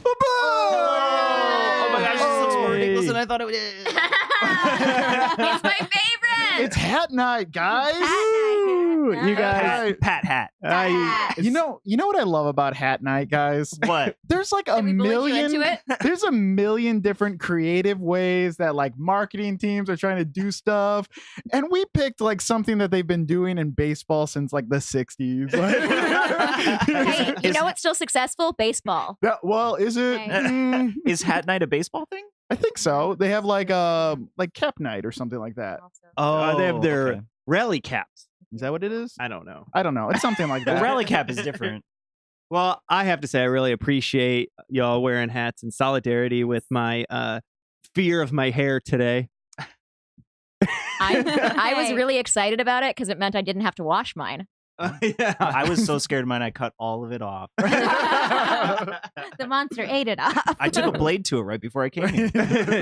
Oh my gosh, this looks more ridiculous than I thought it would. It's my favorite. It's hat night, guys. Hat night. Ooh, you guys. Pat hat. You know what I love about hat night, guys? What? There's like a Did we bully you million. into it? There's a million different creative ways that like marketing teams are trying to do stuff, and we picked like something that they've been doing in baseball since like the '60s. Hey, you know what's still successful? Baseball. Well, is it? Hey. Is hat night a baseball thing? I think so. They have like cap night or something like that. Oh, They have their okay. rally caps. Is that what it is? I don't know. I don't know. It's something like The that. rally cap is different. Well, I have to say, I really appreciate y'all wearing hats in solidarity with my fear of my hair today. I was really excited about it because it meant I didn't have to wash mine. Yeah. I was so scared of mine, I cut all of it off. The monster ate it off. I took a blade to it right before I came here.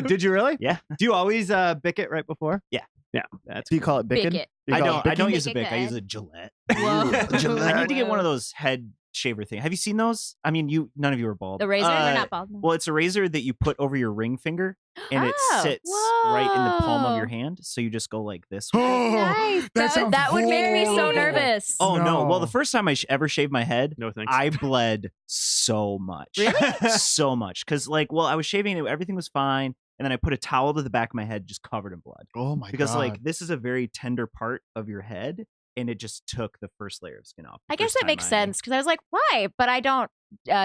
Did you really? Yeah. Do you always bick it right before? Yeah. Yeah. That's Do you call it Bick bickin'? it. Do you I call don't. it I don't bickin'? use a Bick bic. I it. use a Gillette. Whoa. Gillette. I need to get one of those head shaver things. Have you seen those? I mean, none of you are bald. The razor? Uh, You're not bald. No. Well, it's a razor that you put over your ring finger, and it Oh, sits right in the palm of your whoa. hand. So you just go like this. Nice. sounds That would make me so horrible. nervous. Oh no! Well, No. the first time I ever shaved my head, no thanks. I bled so much. So much. Because I was shaving it, everything was fine. And then I put a towel to the back of my head just covered in blood. Oh my Because god! this is a very tender part of your head. And it just took the first layer of skin off. I guess that makes sense because I was like, why? But I don't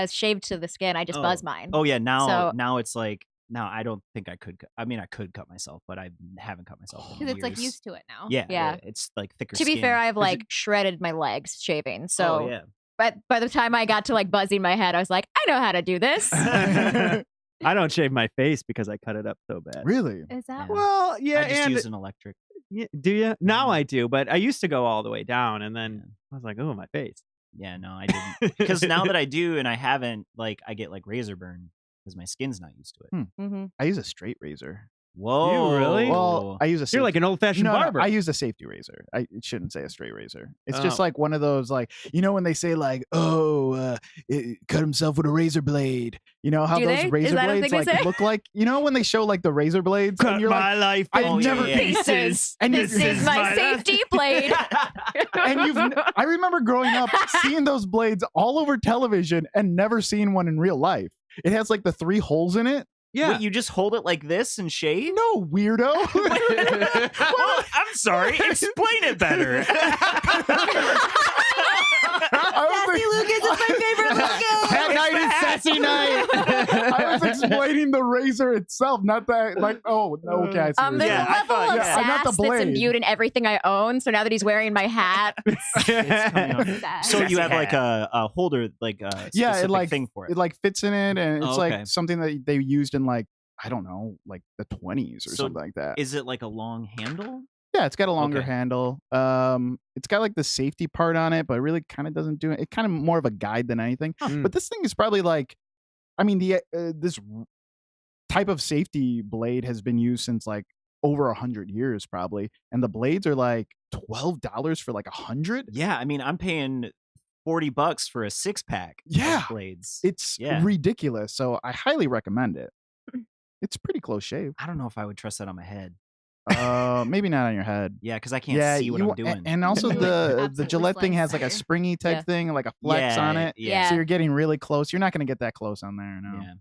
shave to the skin. I just buzz mine. Oh yeah, now So- it's like now I don't think I could. I mean, I could cut myself, but I haven't cut myself in Because it's like years. used to it now. Yeah, Yeah. it's like thicker. To be skin. fair, I've Is it- shredded my legs shaving. So, oh yeah. but by the time I got to buzzing my head, I was like, I know how to do this. I don't shave my face because I cut it up so bad. Really? Is that Yeah. Well, yeah, I just and use an electric. yeah, do you? Now Mhm. I do, but I used to go all the way down, and then Yeah. I was like, oh, my face. Yeah, no, I didn't. Because now that I do and I haven't, I get razor burn because my skin's not used to it. hmm I use a straight razor. Whoa, really? Well, I use a. You're like an old-fashioned no, barber. I use a safety razor. I shouldn't say a straight razor. It's just Oh. like one of those, when they say cut himself with a razor blade. You know how Do those they? Is razor that a blades thing they say? look like? You know when they show the razor blades, and you're like, life I've Oh, yeah, never. yeah. pieces. And This is my safety blade. And I remember growing up seeing those blades all over television and never seeing one in real life. It has the 3 holes in it. Yeah. Wait, you just hold it like this and shave? No, weirdo. Well, I'm sorry. Explain it better. Sassy Lucas is my favorite Lucas. Hat night is sassy night. I was explaining the razor itself, not that okay. I see what There's you're Yeah, a I level thought- of yeah. not the sass that's blade. imbued in everything I own. So now that he's wearing my hat, It's coming out. that? So you have Sassy a holder, a Yeah, it specific thing for it. it fits in it, and it's Oh, okay. something that they used in I don't know, the 20s or So something like that. Is it like a long handle? Yeah, it's got a longer Okay. handle. It's got the safety part on it, but it really kind of doesn't do it. It's kind of more of a guide than anything. Hmm. But this thing is probably this type of safety blade has been used since over 100 years probably, and the blades are $12 for 100. Yeah, I mean, I'm paying $40 for a 6-pack. Yeah. of blades. It's Yeah. ridiculous. So I highly recommend it. It's pretty close shave. I don't know if I would trust that on my head. Maybe not on your head. Yeah, because I can't see what I'm doing. And also You, the absolutely Gillette thing has a slice. springy type Yeah. thing, like a flex on it. Yeah. So you're getting really close. You're not going to get that close on there. No. Yeah.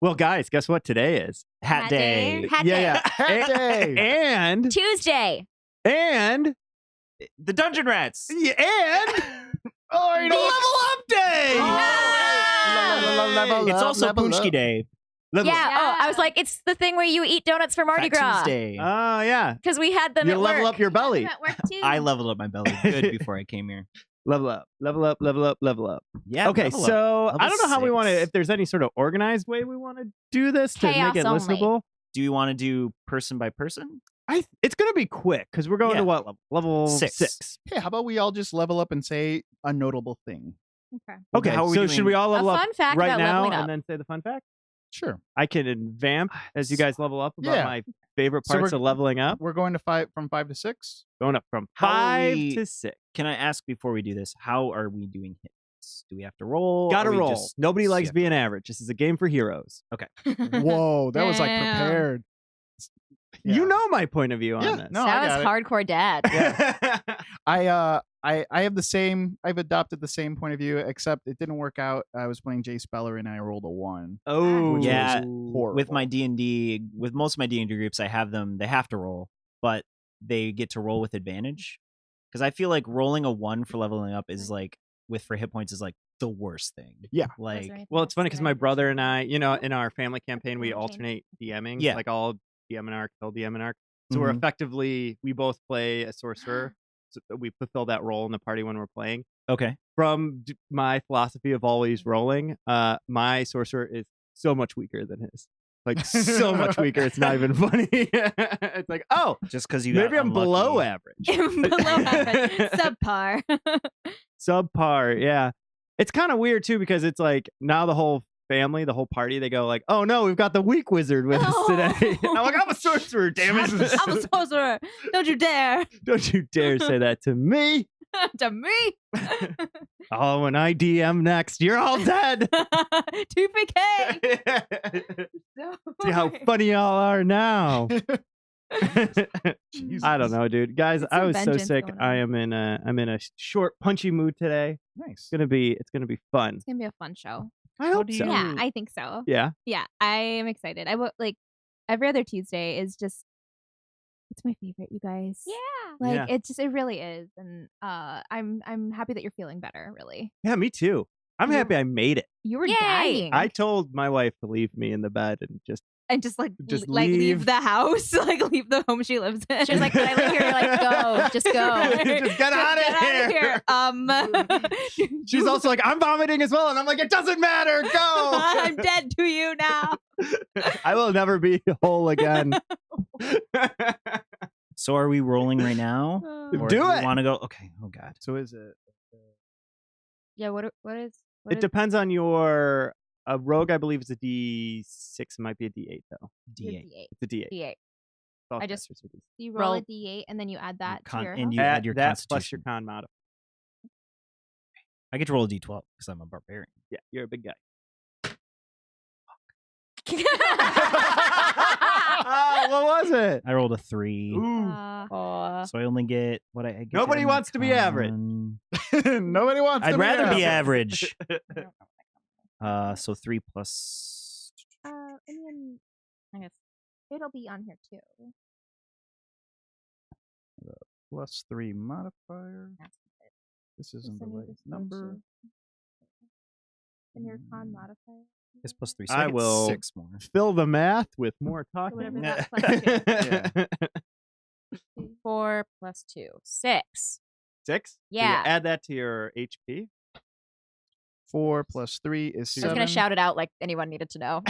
Well, guys, guess what today is? Hat Hat day. day. hat Yeah, day. yeah. Hat day. And Tuesday. The Dungeon Rats. and Oh, you the level up day. Level It's up, also level Punchki up. Day. Level Yeah. up. Oh, I was like, it's the thing where you eat donuts for Mardi Fat Gras. Tuesday. Oh yeah. Because we had them You at level work. up your belly. At work too. I leveled up my belly good before I came here. Level up. Level up. Level up. Level up. Yeah. Okay, level up. so Level I don't know how we want to. 6. If there's any sort of organized way we want to do this to Chaos make it only. listenable. Do you want to do person by person? It's gonna be quick because we're going Yeah. to what level? Level 6. 6. Hey, how about we all just level up and say a notable thing? Okay. Okay, how are we so doing? should we all level up fun fact right about now leveling up. and then say the fun fact? Sure. I can vamp as you guys level up about Yeah. my favorite So parts we're- of leveling up. We're going to from 5 to 6. Going up from How are 5 we- to 6. Can I ask before we do this, how are we doing hit? Do we have to roll? Gotta Or we roll. just Nobody likes skip? being average. This is a game for heroes. Whoa, that was like Damn. prepared. You Yeah. know my point of view on Yeah, this. no, I that was got it. hardcore dad. I have the same. I've adopted the same point of view, except it didn't work out. I was playing Jay Speller and I rolled a 1. Oh, Which Yeah, was horrible. With my D&D, with most of my D&D groups, I have them. They have to roll, but they get to roll with advantage. Because I feel like rolling a 1 for leveling up is like for hit points is like the worst thing. Yeah. Like Well, it's funny because my brother and I, in our family campaign, we Change. alternate DMing. Yeah. Like I'll DM an arc, he'll DM an arc. So we're Mhm. effectively, we both play a sorcerer. So we fulfill that role in the party when we're playing. okay. From my philosophy of always rolling, my sorcerer is so much weaker than his. Like so much weaker. It's not even funny. It's like, oh, Just because you maybe got I'm below unlucky. average. Below average, subpar. Subpar, yeah. It's kind of weird too because it's like now the whole family, the whole party, they go like, "Oh no, we've got the weak wizard with us today." I'm like, "I'm a sorcerer, damn it! I'm a sorcerer. Don't you dare Don't you dare say that to me!" to me. Oh, when I DM next, you're all dead. 2PK. See how funny y'all are now. Jesus. I don't know, dude. Guys, It's I some was so vengeance sick. going I on. am in a short, punchy mood today. Nice. It's gonna be fun. It's gonna be a fun show. I hope do so. you- Yeah, I think so. Yeah. Yeah, I am excited. Like every other Tuesday is just it's my favorite, you guys. Yeah. Like Yeah. it really is. And I'm happy that you're feeling better, really. Yeah, me too. I'm You're- happy I made it. You were Yay! dying. I told my wife to leave me in the bed and just and just Just like leave. leave the house, like leave the home she lives in. She was like, "But I live here." You're like, "Go, just go." Just get out of here. She's also like, I'm vomiting as well. And I'm like, it doesn't matter. Go. I'm dead to you now. I will never be whole again. So are we rolling right now? Or Do it. Want to go? Okay. Oh God. So is it? Yeah, what is It depends on your rogue, I believe, is a D6. It might be a D8 though. D8. It's a D8. D8. I just- Spellcasters are D6. You roll a Roll. D8 and then you add that Con- to your and health. you add your that plus constitution. your con modifier. I get to roll a D12 because I'm a barbarian. Yeah, you're a big guy. What was it? I rolled a 3. Aw. So I only get what I get. Nobody in my wants to be average. con. Nobody wants. I'd to rather be average. average. So 3 plus. And then I guess it'll be on here too. Plus 3 modifier. That's it. This Just isn't the send you right the number. spreadsheet. And your con modifier. It's plus 3. So I I, get will 6 more. Fill the math with more talking. whatever that plus two. 4 plus 2, 6. 6? So you Yeah. add that to your HP. 4 plus 3 is I 7. was gonna shout it out like anyone needed to know.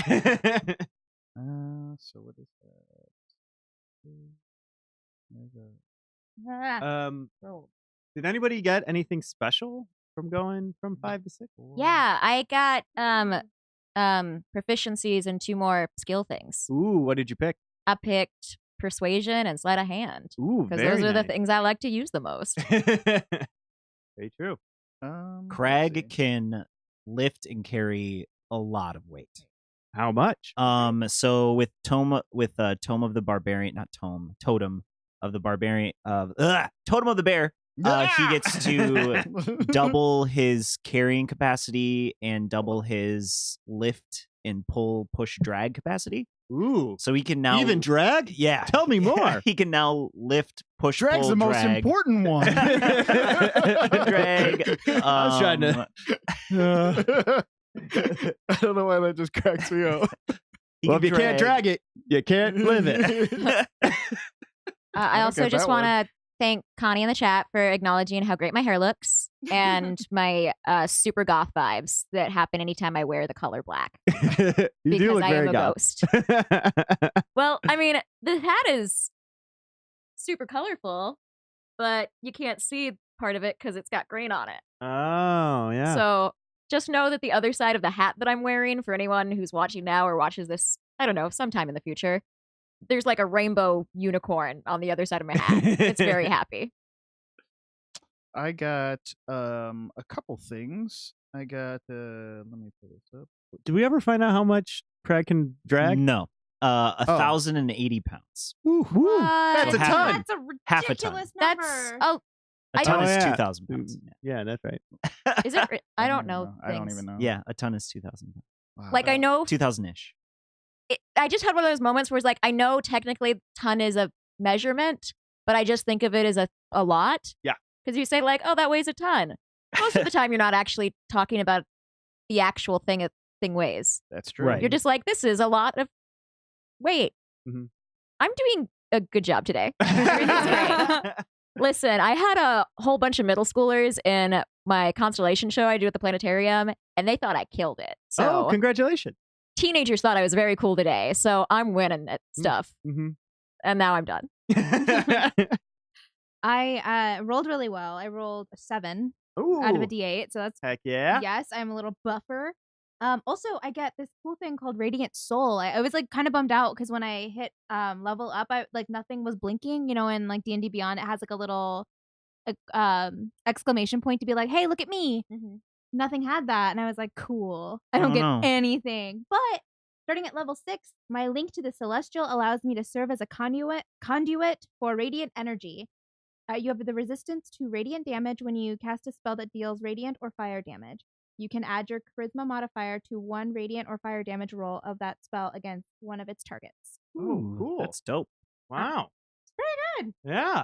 So what is that? There's a- Roll. Did anybody get anything special from going from 5 to 6? Yeah, I got proficiencies and 2 more skill things. Ooh, what did you pick? I picked persuasion and sleight of hand Ooh, because very those are the nice. things I like to use the most. Very true. let's Craig see. can lift and carry a lot of weight. How much? So with Tome of the Barbarian, not Tome, Totem of the Barbarian Totem of the Bear, he gets to double his carrying capacity and double his lift and push drag capacity. Ooh. So he can now Even drag? yeah. Tell me more. He can now lift, push, Drag's pull, the most drag. important one. Drag. I was trying to- I don't know why that just cracks me up. he Well, can if you can't drag it, you can't live it. I don't also get just that one. want to thank Connie in the chat for acknowledging how great my hair looks and my super goth vibes that happen anytime I wear the color black You do because look I very am a goth. ghost. Well, I mean, the hat is super colorful, but you can't see part of it because it's got green on it. Oh, yeah. So just know that the other side of the hat that I'm wearing, for anyone who's watching now or watches this, I don't know, sometime in the future, there's like a rainbow unicorn on the other side of my hat. It's very happy. I got a couple things. I got. Let me pull this up. Do we ever find out how much Craig can drag? No. 1,080 pounds. Woo, woo. That's a half- ton. That's a Half a ton. ridiculous That's number. oh, A ton Oh, is yeah. 2,000 pounds. Yeah, that's right. is it? I don't even know. I don't things. even know. Yeah, a ton is 2,000 pounds. Wow. Like I know 2,000-ish. I just had one of those moments where it's like I know technically ton is a measurement, but I just think of it as a lot. Yeah. Because you say like, oh, that weighs a ton. Most of the time, you're not actually talking about the actual thing a thing weighs. That's true. Right. You're just like, this is a lot of weight. Mhm. I'm doing a good job today. Listen, I had a whole bunch of middle schoolers in my constellation show I do at the planetarium, and they thought I killed it. So Oh, congratulations. teenagers thought I was very cool today. So I'm winning at stuff. Mm-hmm. And now I'm done. I rolled really well. I rolled a 7 Ooh, out of a D8, so that's heck yeah. yes. I'm a little buffer. Also, I get this cool thing called Radiant Soul. I was like kind of bummed out because when I hit level up, I like nothing was blinking. You know, in like D&D Beyond, it has like a little exclamation point to be like, "Hey, look at me!" Nothing had that, and I was like, "Cool, I don't Oh, get no. anything." But starting at level 6, my link to the Celestial allows me to serve as a conduit for radiant energy. You have the resistance to radiant damage when you cast a spell that deals radiant or fire damage. You can add your charisma modifier to 1 radiant or fire damage roll of that spell against one of its targets. Oh, cool. That's dope. Wow. It's pretty good. Yeah.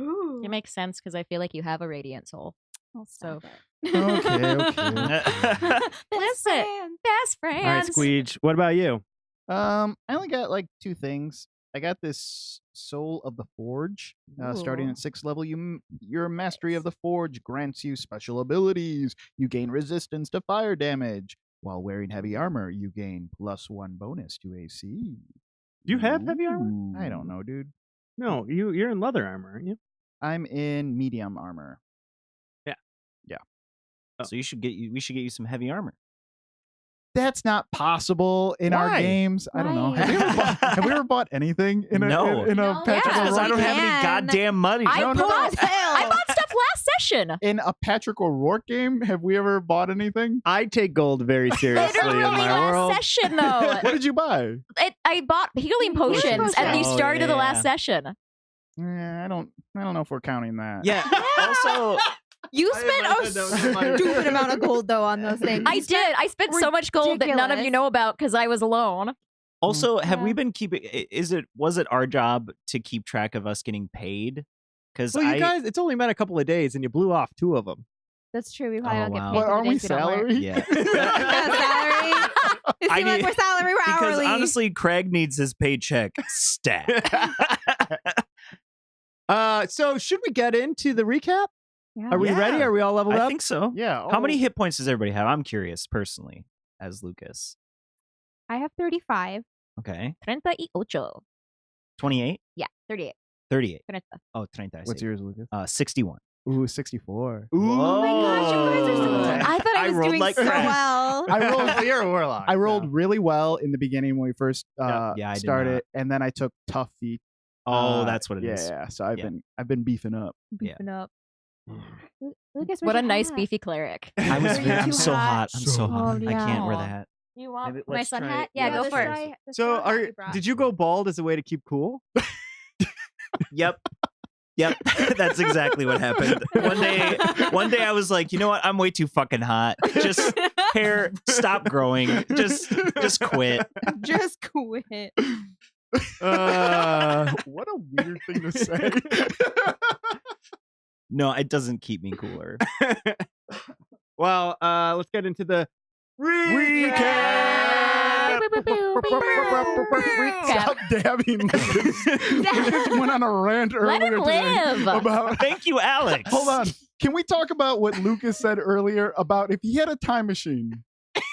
Ooh. It makes sense because I feel like you have a radiant soul. Oh, So- stop Okay, it. okay. Listen, best friends. All right, Squeege. What about you? I only got like 2 things. I got this Soul of the Forge. Starting Ooh. at 6th level, your mastery of the Forge grants you special abilities. You gain resistance to fire damage. While wearing heavy armor, you gain +1 bonus to AC. Do you have heavy armor? I don't know, dude. No, you're in leather armor, aren't you? I'm in medium armor. So we should get you some heavy armor. That's not possible in our Why? games. I don't know. Why? Have we ever bought anything in a No. in a No. Patrick Yeah, Because I O'Rourke don't game? have any can. goddamn money. I No, no, bought no. I bought stuff last session. In a Patrick O'Rourke game? Have we ever bought anything? I take gold very seriously Literally in my last world. session though. What did you buy? I bought healing potions at the potions. start of the Oh, last yeah. session. I don't know if we're counting that. Yeah. Also, You I spent imagine that was my- a stupid amount of gold though on those things. I You did. I spent so much gold that none of you ridiculous. know about because I was alone. have we Yeah. been keeping? Was it our job to keep track of us getting paid? Because Well, you guys, it's only been a couple of days and you blew off 2 of them. That's true. We probably Oh, don't get wow. paid. What, for the aren't we days don't work. salary? Yeah. Yeah, salary. It I seems like need- we're salary. We're because hourly. honestly, Craig needs his paycheck stat. So should we get into the recap? Yeah. Are we Yeah. ready? Are we all leveled I up? think so. Yeah. How many oh, hit points does everybody have? I'm curious personally, as Lucas. I have 35. Okay, 38. 28, Yeah, 38. 38. 30. Oh, 30. I What's see. yours, Lucas? 61. Ooh, 64. Ooh. Oh my gosh, you guys are so Whoa. I thought I was rolled doing like so crap. well. I rolled. You're a warlock. I rolled really well in the beginning when we first Yeah, I did started, not. and then I took tough feet. Oh, that's what it yeah, is. Yeah, so I've Yeah. been beefing up. Beefing up. Lucas, What where's a your nice hat? beefy cleric. I was. Are Very, you I'm too so hot? hot. I'm so So hot. I can't wear Aw. that. You want Maybe my let's sun try hat? it. Yeah, go the for it. straw- the So straw hat are you brought. did you go bald as a way to keep cool? Yep. Yep. That's exactly what happened. One day I was like, you know what? I'm way too fucking hot. Just hair, stop growing. Just quit. Just quit. What a weird thing to say. No, it doesn't keep me cooler. Well, let's get into the Stop dabbing. Lucas. Lucas went on a rant Let earlier him today live. about. Thank you, Alex. Hold on. Can we talk about what Lucas said earlier about if he had a time machine?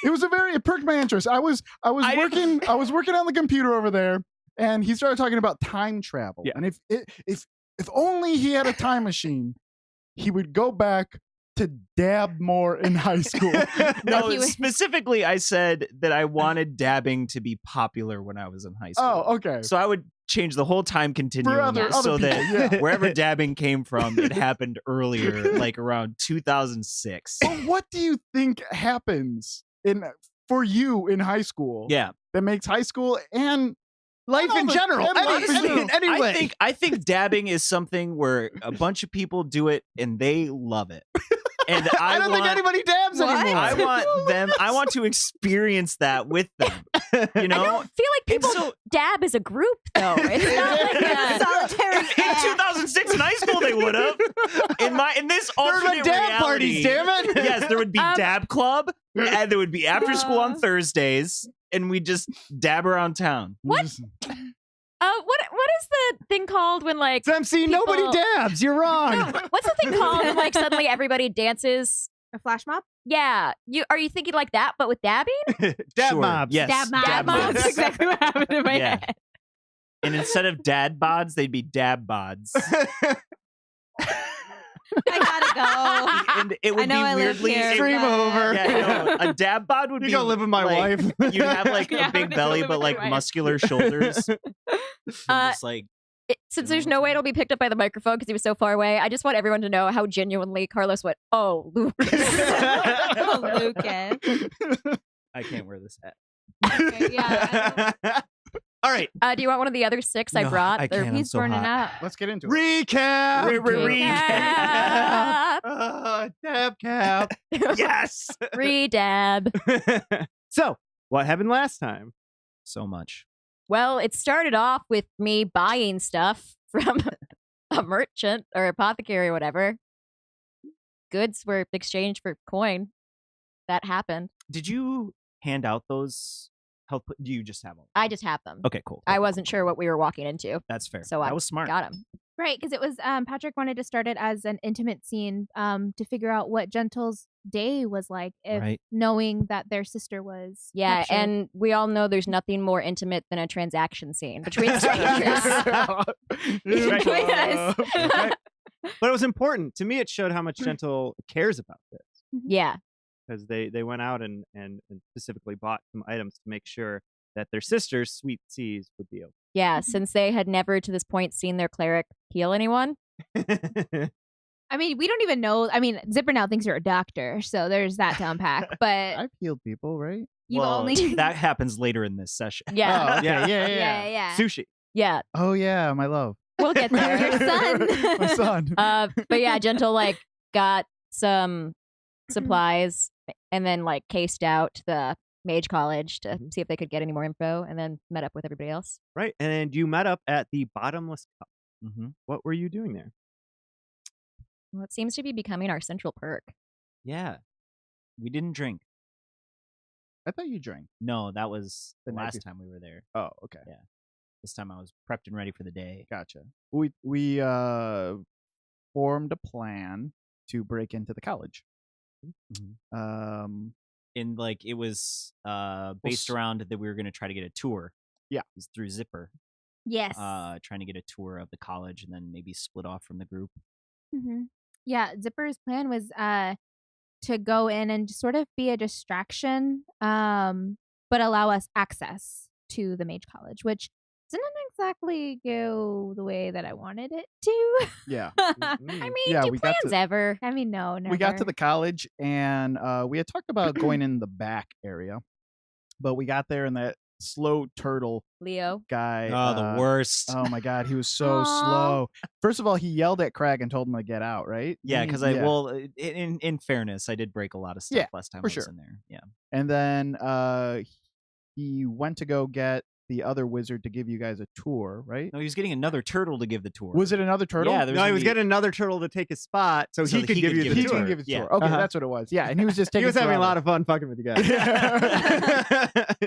It perked my interest. I was I working on the computer over there, and he started talking about time travel. Yeah. And if only he had a time machine, he would go back to dab more in high school. No, He was- specifically, I said that I wanted dabbing to be popular when I was in high school. Oh, okay. So I would change the whole time continuum other so people, that yeah. wherever dabbing came from, it happened earlier, like around 2006. But what do you think happens for you in high school? Yeah. That makes high school and Life in general. Anyway. I think dabbing is something where a bunch of people do it and they love it. And I don't think anybody dabs What? anymore. I want to experience that with them. You know? I don't feel like people so- dab as a group, though. It's not like a solitary In 2006 in high school, they would have. In this There'd alternate been dab reality, parties, damn it. Yes, there would be dab club, and there would be after school on Thursdays, and we just dab around town. What? What is the thing called when like MC, nobody people- dabs. You're wrong. No, what's the thing called when like suddenly everybody dances? A flash mob? Yeah, are you thinking like that, but with dabbing? Dab Sure, mobs. Yes, Dab mobs. Dab mobs. mobs. That's exactly what happened in my Yeah. head. And instead of dad bods, they'd be dab bods. I gotta go. And it would know be I live weirdly here, Stream but- over. Yeah, no, a dab bod would You be go live with my like, wife. You'd have like Yeah, a big I'm gonna belly, go live but with my like wife. muscular shoulders. Uh, Just like Since there's no way it'll be picked up by the microphone because he was so far away, I just want everyone to know how genuinely Carlos went, "Oh, Lucas." Oh, Lucas. I can't wear this hat. Okay, yeah. All right. Do you want one of the other six I No, brought? I They're- can't. I'm He's so burning hot. up. Let's get into it. Recap. Recap. Dab cap. Yes. Redab. So, what happened last time? So much. Well, it started off with me buying stuff from a merchant or apothecary or whatever. Goods were exchanged for coin. That happened. Did you hand out those health? Do you just have them? I just have them. Okay, cool. I wasn't sure what we were walking into, That's fair. so that I was smart. got them. Right, because it was Patrick wanted to start it as an intimate scene to figure out what Gentle's day was like, if Right. knowing that their sister was Yeah, captured. and we all know there's nothing more intimate than a transaction scene between strangers. Between us. Right. But it was important. To me, it showed how much Gentle cares about this. Yeah, Because they went out and specifically bought some items to make sure that their sister's sweet seas would be yeah. Since they had never to this point seen their cleric heal anyone. okay. I mean, we don't even know. I mean, Zipper now thinks you're a doctor, so there's that to unpack. But I've healed people, right? you've well, only that happens later in this session. Yeah, Oh, okay. Yeah. yeah. Sushi. yeah. Oh yeah, my love, We'll get there. Your son. my son. But yeah, Gentle like got some supplies and then like cased out the Mage College to see if they could get any more info, and then met up with everybody else. Right. And you met up at the Bottomless Cup. Mm-hmm. What were you doing there? Well, it seems to be becoming our central perk. Yeah. We didn't drink. I thought you drank. No, that was the The night last before. time we were there. Oh, okay. This time I was prepped and ready for the day. Gotcha. We formed a plan to break into the college. And like it was based around that we were going to try to get a tour. Yeah. It was through Zipper. Yes. Trying to get a tour of the college and then maybe split off from the group. Yeah, Zipper's plan was to go in and just sort of be a distraction, but allow us access to the Mage College, which didn't exactly go the way that I wanted it to. Yeah. I mean, Yeah, do we got plans to- ever? I mean, no, never. We got to the college and we had talked about going in the back area, but we got there and that slow turtle Leo. guy. the worst. Oh my god, he was so Aw. slow. First of all, he yelled at Craig and told him to get out. Right? Yeah, because Yeah. in fairness, I did break a lot of stuff Yeah, last time for I was sure. in there. Yeah. And then he went to go get the other wizard to give you guys a tour. Right? No, he was getting another turtle to give the tour. Was it another turtle? Yeah, there's No, he gonna was be- getting another turtle to take his spot so, So he that could he give could you give the He it tour. can give it a Yeah. tour. Okay, Uh-huh. that's what it was. Yeah, and he was just taking. He was having a forever. lot of fun fucking with you guys.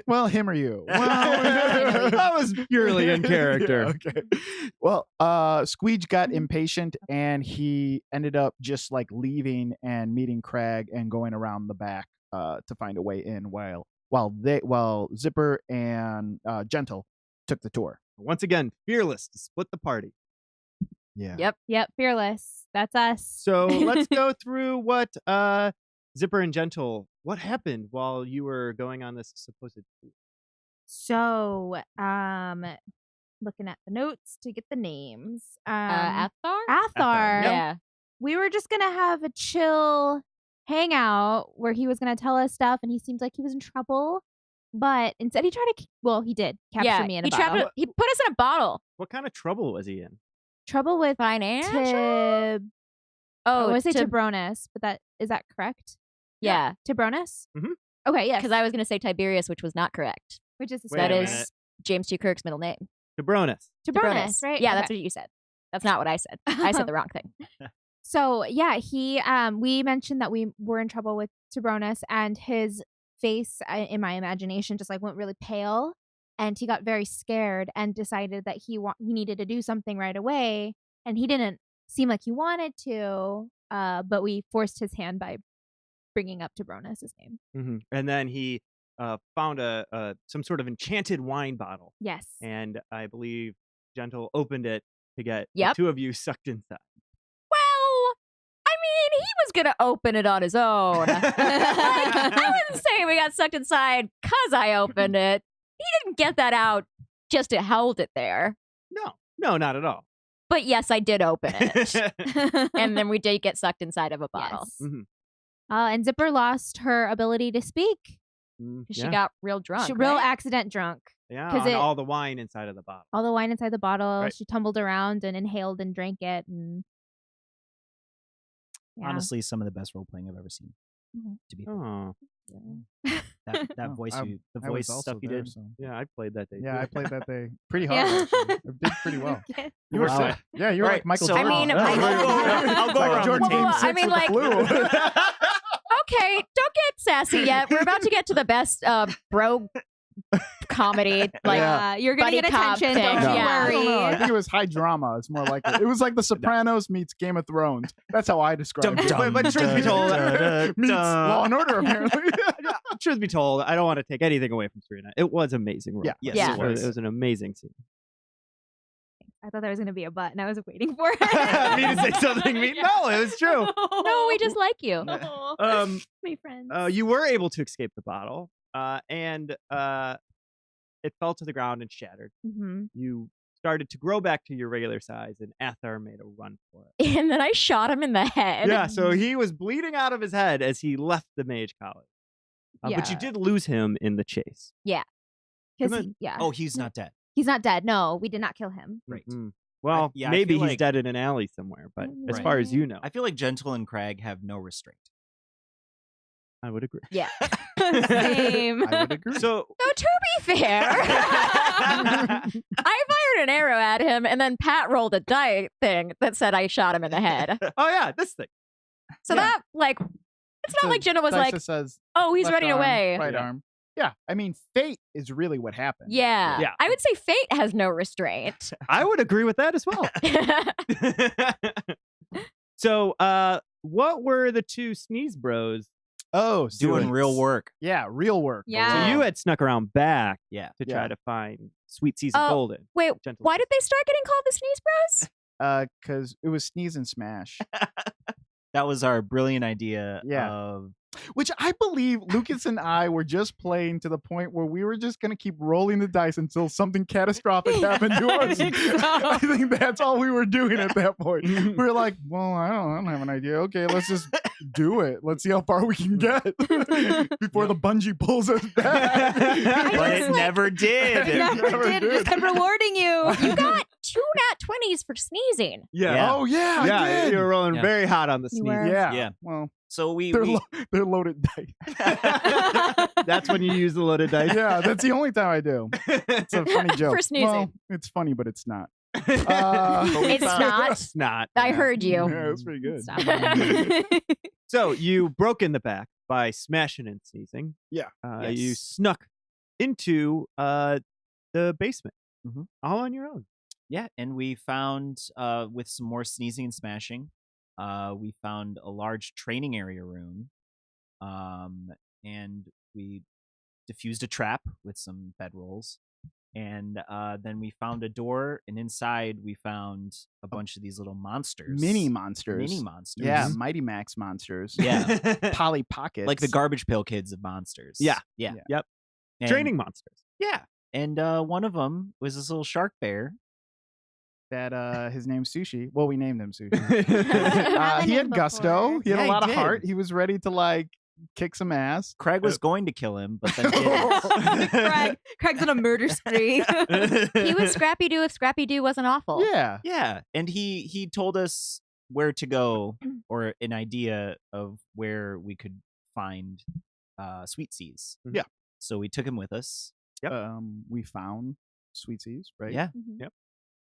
Well, him or you? That was purely in character. Yeah, okay. Well, Squeege got impatient and he ended up just like leaving and meeting Craig and going around the back to find a way in while Zipper and Gentle took the tour. Once again, fearless to split the party. Yeah. Yep. Yep, fearless. That's us. So let's go through what Zipper and Gentle, what happened while you were going on this supposed tour? So, looking at the notes to get the names. Athar? Athar. Yeah. We were just gonna have a chill hangout where he was gonna tell us stuff, and he seemed like he was in trouble. But instead, he tried to. Well, he did capture me in a bottle. He put us in a bottle. What kind of trouble was he in? Trouble with Financial? I Oh, want to say Tib- Tibronus, but is that correct? yeah. Tibronus. Mhm. Okay, yes. Because I was going to say Tiberius, which was not correct. Which is the Wait That a same. is minute. James T. Kirk's middle name. Tibronus. Tibronus, right? Yeah, Okay. that's what you said. That's not what I said. I said the wrong thing. So yeah, he we mentioned that we were in trouble with Tibronus, and his face in my imagination just like went really pale, and he got very scared and decided that he needed to do something right away, and he didn't seem like he wanted to, but we forced his hand by bringing up Tibronus's name. Mm-hmm. And then he found some sort of enchanted wine bottle, Yes. and I believe Gentle opened it to get Yep. the two of you sucked inside. Well, I mean, he was going to open it on his own. Like, I wouldn't say we got sucked inside because I opened it. He didn't get that out just to hold it there. No, not at all. But yes, I did open it. And then we did get sucked inside of a bottle. Yes. Mhm. And Zipper lost her ability to speak. She Yeah. got real drunk. She real right? accident drunk. Yeah, 'cause on it- all the wine inside of the bottle. All the wine inside the bottle. Right. She tumbled around and inhaled and drank it. And yeah. Honestly, some of the best role playing I've ever seen. Mhm. To be fair. Oh, That Oh, voice I- you, the I was voice also stuff you there, did. so- yeah, I played that day. Yeah, too. I played that day pretty hard. Yeah. Actually. I did pretty well. You were Wow. sick. Yeah, you were Right, like Michael so- Jordan. I mean, Yeah, I'll go Michael around Jordan the game table. I 6 mean, with like- the flu. Okay, don't get sassy yet. We're about to get to the best bro comedy. Like, Yeah. You're gonna buddy get cop attention. thing. Don't No, you Yeah. I don't know. I worry. think it was high drama. It's more like it was like The Sopranos meets Game of Thrones. That's how I describe it. But truth be told, meets Law and Order apparently. truth be told, I don't want to take anything away from Serena. It was amazing. role. Yeah. Yes, Yeah. it was. It was an amazing scene. I thought there was gonna be a but, and I was waiting for it. Me to say something mean? No, it was true. no, we just like you. Um, my friends. you were able to escape the bottle, and it fell to the ground and shattered. Mm-hmm. You started to grow back to your regular size, and Athar made a run for it. And then I shot him in the head. Yeah, so he was bleeding out of his head as he left the mage college. But you Yeah. did lose him in the chase. Because Come Oh, he's not dead. he's not dead. No, we did not kill him. Right. Mhm. Well, yeah, I maybe feel he's like- dead in an alley somewhere, but as Right. far as you know, I feel like Gentle and Crag have no restraint. I would agree. Yeah. Same. I would agree. So, So to be fair, I fired an arrow at him, and then Pat rolled a die thing that said I shot him in the head. oh yeah, this thing. So Yeah. that, like, it's not So like Jenna was Dice like, just says "Oh, he's left running arm, away." Right Yeah. arm. Yeah, I mean, fate is really what happened. Yeah. Yeah. I would say fate has no restraint. I would agree with that as well. So, what were the two sneeze bros? Oh, Doing Stewart's. real work. Yeah, real work. Yeah. So you had snuck around back Yeah. to Yeah. try to find Sweet Season Oh, Golden. Wait, Gentle. why did they start getting called the Sneeze Bros? Because it was Sneeze and Smash, That was our brilliant idea Yeah. of which I believe Lucas and I were just playing to the point where we were just going to keep rolling the dice until something catastrophic happened to I us. think so. I think that's all we were doing at that point. We were like, well, I don't have an idea. Okay, let's just do it. Let's see how far we can get before the bungee pulls us back. but it never did. It never It just kept rewarding you. You got 2 nat 20s for sneezing. Yeah. Oh, yeah, I Yeah, did. you were rolling Yeah. very hot on the You sneeze. were. Yeah. Yeah. Well, So we, they're loaded dice. That's when you use the loaded dice. Yeah, that's the only time I do. It's a funny joke. For sneezing. Well, it's funny, but it's not. we It's found- not. It's not. I heard you. Yeah, it's pretty good. Stop. So you broke in the back by smashing and sneezing. Yeah. You Yes. snuck into the basement Mhm. all on your own. Yeah, and we found with some more sneezing and smashing, we found a large training area room, and we diffused a trap with some bedrolls, and then we found a door, and inside we found a bunch of these little monsters, Mini monsters. mini monsters. Yeah, Mighty Max monsters. Yeah. Polly Pockets. like the garbage pail kids of monsters. Yeah. yeah, Yeah. Yep. And- Training monsters. Yeah, And one of them was this little shark bear. That his name's Sushi. Well, we named him Sushi. Had the He name had gusto. before. He had Yeah, a he lot of did. heart. He was ready to like kick some ass. Craig was going to kill him, but then didn't. Craig's on a murder spree. He was Scrappy Doo if Scrappy Doo wasn't awful. Yeah. Yeah, and he told us where to go or an idea of where we could find Sweet Seas. Yeah. So we took him with us. Yep. We found Sweet Seas, right? Yeah. Mhm. Yep.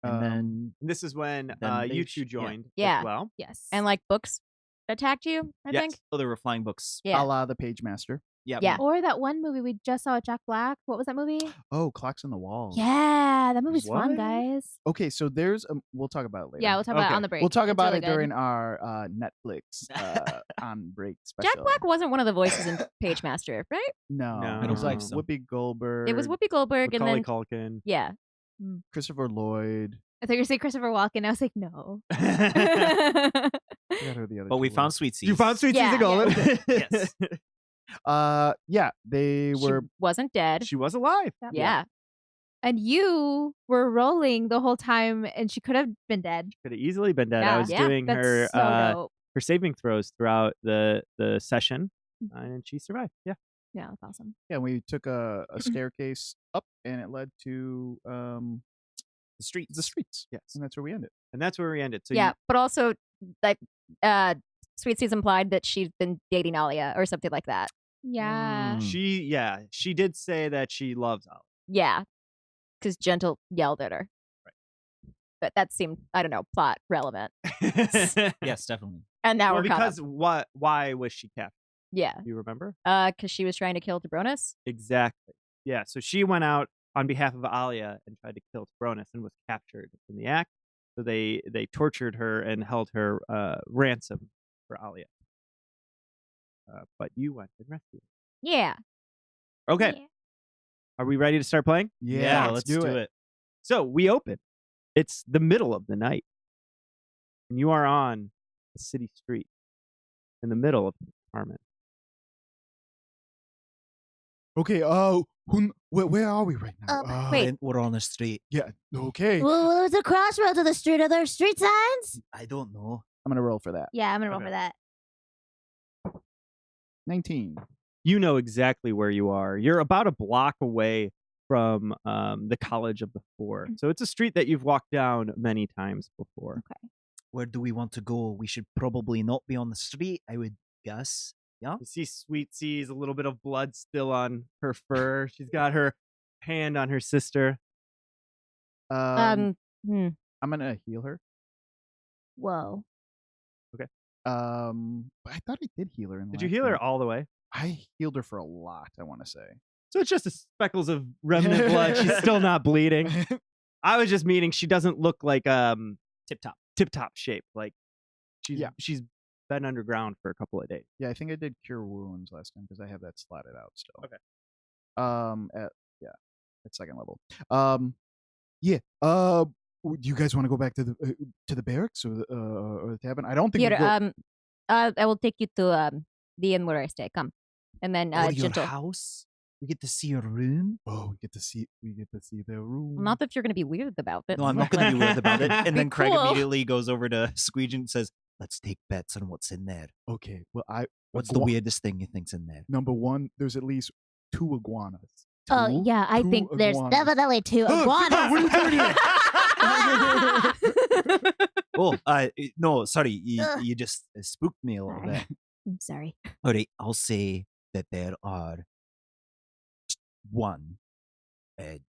And Um, then This is when Then you they two joined Yeah. as well. Yes. And like books attacked you, I Yes. think. oh, there were flying books. Yeah. a la the Page Master. Yeah. Yeah. Or that one movie we just saw with Jack Black. What was that movie? Oh, Clocks on the Wall. Yeah, that movie's fun, What? guys. Okay, so there's we'll talk about it later. Yeah, we'll talk about it Okay. on the break. We'll talk It's about really it good. during our Netflix on break special. Jack Black wasn't one of the voices in Page Master, right? No, No. it was like so. Whoopi Goldberg. It was Whoopi Goldberg and Macaulay then Culkin. yeah. Christopher Lloyd. I thought you were saying Christopher Walken. I was like, no. I forgot who the other But we two found were. Sweet Seas. You found Sweet Yeah, Seas of Golden. Yes. Yeah, they She were. wasn't dead. She was alive. Yeah. And you were rolling the whole time, and she could have been dead. Could have easily been dead. I Yeah. was Yeah. doing That's her so dope. her saving throws throughout the session, and she survived. Yeah. Yeah, that's awesome. Yeah, we took a staircase up, and it led to The streets. the streets. Yes. And that's where we ended. And that's where we ended. So Yeah. But also like Sweet Seas implied that she'd been dating Alia or something like that. Yeah. she did say that she loves Ollie. Yeah. Because Gentle yelled at her. Right. But that seemed, I don't know, plot relevant. Yes, definitely. And now well, we're caught up. because why was she captured? Yeah. Do you remember? Because she was trying to kill Tibronus. Exactly. Yeah. So she went out on behalf of Alia and tried to kill Tibronus and was captured in the act. So they tortured her and held her ransom for Alia. But you went and rescued Yeah. her. Okay. Yeah. Are we ready to start playing? Yeah, let's do it. So we open. It's the middle of the night. And you are on a city street in the middle of Harmon. Okay. Where are we right now? wait. And we're on the street. Yeah. Okay. Well, there's a crossroads of the street. Are there street signs? I don't know. I'm gonna roll for that. Yeah, I'm gonna roll Okay. for that. 19. You know exactly where you are. You're about a block away from the College of the Four. So it's a street that you've walked down many times before. Where do we want to go? We should probably not be on the street, I would guess. Yeah. You see Sweet Seas, a little bit of blood still on her fur. She's got her hand on her sister. I'm Hmm. gonna heal her. Whoa. But I thought I did heal her. In the Did you last heal her one. all the way? I healed her for a lot. I want to say. So it's just a speckles of remnant blood. She's still not bleeding. I was just meaning she doesn't look like tip top shape. Like she's been underground for a couple of days. Yeah, I think I did cure wounds last time because I have that slotted out still. Okay. At second level. Do you guys want to go back to the barracks or the tavern? I don't think. Here, we go- I will take you to the inn where I stay. Come. And then your Gentle. house? We get to see your room? Oh, we get to see their room. Not if you're going to be weird about it. No, I'm not going to be weird about it. And Be then Craig cool. immediately goes over to Squeege and says, let's take bets on what's in there. Okay. Well, What's the weirdest thing you think's in there? Number one, there's at least 2 iguanas. Oh, Two? yeah, I 2 think there's iguanas. definitely 2 Oh, iguanas. what are you doing here? Oh, no, sorry. You Ugh. just spooked me a little Sorry. bit. I'm sorry. All right, I'll say that there are one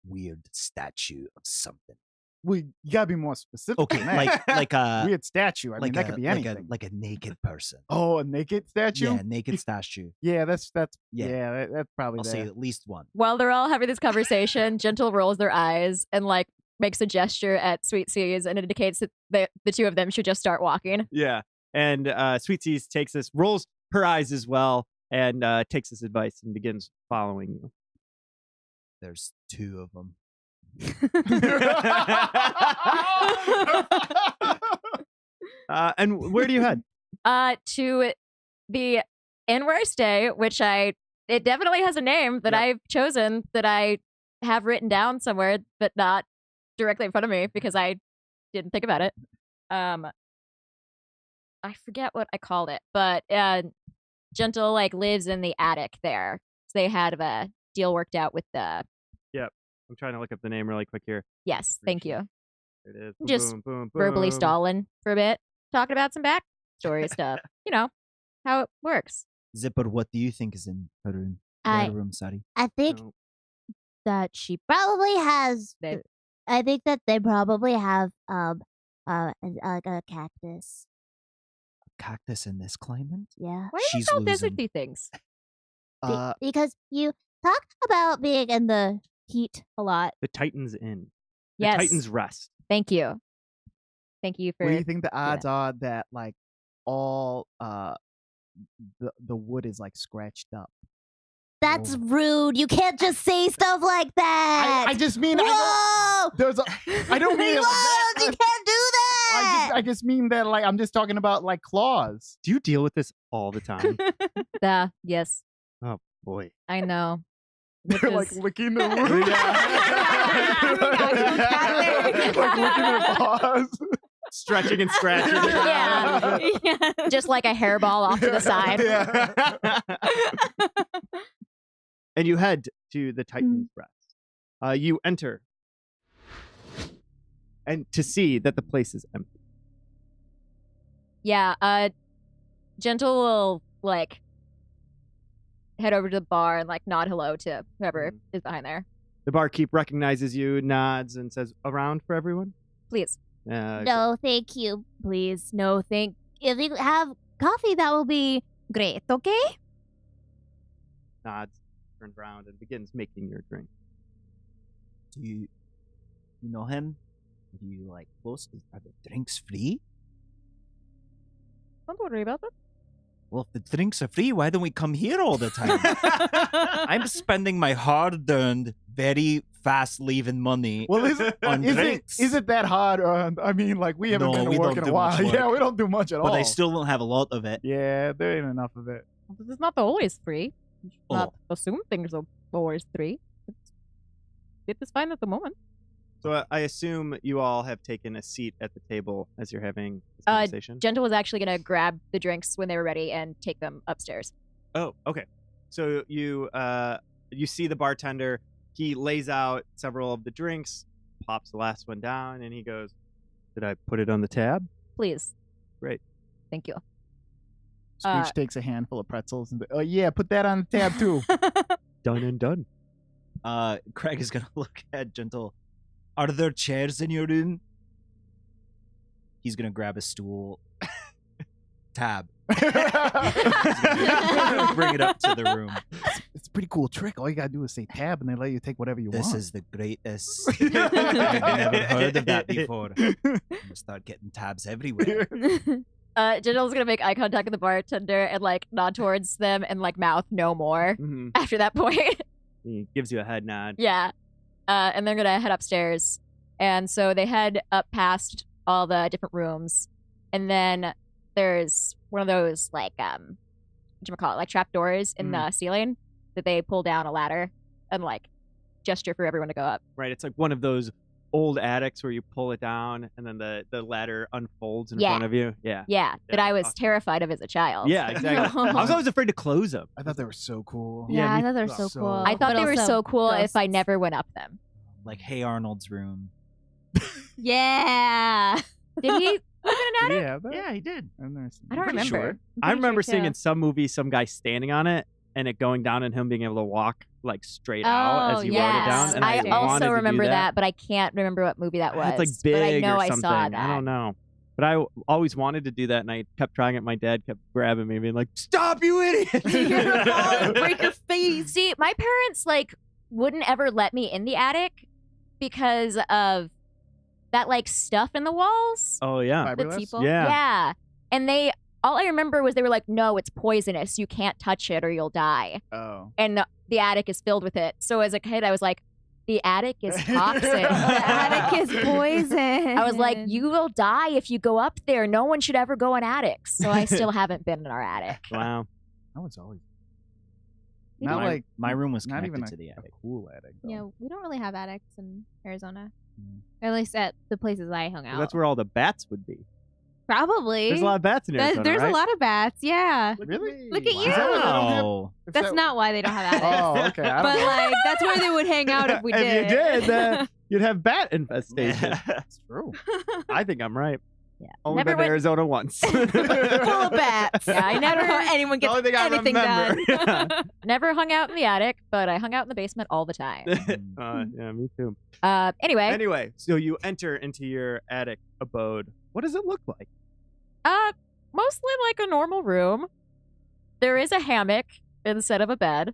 weird statue of something. Well, you gotta be more specific. Okay, than that. like a weird statue. I mean, like that a, could be like anything. a naked person. Oh, a naked statue. Yeah, naked statue. Yeah, that's Yeah. that's probably I'll there. say at least one. While they're all having this conversation, Gentle rolls their eyes and like makes a gesture at Sweet Seas and indicates that the two of them should just start walking. Yeah. And Sweet Seas takes this, rolls her eyes as well, and takes this advice and begins following you. There's 2 of them. And where do you head? To the inn where I stay, which it definitely has a name that Yep. I've chosen that I have written down somewhere, but not directly in front of me because I didn't think about it. I forget what I called it, but Gentle like lives in the attic there. So they had a deal worked out with the. I'm trying to look up the name really quick here. Yes, thank you. There it is. Just boom, boom, Verbally boom. stalling for a bit, talking about some backstory stuff. You know how it works. Zipper, what do you think is in her room? I- Their room, sorry. I think No. that she probably has. They- I think that they probably have like a cactus. Cactus in this climate? Yeah. Why are She's these all losing. deserty things? Because you talked about being in the heat a lot. The Titans Inn. The Yes. Titans Rest. Thank you. Thank you for. What do you think the odds are that like all the wood is like scratched up? That's Oh. rude. You can't just say stuff like that. I just mean Whoa! there's a. I don't mean it like Whoa! that. You can't do that. I just mean that like I'm just talking about like claws. Do you deal with this all the time? Yes, Boy. I know. They're like Because- licking their wood. Yeah. Like licking their paws. Stretching and scratching. Yeah. Just like a hairball off to the side. And you head to the Titan's Rest. You enter, and to see that the place is empty. Yeah, Gentle will like head over to the bar and like nod hello to whoever Mhm. is behind there. The barkeep recognizes you, nods, and says, "Around for everyone." Please. No, thank you. Please, no, thank. If you have coffee, that will be great. Okay. Nods, turns around, and begins making your drink. Do you know him? Do you like close? Are the drinks free? Don't worry about it. Well, if the drinks are free, why don't we come here all the time? I'm spending my hard-earned, very fast-leaving money. Well, On drinks. is it that hard? I mean, like we haven't No, been we to work don't in a do much while. work. Yeah, we don't do much at all. But I still don't have a lot of it. Yeah, there ain't enough of it. This is not always free. You should not Oh. assume things are always free. It is fine at the moment. So I assume you all have taken a seat at the table as you're having this Uh, conversation. Gentle was actually going to grab the drinks when they were ready and take them upstairs. Oh, okay. So you see the bartender. He lays out several of the drinks, pops the last one down, and he goes, "Did I put it on the tab?" Please. Great. Thank you. Screech takes a handful of pretzels and oh yeah, put that on the tab too. Done and done. Craig is gonna look at Gentle. Are there chairs in your room? He's gonna grab a stool. Tab. Bring it up to the room. It's a pretty cool trick. All you gotta do is say tab, and they let you take whatever you This want. is the greatest. I've never heard of that before. I'm gonna start getting tabs everywhere. Gentle's going to make eye contact with the bartender and like nod towards them and like mouth no more Mm-hmm. after that point. He gives you a head nod. Yeah. And they're going to head upstairs. And so they head up past all the different rooms. And then there's one of those like whatchamacallit, like trap doors in the ceiling that they pull down a ladder and like gesture for everyone to go up. Right. It's like one of those old attics where you pull it down and then the ladder unfolds in Yeah. front of you. Yeah. Yeah, that Yeah, I was awesome. terrified of as a child. Yeah, exactly. I was always afraid to close them. I thought they were so cool. Yeah, me I thought they were too. so cool. I thought But they were also so cool if I ghosts. never went up them. Like Hey Arnold's room. Yeah. Did he live in an attic? Yeah, but Yeah, he did. I've never seen I don't it. Pretty remember. sure. I remember seeing too. in some movies some guy standing on it and it going down and him being able to walk like straight out Oh, as he yes. rode it down. And I wanted also to do remember that, but I can't remember what movie that was. It's like big but I know or I something. saw that. I don't know. But I always wanted to do that, and I kept trying it. My dad kept grabbing me, being like, "Stop, you idiot! You're gonna fall and break your face." See, my parents like wouldn't ever let me in the attic because of that like stuff in the walls. Oh yeah, The Fiberglass? people. Yeah. Yeah. And all I remember was they were like, "No, it's poisonous. You can't touch it or you'll die." Oh. And the attic is filled with it. So as a kid, I was like, "The attic is toxic. The attic is poison." I was like, "You will die if you go up there. No one should ever go in attics." So I still haven't been in our attic. wow. I was always. Not my, like my room was not connected even to the a attic. cool attic. Though. Yeah, we don't really have attics in Arizona. Mm. At least at the places I hung out. Well, that's where all the bats would be. Probably. There's a lot of bats in Arizona, There's right? a lot of bats, yeah. Really? Look at you. Is that why they don't have- Wow. is That's that- not why they don't have attics. Oh, okay. I don't But know. like that's where they would hang out if we If did. you did, you'd have bat infestation. It's true. I think I'm right. Yeah. Only Never been to went- Arizona once. Full of bats. Yeah, I never- anyone The gets only thing I anything remember. done. Never hung out in the attic, but I hung out in the basement all the time. Yeah, me too. Anyway, Anyway, so you enter into your attic abode. What does it look like? mostly like a normal room. There is a hammock instead of a bed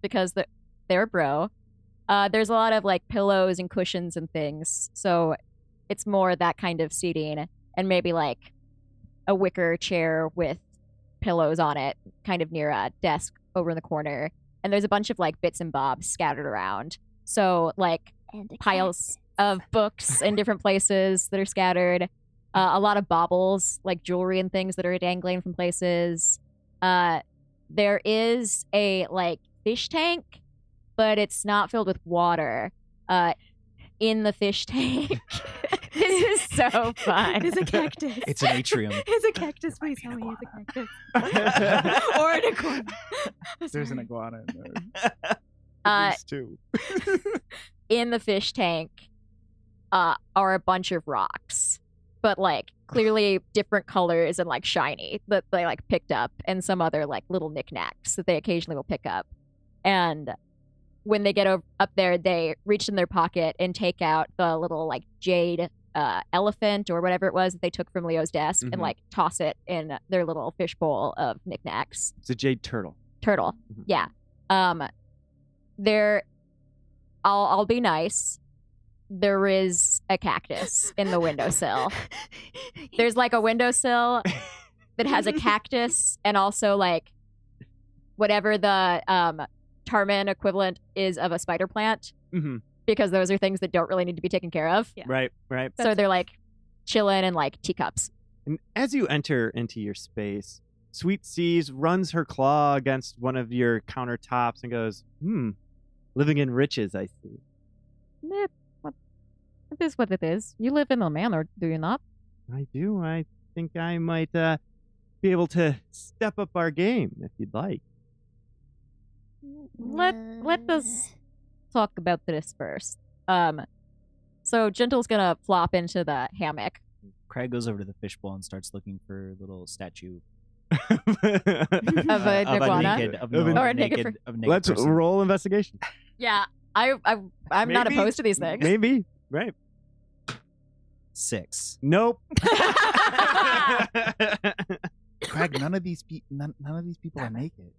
because they're bro. There's a lot of like pillows and cushions and things. So it's more that kind of seating and maybe like a wicker chair with pillows on it, kind of near a desk over in the corner. And there's a bunch of like bits and bobs scattered around. So like And a piles cactus. of books in different places that are scattered. A lot of baubles, like jewelry and things that are dangling from places. There is a like fish tank, but it's not filled with water. In the fish tank, this is so fun. It's a cactus. It's an atrium. It's a cactus. Please tell me it's a cactus. Or an iguana. There's an iguana in there. Uh, At least two. in the fish tank are a bunch of rocks, but like clearly different colors and like shiny that they like picked up, and some other like little knickknacks that they occasionally will pick up. And when they get up there, they reach in their pocket and take out the little like jade elephant or whatever it was that they took from Leo's desk Mhm. and like toss it in their little fishbowl of knickknacks. It's a jade turtle. Turtle. Mhm. Yeah. There I'll be nice. There is a cactus in the windowsill. There's like a windowsill that has a cactus and also like whatever the Tarman equivalent is of a spider plant, Mm-hmm. because those are things that don't really need to be taken care of. Yeah. Right, right. So they're like chilling in like teacups. And as you enter into your space, Sweet Seas runs her claw against one of your countertops and goes, living in riches, I see. It is what it is. You live in a manor, do you not? I do. I think I might be able to step up our game if you'd like. Let us talk about this first. So Gentle's gonna flop into the hammock. Craig goes over to the fishbowl and starts looking for a little statue Of a iguana? naked, of, Of no, a- Or a of naked naked, of naked Let's person. roll investigation. Yeah, I'm not Maybe- opposed to these things. Maybe. Right. 6. Nope. Craig, none of these people are naked.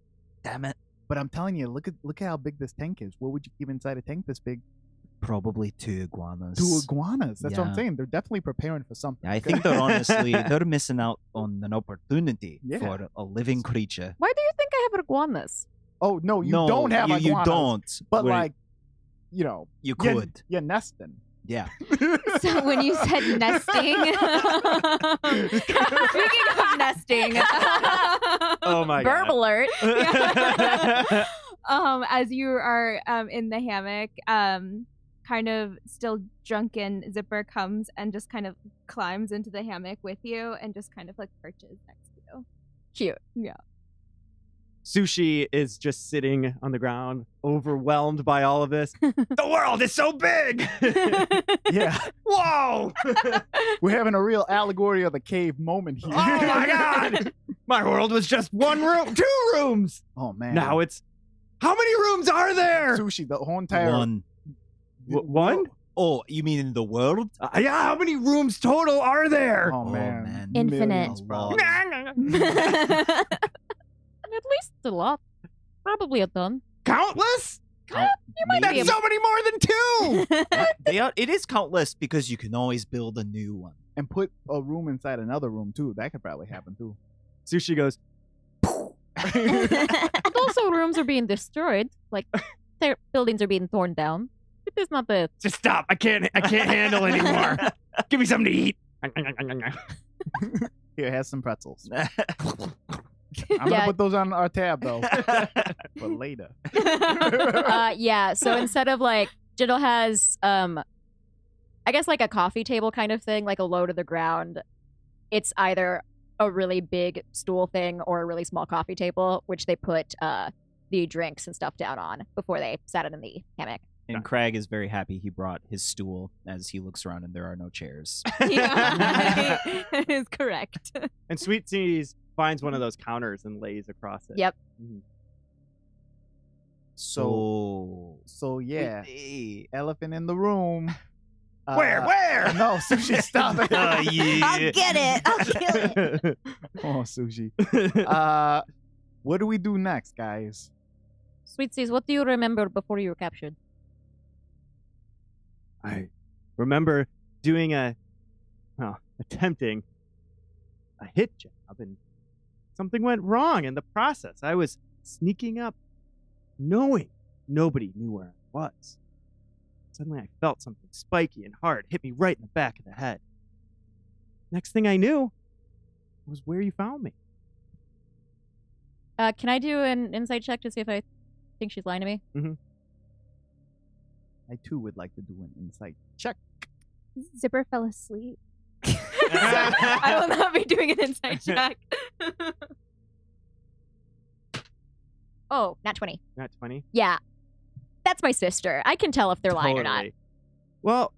Damn it. But I'm telling you, look at how big this tank is. What would you keep inside a tank this big? Probably 2 iguanas. 2 iguanas. That's what I'm Yeah. saying. They're definitely preparing for something. I think they're honestly they're missing out on an opportunity Yeah. for a living creature. Why do you think I have iguanas? Oh no, you no, don't have you, iguanas. You don't. But Wait, like, you know, you you're- could. You're nesting. Yeah. So when you said nesting, speaking of nesting, Oh my Verb god. alert. as you are in the hammock, kind of still drunken, Zipper comes and just kind of climbs into the hammock with you and just kind of like perches next to you. Cute. Sushi is just sitting on the ground, overwhelmed by all of this. The world is so big. Yeah, Whoa! we're having a real allegory of the cave moment here. Oh my god! My world was just 1 room, 2 rooms. Oh man. Now it's how many rooms are there? Sushi, the whole entire 1. One? Oh, you mean in the world? Yeah, how many rooms total are there? Oh Oh, man. man. Infinite. Millions, A probably. lot. At least a lot. Probably a ton. Countless? might That's be so many more than 2. They are, it is countless because you can always build a new one. And put a room inside another room too. That could probably happen too. Sushi goes, But also rooms are being destroyed. Like their buildings are being torn down. It is not the just stop. I can't handle anymore. Give me something to eat. Here, have some pretzels. I'm Yeah. gonna put those on our tab though for later. Yeah. So instead of like, Jindal has, I guess like a coffee table kind of thing, like a low to the ground. It's either a really big stool thing or a really small coffee table, which they put the drinks and stuff down on before they sat it in the hammock. And Craig is very happy he brought his stool as he looks around and there are no chairs. Yeah, that is correct. And Sweet Seas finds one of those counters and lays across it. Yep. Mhm. So yeah, Hey. elephant in the room. Where? No, Sushi, stop it. Yeah. I'll get it. I'll kill it. Oh, Sushi. What do we do next, guys? Sweet Seas, what do you remember before you were captured? I remember attempting a hit job, and something went wrong in the process. I was sneaking up, knowing nobody knew where I was. Suddenly I felt something spiky and hard hit me right in the back of the head. Next thing I knew was where you found me. Can I do an insight check to see if I think she's lying to me? I too would like to do an insight check. Zipper fell asleep. I will not be doing an insight check. Oh, not 20. Not 20? Yeah. That's my sister. I can tell if they're lying or not. Totally. Well,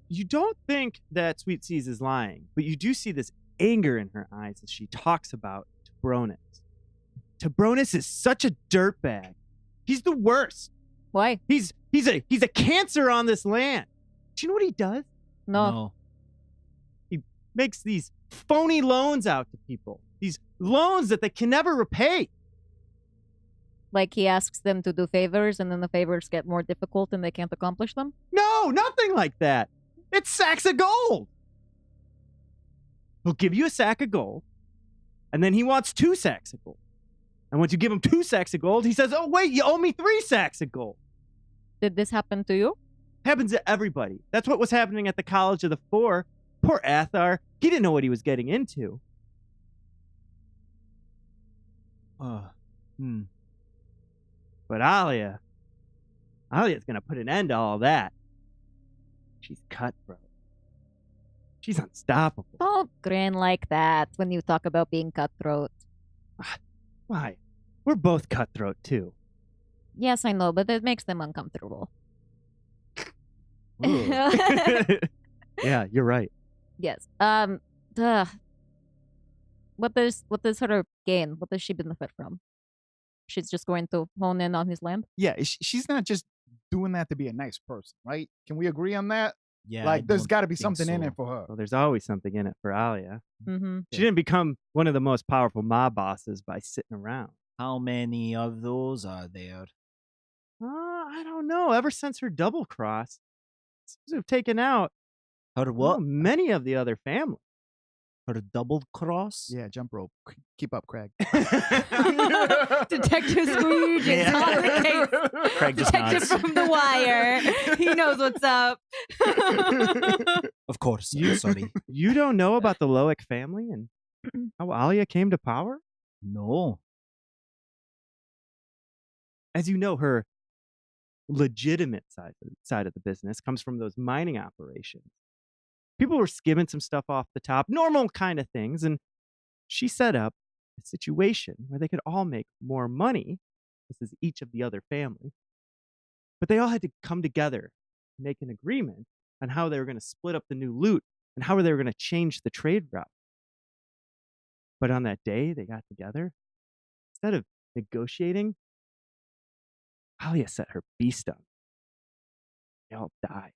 you don't think that Sweet Seas is lying, but you do see this anger in her eyes as she talks about Tobronis. Tobronis is such a dirtbag. He's the worst. Why? He's a cancer on this land. Do you know what he does? No. Makes these phony loans out to people. These loans that they can never repay. Like he asks them to do favors and then the favors get more difficult and they can't accomplish them? No, nothing like that. It's sacks of gold. He'll give you a sack of gold, and then he wants 2 sacks of gold. And once you give him 2 sacks of gold, he says, oh, wait, you owe me 3 sacks of gold. Did this happen to you? Happens to everybody. That's what was happening at the College of the Four. Poor Athar. He didn't know what he was getting into. But Alia's going to put an end to all that. She's cutthroat. She's unstoppable. Don't grin like that when you talk about being cutthroat. Why? We're both cutthroat, too. Yes, I know, but it makes them uncomfortable. Yeah, you're right. Yes. What does her gain? What does she benefit from? She's just going to hone in on his land? Yeah, she's not just doing that to be a nice person, right? Can we agree on that? Yeah, Like, there's got to be think something in so. it for her. Well, there's always something in it for Alia. Mm-hmm. She didn't become one of the most powerful mob bosses by sitting around. How many of those are there? I don't know. Ever since her double cross, seems to have taken out Her what? many of the other family. Her double cross? Yeah, jump rope. Keep up, Craig. Detective Scrooge is on the case. Craig just Detective nods. from The Wire. He knows what's up. Of course. You- Sorry. You don't know about the Loic family and how Alia came to power? No. As you know, her legitimate side of the business comes from those mining operations. People were skimming some stuff off the top, normal kind of things, and she set up a situation where they could all make more money. This is each of the other family. But they all had to come together, make an agreement on how they were going to split up the new loot and how they were going to change the trade route. But on that day they got together, instead of negotiating, Alia set her beast on. They all died.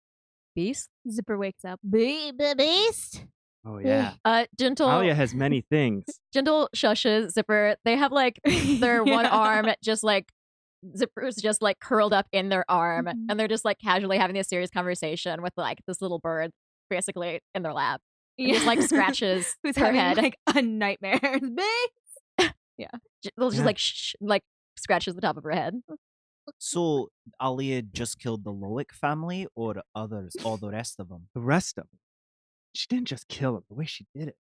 Beast? Zipper wakes up. Beast? Oh, yeah. Gentle. Alia has many things. Gentle shushes Zipper. They have like their one Yeah. arm just like Zipper's just like curled up in their arm, Mhm. and they're just like casually having a serious conversation with like this little bird basically in their lap. And just like scratches Who's her having head. like a nightmare. Beast. They'll just Yeah. like like scratches the top of her head. So Alia just killed the Loic family or others, all the rest of them? The rest of them. She didn't just kill him. The way she did it.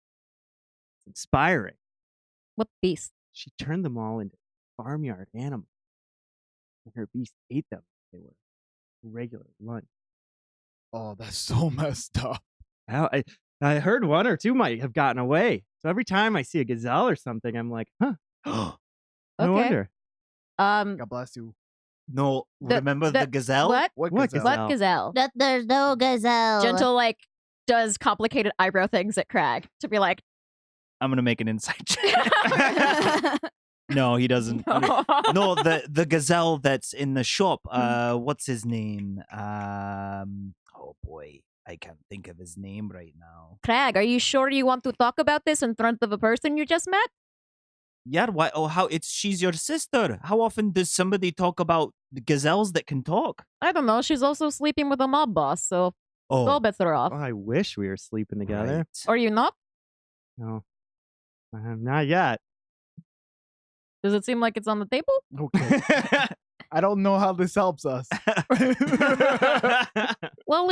It's inspiring. What beast? she turned them all into farmyard animals. And her beast ate them. They were regular lunch. Oh, that's so messed up. I heard one or two might have gotten away. So every time I see a gazelle or something, I'm like, huh, no Okay. wonder. God bless you. No, The- remember the- the gazelle? What? What What gazelle? What gazelle? That there's no gazelle. Gentle like does complicated eyebrow things at Crag to be like. I'm gonna make an insight check. No, he doesn't. No, the gazelle that's in the shop. What's his name? Oh boy, I can't think of his name right now. Crag, are you sure you want to talk about this in front of a person you just met? Yeah, why? Oh, how? She's your sister. How often does somebody talk about the gazelles that can talk? I don't know. She's also sleeping with a mob boss, so all Oh, bets are off. Oh, I wish we were sleeping together. right. Are you not? No, not yet. Does it seem like it's on the table? Okay. I don't know how this helps us. Well,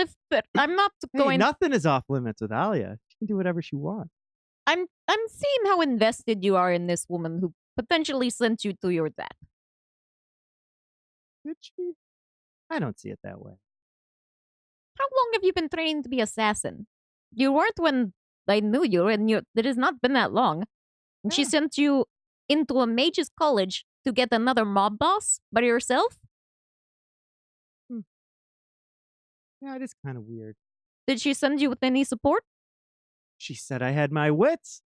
I'm not Hey, going. nothing is off limits with Alia. She can do whatever she wants. I'm seeing how invested you are in this woman who potentially sent you to your death. Did she? I don't see it that way. How long have you been training to be assassin? You weren't when I knew you, and it has not been that long. And she Yeah. sent you into a mage's college to get another mob boss by yourself? Yeah, it is kind of weird. Did she send you with any support? She said I had my wits.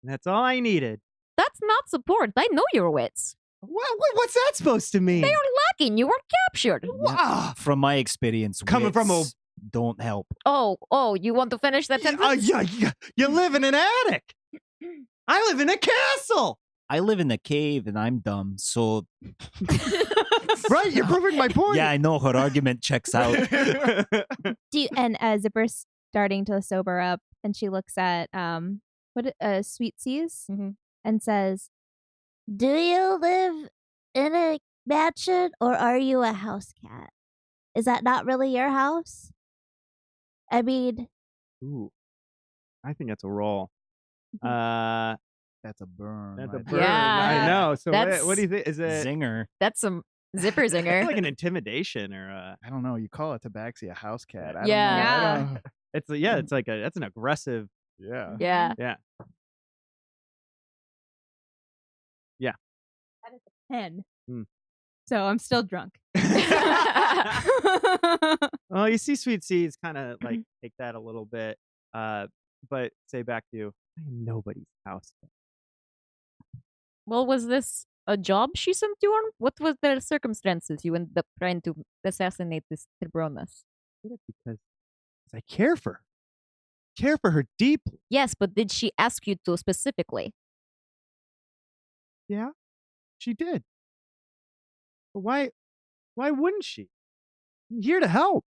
And that's all I needed. That's not support. I know your wits. What's that supposed to mean? They are lacking. You were captured. Ah, From my experience, Coming from a- wits don't help. Oh, you want to finish that sentence? yeah, you live in an attic. I live in a castle. I live in a cave and I'm dumb, so Right, you're proving my point. yeah, I know her argument checks out. And Zipper's starting to sober up, and she looks at Sweet Seas Mhm. and says, Do you live in a mansion or are you a house cat? Is that not really your house? I mean, Ooh, I think that's a roll. That's a burn. That's a right burn. there. Yeah. I know. So That's- what do you think? Is it Zinger. That's some zipper zinger. like an intimidation or a? I don't know. You call a tabaxi a house cat. I Yeah. Don't know. I don't- It's like that's an aggressive. yeah. Yeah. Yeah. 10. Hmm. So I'm still drunk. Well, you see, Sweet Seeds kind of like take that a little bit, but say back to you, I am nobody's house. Well, was this a job she sent you on? What was the circumstances you ended up trying to assassinate this Tibronus? Did it because I care for her deeply. Yes, but did she ask you to specifically? Yeah, she did. But why wouldn't she? I'm here to help.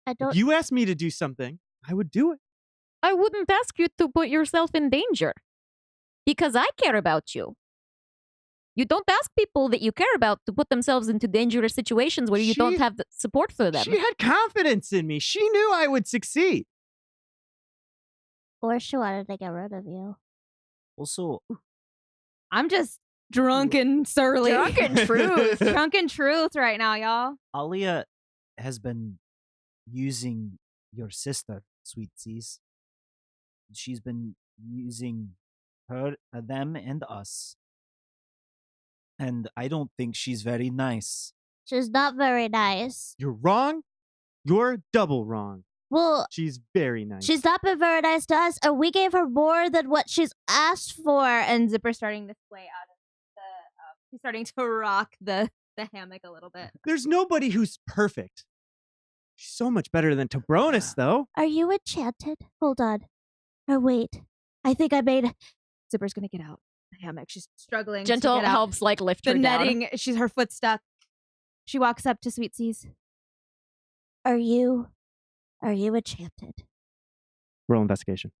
I don't. If you asked me to do something, I would do it. I wouldn't ask you to put yourself in danger. Because I care about you. You don't ask people that you care about to put themselves into dangerous situations where you don't She- have the support for them. She had confidence in me. She knew I would succeed. Or she wanted to get rid of you. Also, I'm just drunk and surly. Drunken truth. Drunken truth right now, y'all. Alia has been using your sister, Sweet Seas. She's been using them and us. And I don't think she's very nice. She's not very nice. You're wrong. You're double wrong. Well, She's very nice. she's not been very nice to us, and we gave her more than what she's asked for. And Zipper's starting to sway out of the. He's starting to rock the hammock a little bit. There's nobody who's perfect. She's so much better than Tobronus, though. Are you enchanted? Hold on. Or wait. I think I made. Zipper's gonna get out the hammock. She's struggling. Gentle to get out. helps like lift The her down. netting. Her foot stuck. She walks up to Sweet Seas. Are you enchanted? Roll investigation.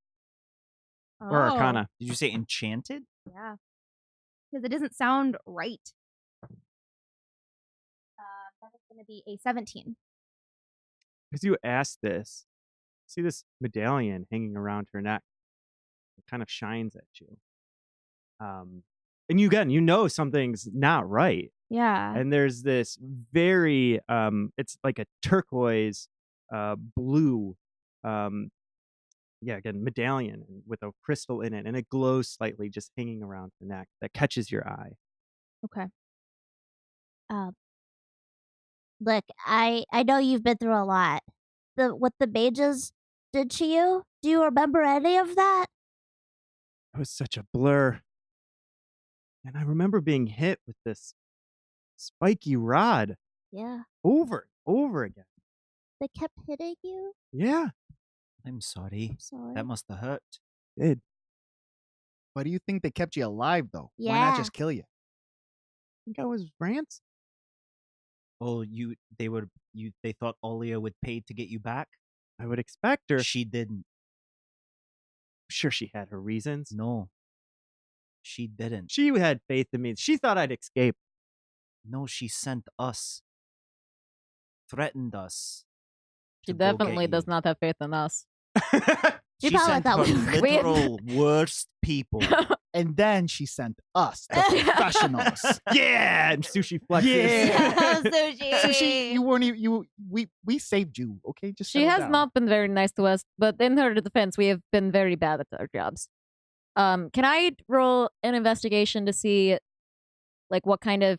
Or Oh, Arcana. Did you say enchanted? Yeah. Because it doesn't sound right. That is going to be a 17. As you ask this, see this medallion hanging around her neck. It kind of shines at you. And you know something's not right. Yeah. And there's this very it's like a turquoise blue again medallion with a crystal in it, and it glows slightly just hanging around the neck that catches your eye. Okay. Look, I know you've been through a lot. What the mages did to you? Do you remember any of that? It was such a blur. And I remember being hit with this spiky rod Yeah. over and over again. They kept hitting you? Yeah, I'm sorry. Sorry. That must have hurt. it did. Why do you think they kept you alive though? Why Yeah. not just kill you? I think I was ransom. Oh, they thought Alia would pay to get you back? I would expect her. She didn't. I'm sure she had her reasons. No. She didn't. She had faith in me. She thought I'd escape. No, she sent us. Threatened us. She to go get definitely does you. not have faith in us. You She probably sent thought her we were literal worst people. And then she sent us, the professionals. Yeah, and sushi flexes. Yeah. Sushi. Sushi, you weren't even, we saved you, okay? Just She settle has down. not been very nice to us, but in her defense, we have been very bad at our jobs. Can I roll an investigation to see, like, what kind of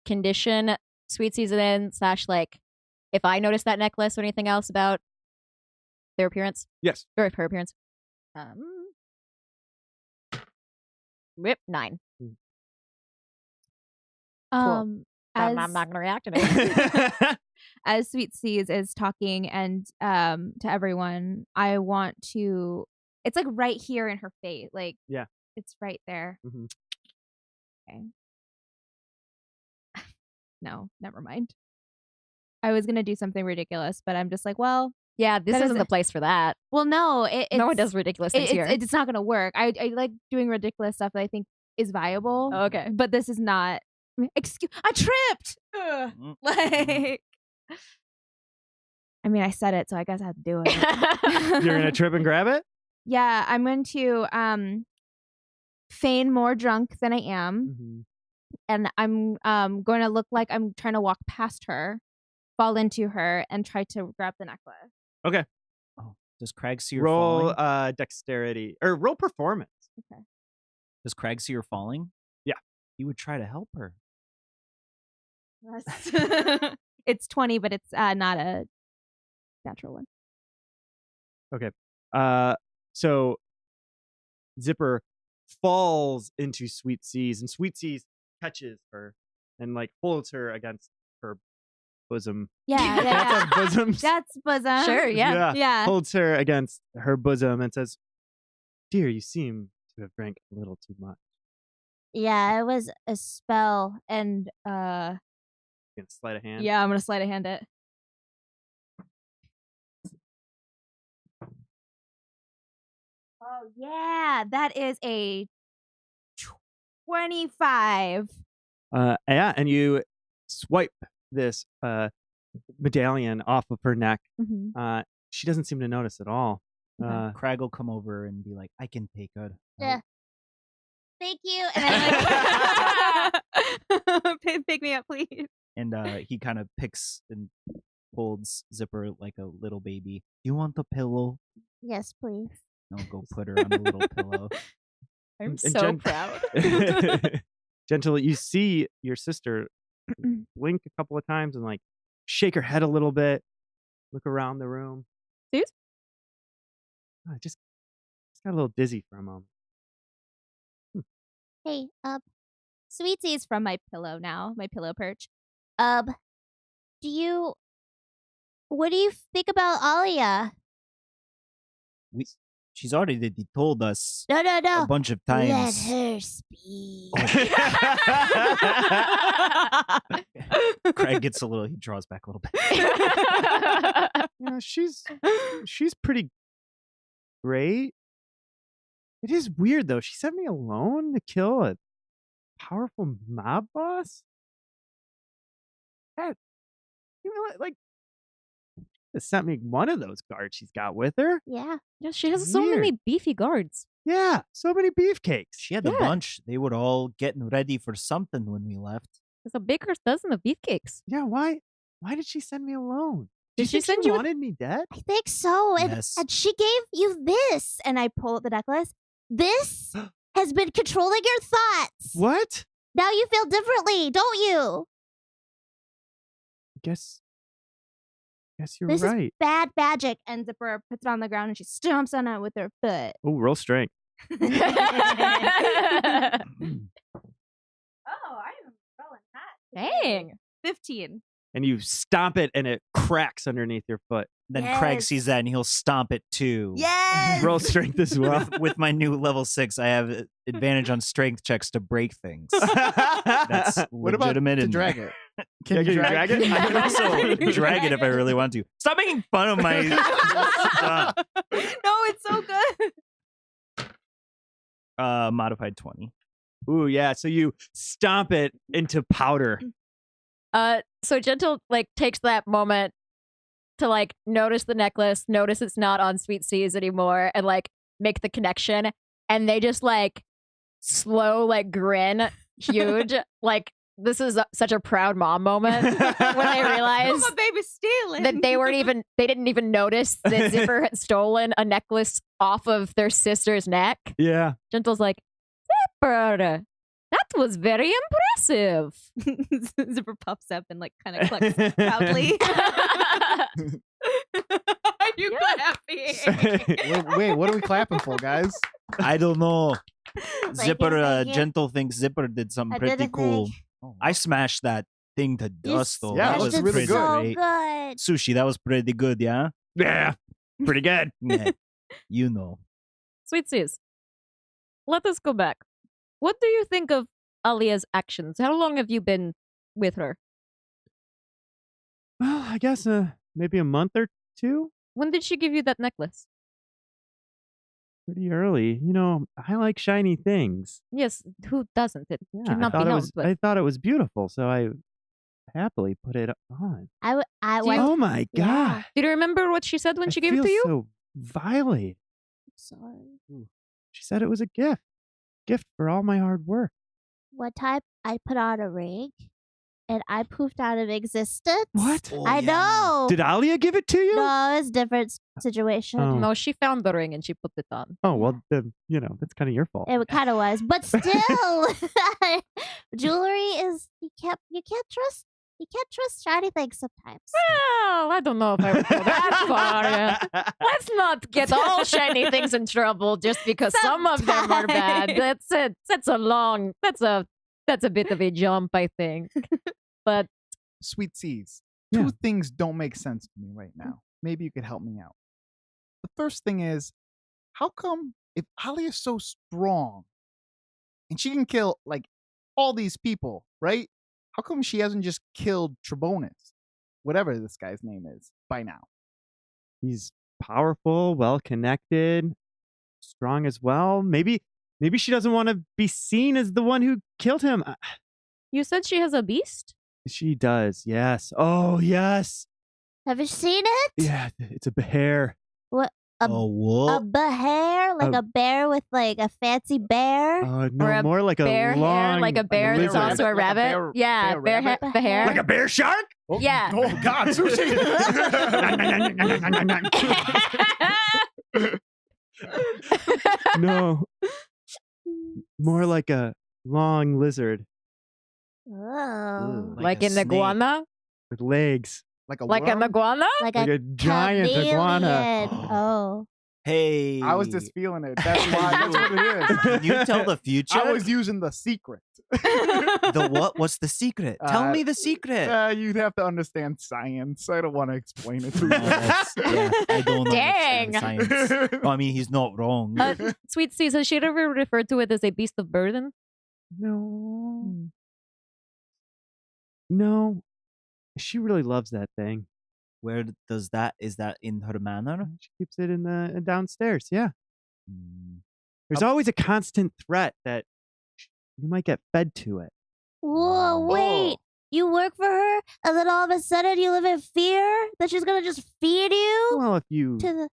condition Sweet Sea's in, / like, if I notice that necklace or anything else about their appearance Yes. or her appearance? Rip 9. As I'm not gonna react to it. as Sweet Seas is talking and to everyone, I want to. It's like right here in her face, like Yeah. it's right there. Mhm. Okay. No, never mind. I was gonna do something ridiculous, but I'm just like, well, Yeah, this That isn't is- the place for that. well, no, it's, No one does ridiculous things here. It's not gonna work. I like doing ridiculous stuff that I think is viable. Oh, okay. But this is not. Excuse. I tripped. Ugh. Mm. Like. I mean, I said it, so I guess I have to do it. You're gonna trip and grab it? Yeah, I'm going to feign more drunk than I am, Mm-hmm. and I'm going to look like I'm trying to walk past her, fall into her, and try to grab the necklace. Oh, does Craig see her Roll falling? dexterity or roll performance. Does Craig see her falling? Yeah. He would try to help her. It's 20, but it's not a natural one. So Zipper falls into Sweet Seas, and Sweet Seas catches her and like holds her against her bosom. Yeah, That's our bosoms. That's bosom. Sure, yeah. Yeah. Holds her against her bosom and says, "Dear, you seem to have drank a little too much." Yeah, it was a spell. And You gonna sleight of hand? yeah, I'm gonna sleight of hand it. Oh yeah, that is a 25. Yeah, and you swipe this medallion off of her neck. Mm-hmm. She doesn't seem to notice at all. Okay. Craig will come over and be like, I can take her. Yeah. Thank you. And And then like, pick me up, please. And he kind of picks and holds Zipper like a little baby. You want the pillow? yes, please. No, go put her on a little pillow. I'm And so proud. Gentle, you see your sister blink a couple of times and like shake her head a little bit, look around the room. Suze? Just got a little dizzy for a moment. Hey, Sweetie's from my pillow now, my pillow perch. what do you think about Alia? She's already told us No, a bunch of Let times. her speak. Craig gets he draws back a little bit. Yeah, she's pretty great. It is weird though. She sent me alone to kill a powerful mob boss. That like it sent me one of those guards she's got with her. Yeah. Yeah, she has so many beefy guards. Yeah, so many beefcakes. She had a Yeah. bunch. They were all getting ready for something when we left. There's a baker's dozen of beefcakes. Yeah, why did she send me alone? Do Did you she think send she you with- wanted me dead? I think so. And, Yes. and she gave you this. And I pull out the necklace. This has been controlling your thoughts. What? Now you feel differently, don't you? Guess you're This right. is bad magic. And Zipper puts it on the ground and she stomps on it with her foot. Oh, roll strength. Oh, I am rolling hot. Dang. 15. And you stomp it and it cracks underneath your foot. Then Craig Yes. sees that and he'll stomp it too. Yes. Roll strength as well. With my new level 6, I have advantage on strength checks to break things. That's What about legitimate. to and- drag it? Yeah, can you drag it? I can also drag it if I really want to. Stop making fun of my stuff. No, it's so good. Modified 20. Ooh, yeah. So you stomp it into powder. So Gentle like takes that moment to like notice the necklace, notice it's not on Sweet Seas anymore, and like make the connection. And they just like slow like grin, huge. Like this is such a proud mom moment when they realize My baby's stealing. that they didn't even notice that Zipper had stolen a necklace off of their sister's neck. Yeah. Gentle's like, Zipper, that was very impressive. Zipper puffs up and like kind of clucks proudly. Are you clapping? Wait, what are we clapping for, guys? I don't know. Thank Zipper, you, thank you. Gentle thinks Zipper did something I did pretty a cool. thing. I smashed that thing to You dust, though. Yeah, that it was was really pretty good. so great. good. Sushi, that was pretty good, yeah? Yeah. Pretty good. Yeah. You know. Sweet Seas, let us go back. What do you think of Alia's actions? How long have you been with her? Well, I guess maybe a month or two. When did she give you that necklace? Pretty early. You know, I like shiny things. Yes, who doesn't? It Yeah, cannot be helped. But I thought it was beautiful, so I happily put it on. I Do you- went. Oh my Yeah. god! do you remember what she said when I she gave it feel to you? So violated. Sorry. She said it was a gift for all my hard work. One time I put on a ring and I poofed out of existence. What? Oh, I yeah. know. Did Alia give it to you? No, it's a different situation. Oh. No, she found the ring and she put it on. Oh well, then that's kind of your fault. It kind of was, but still, jewelry is you can't trust shiny things sometimes. Well, I don't know if I would go that far. Let's not get all shiny things in trouble just because some of them are bad. Sometimes. That's a bit of a jump, I think. But Sweet Seas. Yeah. Two things don't make sense to me right now. Maybe you could help me out. The first thing is, how come if Ali is so strong and she can kill like all these people, right? How come she hasn't just killed Trebonus, whatever this guy's name is, by now? He's powerful, well connected, strong as well. Maybe she doesn't want to be seen as the one who killed him. you said she has a beast? She does. Yes. Oh yes. Have you seen it? Yeah. It's a bear. A, Oh, a what? bear, like A- a bear with like a fancy bear. No, Or a more like a Bear long, hair, like a bear that's lizard. also a Like a rabbit? bear- Yeah, bear bear rabbit? the hair. like a bear shark. Oh, Yeah. Oh God, sushi! No, more like a long lizard Oh, like a an snake. iguana? with legs, like a Like an worm? iguana? like like a a giant iguana. chameleon. Oh, Hey. I was just feeling it. That's why. That's what it is. Can you tell the future? I was using the secret. The what? What's the secret? Tell Uh, me the secret. You'd have to understand science. I don't want to explain it to No, that's- yeah, I don't Dang. understand science. you. Oh, I mean, he's not wrong. Sweet Seas, has she ever referred to it as a beast of burden? No, no, she really loves that thing. Where does that? Is that in her manor? She keeps it in the downstairs. Yeah, Hmm. there's always a constant threat that you might get fed to it. whoa! Wait, you work for her, and then all of a sudden you live in fear that she's gonna just feed you Well, if you to the.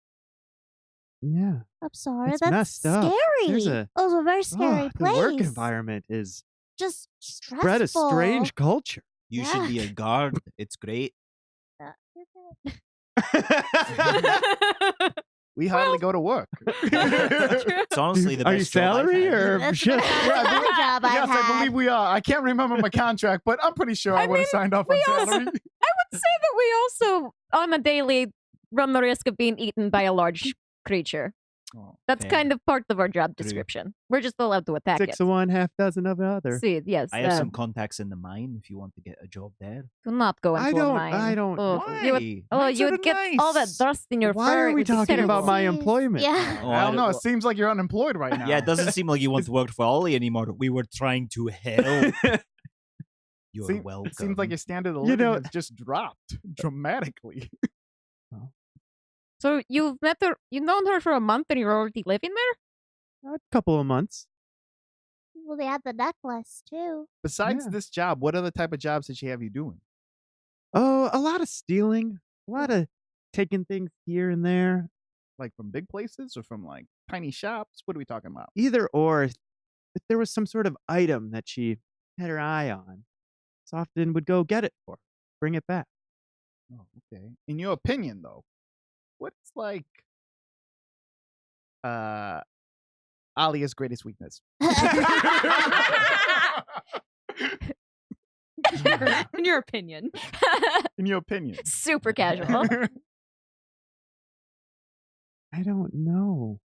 Yeah. I'm sorry. It's That's messed up. scary. There's It was a very scary the place. work environment is Just stressful. spread a strange culture. You should be a guard. It's great. We hardly go to work. It's honestly the best Are you job I've salary had. or That's shift? the best job I've Yes, I had. believe we are. I can't remember my contract, but I'm pretty sure I, I would have mean, signed off on we also- salary. I would say that we also, on a daily, run the risk of being eaten by a large creature. Oh, That's Fair. kind of part of our job True. description. We're just allowed to attack 6 it. of one, half dozen of the other. See, yes. I have some contacts in the mine if you want to get a job there. Do not go into I a don't- mine. I don't- Oh, Why? you would, Mines you are would get all that nice. dust in your Why fur. are It we would be talking terrible. about my Jeez. employment? Yeah. Oh, I don't know. well- It seems like you're unemployed right now. Yeah, it doesn't seem like you want to work for Ollie anymore. We were trying to help. You're Seem- welcome. It seems like your standard of You living know- has just dropped dramatically. So you've met her, you've known her for a month and you're already living there? A couple of months. Well, they had the necklace too. Besides Yeah. this job, what other type of jobs did she have you doing? Oh, a lot of stealing, a lot of taking things here and there. Like from big places or from like tiny shops? What are we talking about? Either or, if there was some sort of item that she had her eye on, Softon would go get it for her, bring it back. Oh, okay. In your opinion, though, what's like Alia's greatest weakness? In your opinion. In your opinion. Super casual. I don't know.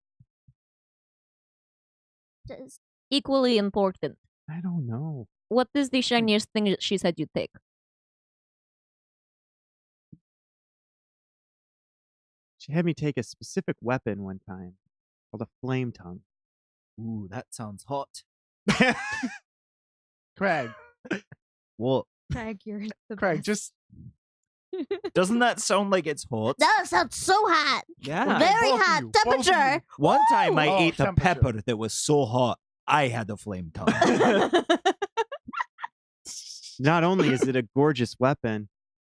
Just- Equally important. I don't know. What is the shiniest thing that she said you'd take? She had me take a specific weapon one time called a flame tongue. Ooh, that sounds hot. Craig, What? Craig, you're the Craig, best. just Doesn't that sound like it's hot? That sounds so hot. Yeah. Very both of hot you, both of temperature. you. One time I Oh, ate a temperature. pepper that was so hot, I had a flame tongue. Not only is it a gorgeous weapon,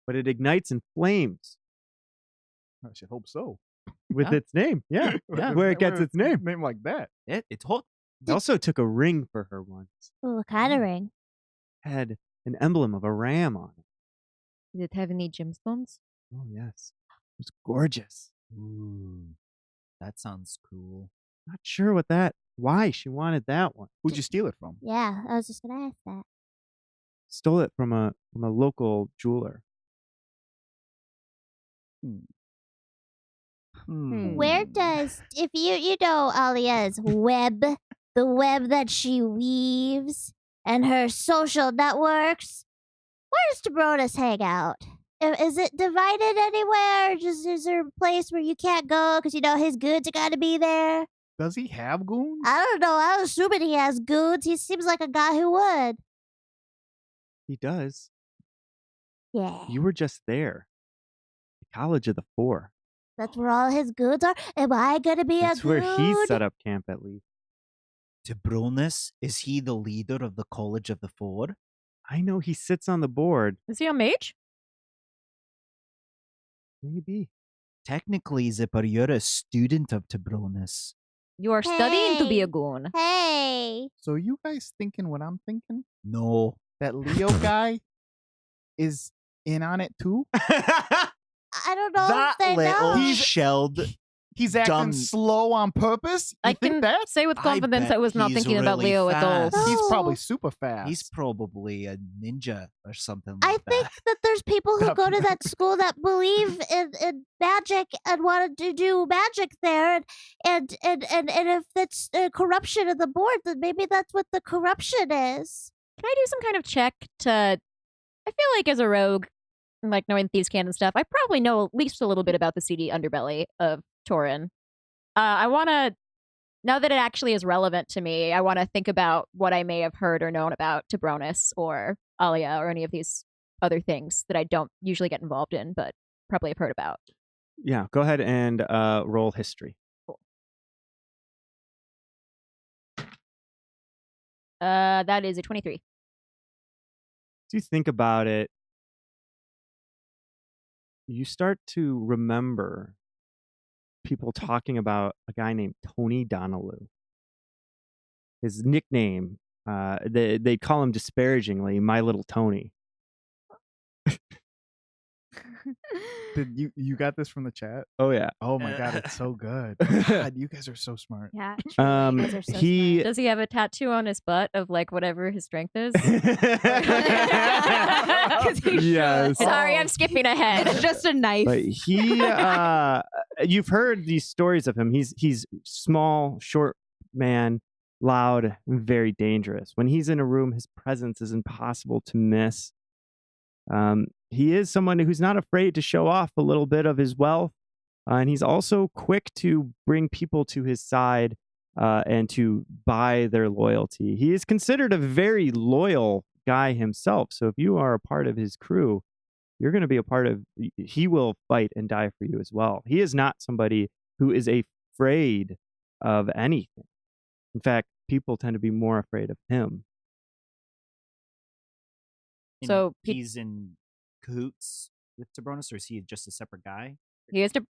but it ignites in flames I should hope so. with Yeah. its name. Yeah, Yeah. where it gets its name. Name like that. It's hot. I also took a ring for her once. Ooh, what kind of ring? Had an emblem of a ram on it. Did it have any gemstones? Oh yes, it was gorgeous. Ooh, that sounds cool. Not sure why she wanted that one. Who'd you steal it from? Yeah, I was just gonna ask that. Stole it from a local jeweler. Where does if you know Alia's web, the web that she weaves, and her social networks? Where does Tibronis hang out? Is it divided anywhere? Just is there a place where you can't go because you know his goods are gotta be there? Does he have goons? I don't know. I was assuming he has goods. He seems like a guy who would. He does. Yeah, You were just there. The College of the Four. that's where all his goods are. Am I gonna be That's a good? where he set up camp at least. Tibronis, is he the leader of the College of the Four? I know he sits on the board. Is he a mage? Maybe. Technically, Zipper, you're a student of Tibronis. You are studying to be Hey. a goon. Hey, So you guys thinking what I'm thinking? No. That Leo guy is in on it too? I don't know That if they little know. shelled. He's acting Dumb. slow on purpose? You I think can that? say with I confidence bet I was not he's thinking about really Leo at all. fast. He's probably No. super fast. He's probably a ninja or something I like think that. that there's people who That- go to that school that believe in magic and want to do magic there, and if that's corruption of the board, then maybe that's what the corruption is. Can I do some kind of check to? I feel like as a rogue, like knowing thieves' can and stuff, I probably know at least a little bit about the seedy underbelly of Torin. I want to, now that it actually is relevant to me, I want to think about what I may have heard or known about Tibronis or Alia or any of these other things that I don't usually get involved in, but probably have heard about. Yeah, go ahead and roll history. That is a 23. As you think about it, you start to remember people talking about a guy named Tony Donahue. His nickname, they call him disparagingly My Little Tony. Did you got this from the chat? Oh, yeah. Oh my god, it's so good. God, you guys are so smart. Yeah. Truly, you guys are so smart. Does he have a tattoo on his butt of like whatever his strength is? 'Cause he Yes. Sorry, I'm skipping ahead. It's just a knife. But he, you've heard these stories of him. He's small, short man, loud, and very dangerous. When he's in a room, his presence is impossible to miss. He is someone who's not afraid to show off a little bit of his wealth, and he's also quick to bring people to his side and to buy their loyalty. He is considered a very loyal guy himself. So if you are a part of his crew, you're going to be a part of. He will fight and die for you as well. He is not somebody who is afraid of anything. In fact, people tend to be more afraid of him. And So he's in cahoots with Tibronus, or is he just a separate guy? He is to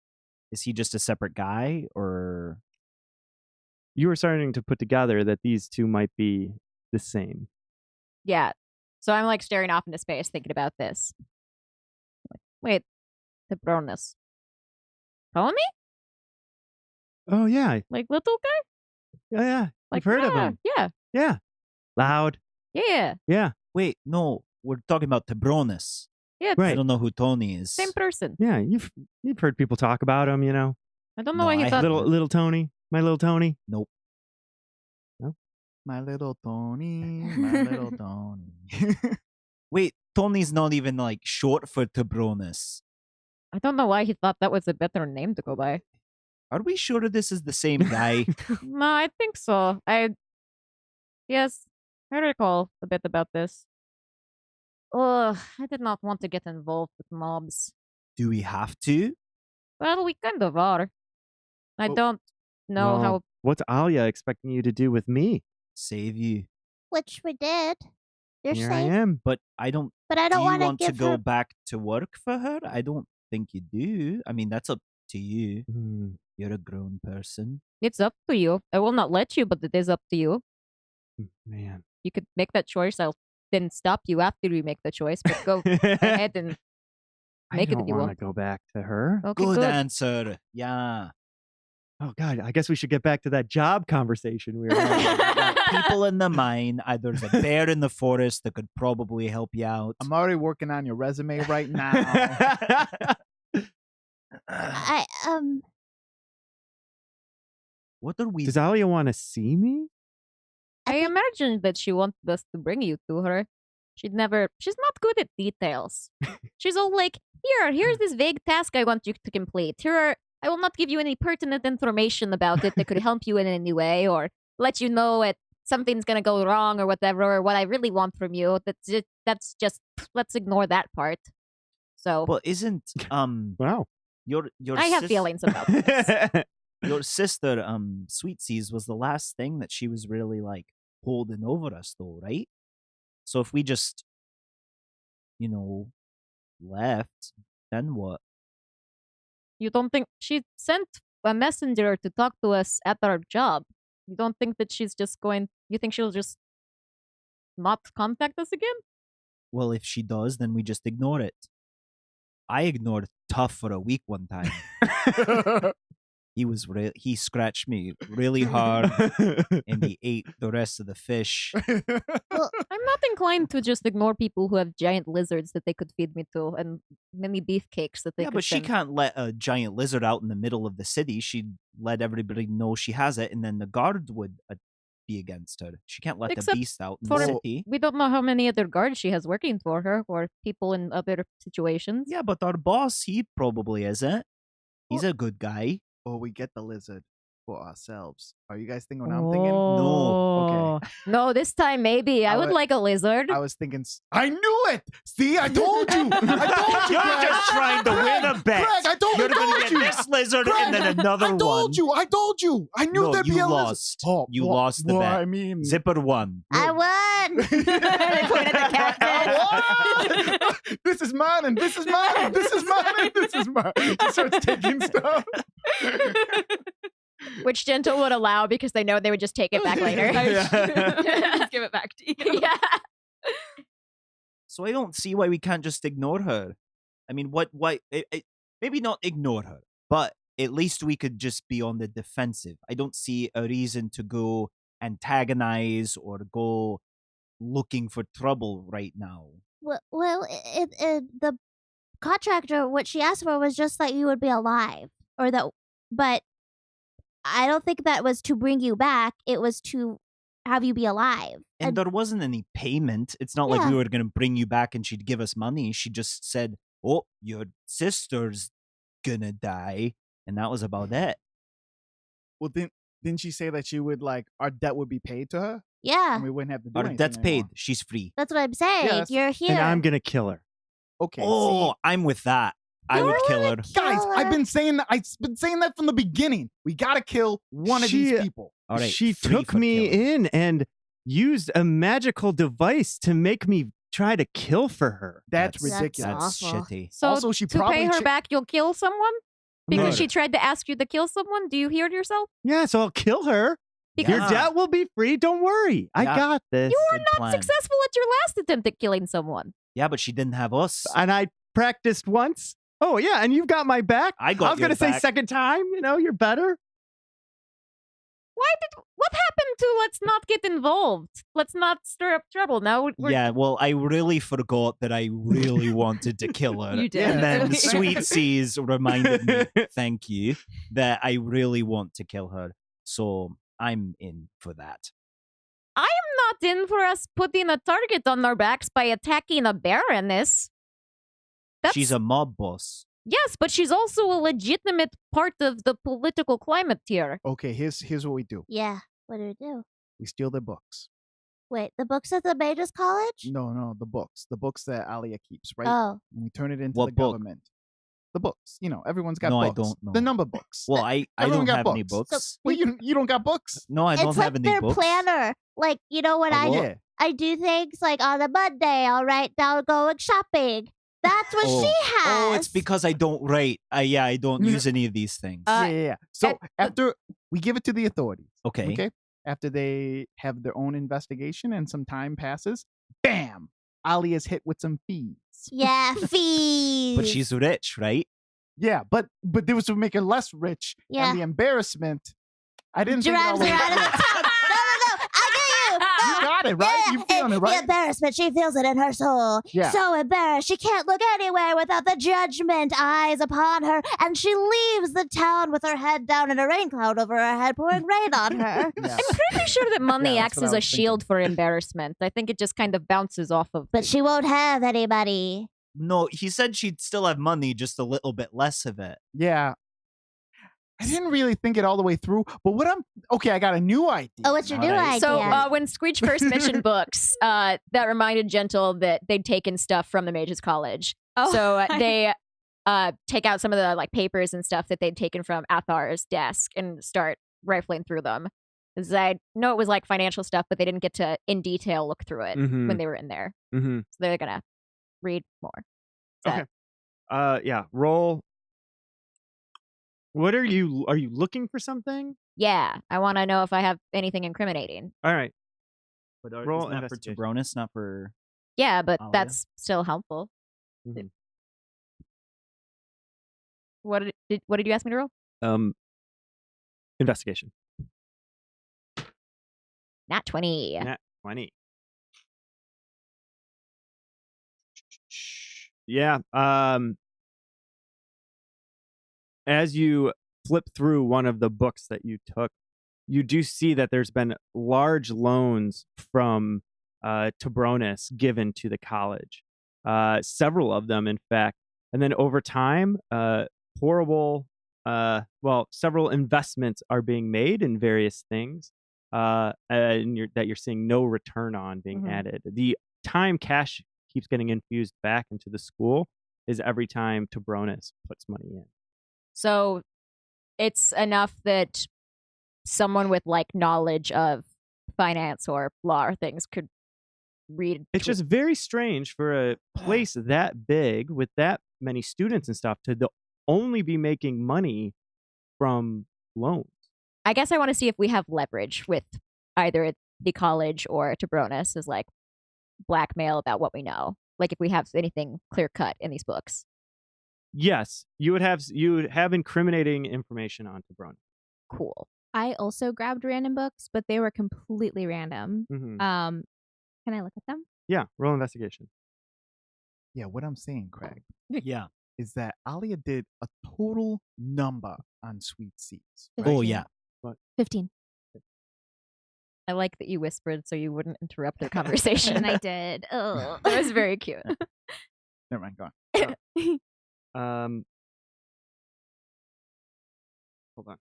Is he just a separate guy, or You were starting to put together that these two might be the same. Yeah. So I'm like staring off into space thinking about this. Wait, the Bronus. Ptolemy? Oh yeah, Like little guy? yeah. Like I've heard of him. Yeah. Yeah, loud. Yeah. Yeah, wait? No, we're talking about Tibronus. Yeah. Right. I don't know who Tony is. Same person. yeah. You've heard people talk about him. You know, I don't know No, why he I thought little Tony, my little Tony. Nope. My little Tony, my little Tony. Wait, Tony's not even like short for Tibronus. I don't know why he thought that was a better name to go by. Are we sure this is the same guy? No, I think so. Yes, I recall a bit about this. Ugh, I did not want to get involved with mobs. Do we have to? Well, we kind of are. I Well- don't know Well, how. What's Alia expecting you to do with me? Save you. Which we did. You're Here I safe. am. But I don't. But I Do don't you want to want to give go her. back to work for her? I don't think you do. I mean, that's up to you. Hmm. You're a grown person. It's up to you. I will not let you, but it is up to you. Man. You could make that choice. I'll then stop you after you make the choice, but go ahead and make I it don't if you want to want. go back to her. Okay, Good good. answer. Yeah. Oh God, I guess we should get back to that job conversation we were having. People in the mine. There's a bear in the forest that could probably help you out. I'm already working on your resume right now. I What are we? Does Alia want to see me? I imagine that she wanted us to bring you to her. She's not good at details. She's all like, here's this vague task I want you to complete. I will not give you any pertinent information about it that could help you in any way or let you know something's going to go wrong or whatever, or what I really want from you. That's just, let's ignore that part. So Well, isn't Wow. your I have feelings about this. Your sister Sweet Seas was the last thing that she was really like holding over us, though, right? So if we just, left, then what? You don't think she sent a messenger to talk to us at our job? You don't think that she's just going? You think she'll just not contact us again? Well, if she does, then we just ignore it. I ignored Tough for a week one time. He scratched me really hard, and he ate the rest of the fish. I'm not inclined to just ignore people who have giant lizards that they could feed me to and many beefcakes that they Yeah, could but she send. can't let a giant lizard out in the middle of the city. She'd let everybody know she has it, and then the guard would be against her. She can't let the Except beast out in for- the city. We don't know how many other guards she has working for her or people in other situations. Yeah, but our boss, he probably isn't. He's a good guy. Or we get the lizard for ourselves. Are you guys thinking what I'm thinking? Oh. No, this time maybe. I I would would- like a lizard. I was thinking. I knew it. See, I told you. I told you. You're Greg. just trying to win a bet. Greg, I told You're going to you. get this lizard Greg, and then another I one. told you. I told you. I knew No, there'd you be a lost. lizard. Oh, You well, lost the well, bet. I mean, Zipper won. I won. They pointed at the captain. What? This is mine, and this is mine, and this is mine, and this is mine. He starts taking stuff. Which Gentle would allow because they know they would just take it back later. Just give it back to you. Yeah. So I don't see why we can't just ignore her. I mean, maybe not ignore her, but at least we could just be on the defensive. I don't see a reason to go antagonize or go looking for trouble right now. Well, the contractor, what she asked for was just that you would be alive, but I don't think that was to bring you back. It was to have you be alive. And there wasn't any payment. It's not like Yeah. we were going to bring you back and she'd give us money. She just said, "Oh, your sister's gonna die," and that was about it. Well, didn't she say that she would our debt would be paid to her Yeah, and we wouldn't have to do Our anything debt's paid. anymore? She's free. that's what I'm saying. that's- You're here. And I'm gonna kill her. Okay. Oh, I'm with that. I would kill her. Guys, I've been saying that from the beginning. We gotta kill one of these people. All right, She free took for me killing. in and used a magical device to make me try to kill for her. That's That's ridiculous. That's awful. shitty. So Also, she to probably pay her cha- back, you'll kill someone? Because Murder. she tried to ask you to kill someone? Do you hear yourself? Yeah, so I'll kill her. Your Yeah. debt will be free. Don't worry. I Yeah. got this. You were Good not plan. successful at your last attempt at killing someone. Yeah, but she didn't have us. And I practiced once. Oh yeah, and you've got my back. I got I was your gonna say back. second time. You're better. What happened to let's not get involved? Let's not stir up trouble. Now we're Yeah, well, I really forgot that I really wanted to kill her. You did. And then earlier. Sweet Seas reminded me, thank you, that I really want to kill her. So I'm in for that. not in for us putting a target on our backs by attacking a baroness. She's a mob boss. Yes, but she's also a legitimate part of the political climate here. Okay, here's what we do. Yeah. What do we do? We steal their books. Wait, the books at the Mages College? No, the books. The books that Alia keeps, right? Oh, And we turn it into What the book? government. The books. Everyone's got No, I books. don't know. The number books. Well, I Everyone don't got have any books. books. Well, you don't got books? No, I don't it's have like any their books. planner. Like, you know what A I what? do? Yeah. I do things like on a Monday, I'll write down going shopping. That's what Oh. she has. Oh, it's because I don't write. I don't use any of these things. Yeah. So at- after we give it to the authorities, okay. okay? After they have their own investigation and some time passes, bam! Ali is hit with some fees. Yeah, fees. But she's rich, right? Yeah, but this would make her less rich. Yeah. And the embarrassment, I didn't think it all drives the her way out of the through. town. No, I get you. You got it, right? Yeah, You feeling it, The right? embarrassment, she feels it in her soul. Yeah. So embarrassed, she can't look anywhere without the judgment eyes upon her, and she leaves the town with her head down and a rain cloud over her head, pouring rain on her. Yeah. Pretty sure that money Yeah, that's acts what as I a was thinking. shield for embarrassment. I think it just kind of bounces off of. But she won't have anybody. No, he said she'd still have money, just a little bit less of it. Yeah. I didn't really think it all the way through, but okay, I got a new idea. Oh, what's your new Alright. idea? So when Screech first mentioned books, that reminded Gentle that they'd taken stuff from the Mages College. Oh, So they take out some of the papers and stuff that they'd taken from Athar's desk and start rifling through them. 'Cause I know it was financial stuff, but they didn't get to in detail look through it Mhm. when they were in there. Mm-hmm. So they're gonna read more. Okay. Yeah. Roll. What are you looking for something? Yeah, I want to know if I have anything incriminating. All right. But Roll isn't that for investigation. Tibronus, not for. Yeah, but Oh, yeah. that's still helpful. Mhm. What did you ask me to roll? Investigation. Nat 20. Nat 20. Yeah. As you flip through one of the books that you took, you do see that there's been large loans from Tibronus given to the college. Several of them, in fact. And then over time, several investments are being made in various things. And that you're seeing no return on being Mhm. added. The time cash keeps getting infused back into the school is every time Tibronus puts money in. So it's enough that someone with knowledge of finance or law or things could read. It's just very strange for a place that big with that many students and stuff to only be making money from loans. I guess I want to see if we have leverage with either the college or Tibronus as like blackmail about what we know. Like if we have anything clear cut in these books. Yes, you would have incriminating information on Tibronus. Cool. I also grabbed random books, but they were completely random. Mm-hmm. Can I look at them? Yeah, roll investigation. Yeah, what I'm saying, Craig, Yeah. is that Alia did a total number on Sweet Seeds. Oh 15. yeah. 15. I like that you whispered so you wouldn't interrupt the conversation. And I did. Oh. That was very cute. Never mind, go on. Hold on.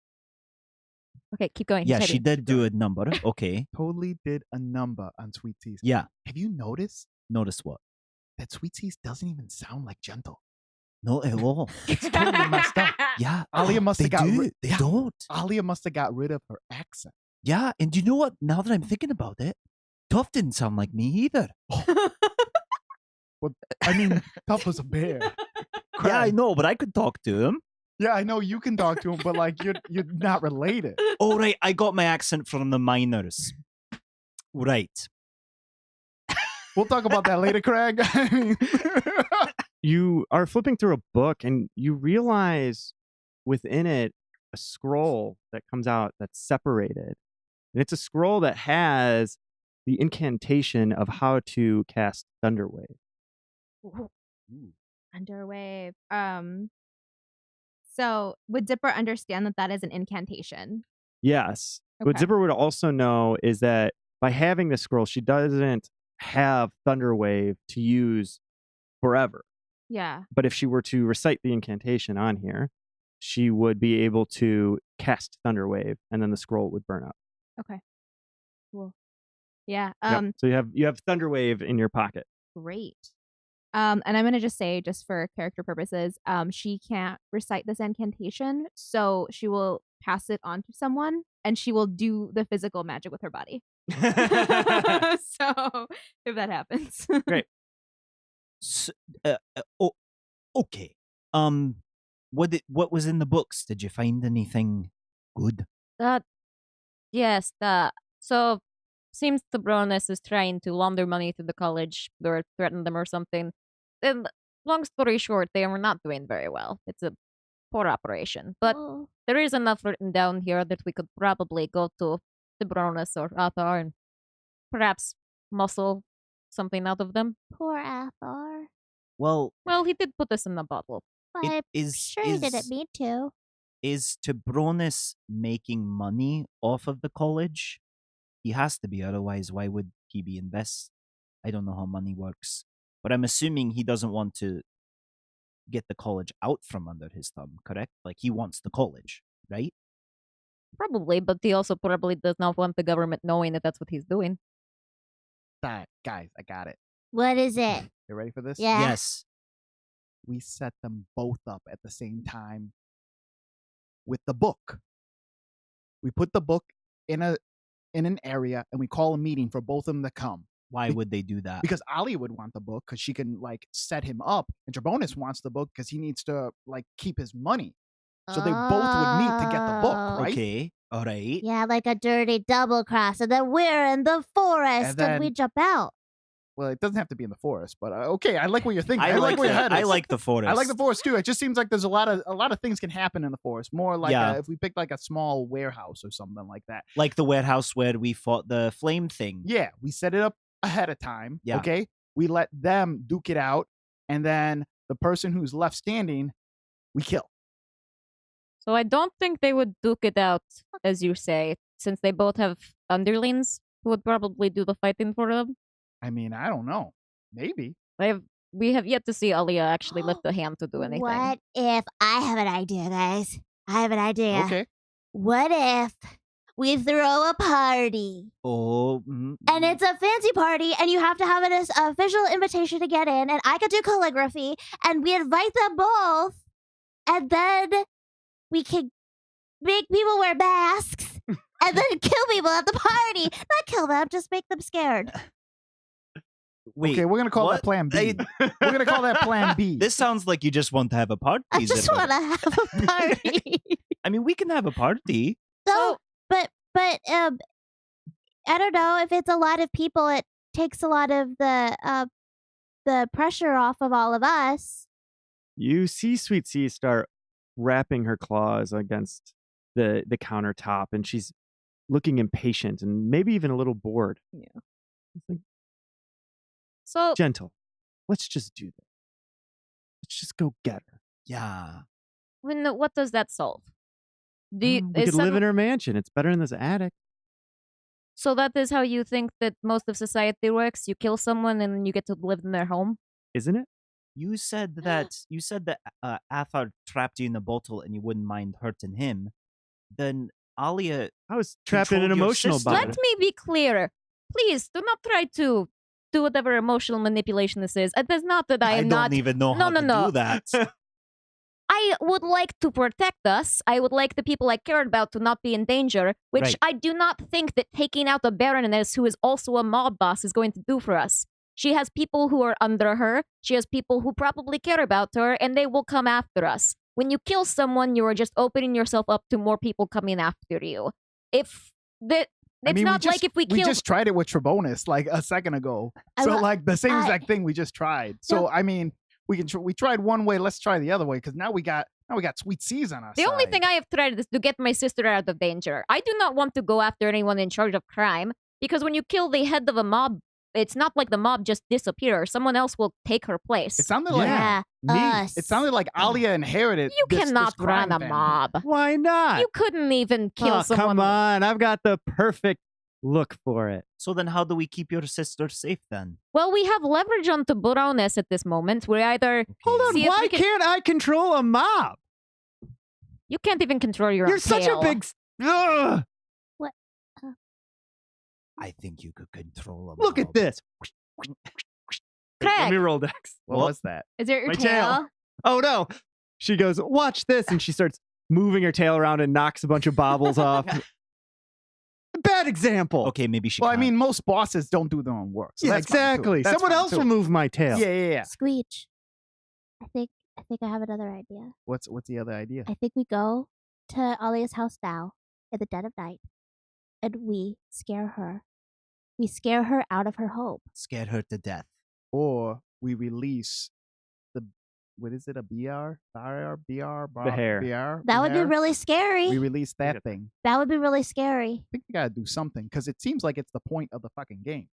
Okay, keep going. Yeah, she did do a number. Okay. Totally did a number on Sweet Seeds. Yeah. Have you noticed Notice what? that Sweet Seeds doesn't even sound like gentle? No, at all. It's totally messed up. Yeah. Alia must they have got do. They yeah. don't. Alia must have got rid of her accent. Yeah, and you know what? Now that I'm thinking about it, Tuff didn't sound like me either. Well, I mean, Tuff was a bear. Yeah, I Craig. know, but I could talk to him. Yeah, I know you can talk to him, but like you're not related. Oh, right. I got my accent from the miners. Right. We'll talk about that later, Craig. I mean, You are flipping through a book and you realize within it a scroll that comes out that's separated. And it's a scroll that has the incantation of how to cast Thunderwave. Underwave. So would Dipper understand that that is an incantation? Yes. What Okay. Zipper would also know is that by having this scroll, she doesn't have Thunderwave to use forever. Yeah. But if she were to recite the incantation on here, she would be able to cast Thunderwave, and then the scroll would burn up. Okay. Cool. Yeah. Yep. So you have Thunderwave in your pocket. Great. And I'm gonna just say, just for character purposes, she can't recite this incantation, so she will pass it on to someone, and she will do the physical magic with her body. So if that happens, Great. Okay. What was in the books? Did you find anything good? Yes. So seems Tibronus is trying to launder money to the college or threaten them or something. And long story short, they are not doing very well. It's a poor operation. But Oh, there is enough written down here that we could probably go to Tibronus or Athar and perhaps muscle something out of them. poor Athar. Well, Well, he did put us in a bottle. But it I'm is sure he didn't mean to. is Tibronus making money off of the college? He has to be, otherwise why would he be invest? I don't know how money works, but I'm assuming he doesn't want to get the college out from under his thumb, correct? Like he wants the college, right? Probably, but he also probably does not want the government knowing that that's what he's doing. Guys, I got it. What is it? You ready for this? Yeah. Yes. We set them both up at the same time with the book. We put the book in an area and we call a meeting for both of them to come. Why Be- would they do that? Because Ali would want the book because she can like set him up, and Drabonis wants the book because he needs to like keep his money. So they both would meet to get the book, Oh. right? Okay. All right. Yeah, like a dirty double cross, and then we're in the forest and we then- jump out. Well, it doesn't have to be in the forest, but okay, I like what you're thinking. I like where your head I is. like the forest. I like the forest too. It just seems like there's a lot of things can happen in the forest. More like Yeah. if we pick like a small warehouse or something like that. Like the warehouse where we fought the flame thing. Yeah, we set it up ahead of time. Yeah. Okay, we let them duke it out, and then the person who's left standing, we kill. So I don't think they would duke it out, as you say, since they both have underlings who would probably do the fighting for them. I mean, I don't know. Maybe. We have yet to see Alia actually lift a hand to do anything. What if I have an idea, guys? I have an idea. Okay. What if we throw a party? Oh. And it's a fancy party, and you have to have an official invitation to get in, and I could do calligraphy, and we invite them both, and then we can make people wear masks, and then kill people at the party. Not kill them, just make them scared. Wait. Okay, we're gonna call what? that Plan B. We're gonna call that Plan B. This sounds like you just want to have a party. I just Zipper. want to have a party. I mean, we can have a party. So, but I don't know if it's a lot of people. It takes a lot of the pressure off of all of us. You see Sweet Sea start wrapping her claws against the countertop, and she's looking impatient and maybe even a little bored. Yeah. It's like, So gentle. Let's just do this. Let's just go get her. Yeah. what does that solve? Do you, We is could live some- in her mansion. It's better in this attic. So that is how you think that most of society works? You kill someone and then you get to live in their home? Isn't it? You said that Athar trapped you in the bottle and you wouldn't mind hurting him. Then Alia, I was trapped in an Control your emotional system. body. Let me be clear. Please do not try to do whatever emotional manipulation this is. It is not that I am don't not. even know how to no. do that. I would like to protect us. I would like the people I care about to not be in danger, which Right. I do not think that taking out a Baroness who is also a mob boss is going to do for us. She has people who are under her. She has people who probably care about her, and they will come after us. When you kill someone, you are just opening yourself up to more people coming after you. If the I it's mean, not like if we kill. just tried it with Trebonis like a second ago. I So wa- like the same I- exact thing we just tried. So No. I mean, we tried one way. Let's try the other way because now we got Sweet Seas on us. The only thing I have tried is to get my sister out of danger. I do not want to go after anyone in charge of crime because when you kill the head of a mob, it's not like the mob just disappears. Someone else will take her place. It sounded like Yeah, me. us. it sounded like Alia inherited. You this cannot crime run a family. mob. Why not? You couldn't even kill Oh, someone. come on. I've got the perfect look for it. So then how do we keep your sister safe then? Well, we have leverage on Baroness at this moment. We either Hold on. See if Why we can- can't I control a mob? you can't even control your You're own such tail. a big. Ugh, I think you could control them. look at this. Let me Craig. roll Dex. What was that? Is it your My tail? tail. Oh no. She goes, watch this. And she starts moving her tail around and knocks a bunch of baubles off. Bad example. Okay, maybe she Well, I can't. mean, most bosses don't do their own work. So Yeah, that's fine, too. exactly. That's Someone fine, else too. will move my tail. Yeah. Screech. I think I have another idea. What's the other idea? I think we go to Alia's house now in the dead of night, and we scare her. We scare her out of her home. Scared her to death. Or we release what is it? A BR? The hair. BR? That would be BR? really scary. We release Yeah. that thing. That would be really scary. I think we gotta do something because it seems like it's the point of the fucking game.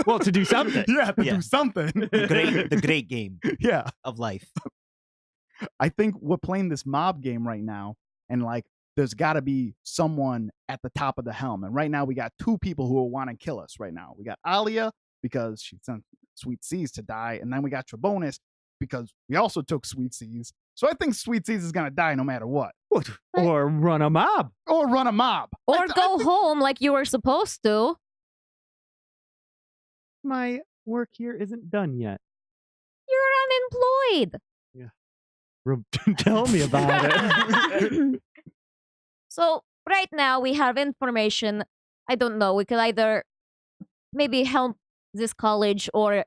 Well, to do something. Yeah, to Yeah. do something. The great game Yeah. of life. I think we're playing this mob game right now, and like there's got to be someone at the top of the helm. And right now we got two people who will want to kill us. Right now we got Alia because she sent Sweet Seas to die, and then we got Trebonis because we also took Sweet Seas. So I think Sweet Seas is gonna die no matter what, What? But- Or run a mob. or run a mob, Or I go think- home like you were supposed to. My work here isn't done yet. You're unemployed. Tell me about it. So right now we have information. I don't know. We could either maybe help this college, or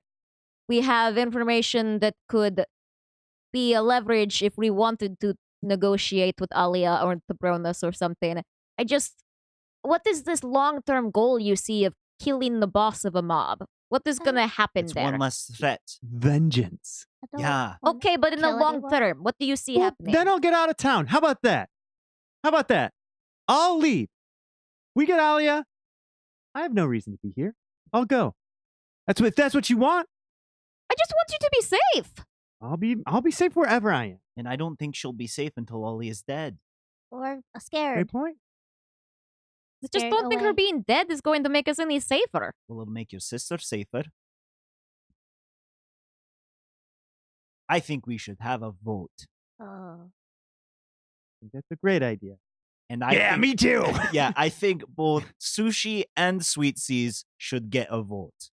we have information that could be a leverage if we wanted to negotiate with Alia or Thebronus or something. What is this long-term goal you see of killing the boss of a mob? What is gonna happen It's there? one less threat. Vengeance. I don't Yeah. wanna Okay, but in the kill long anyone. term, what do you see Well, happening? then I'll get out of town. How about that? How about that? I'll leave. We get Alia. I have no reason to be here. I'll go. If that's what you want, I just want you to be safe. I'll be safe wherever I am. And I don't think she'll be safe until Ollie is dead. Or Great scared. point. I just Scared don't think her away. being dead is going to make us any safer. Will it make your sister safer? I think we should have a vote. Oh. That's a great idea. And I think, me too. yeah, I think both Sushi and Sweet Seas should get a vote.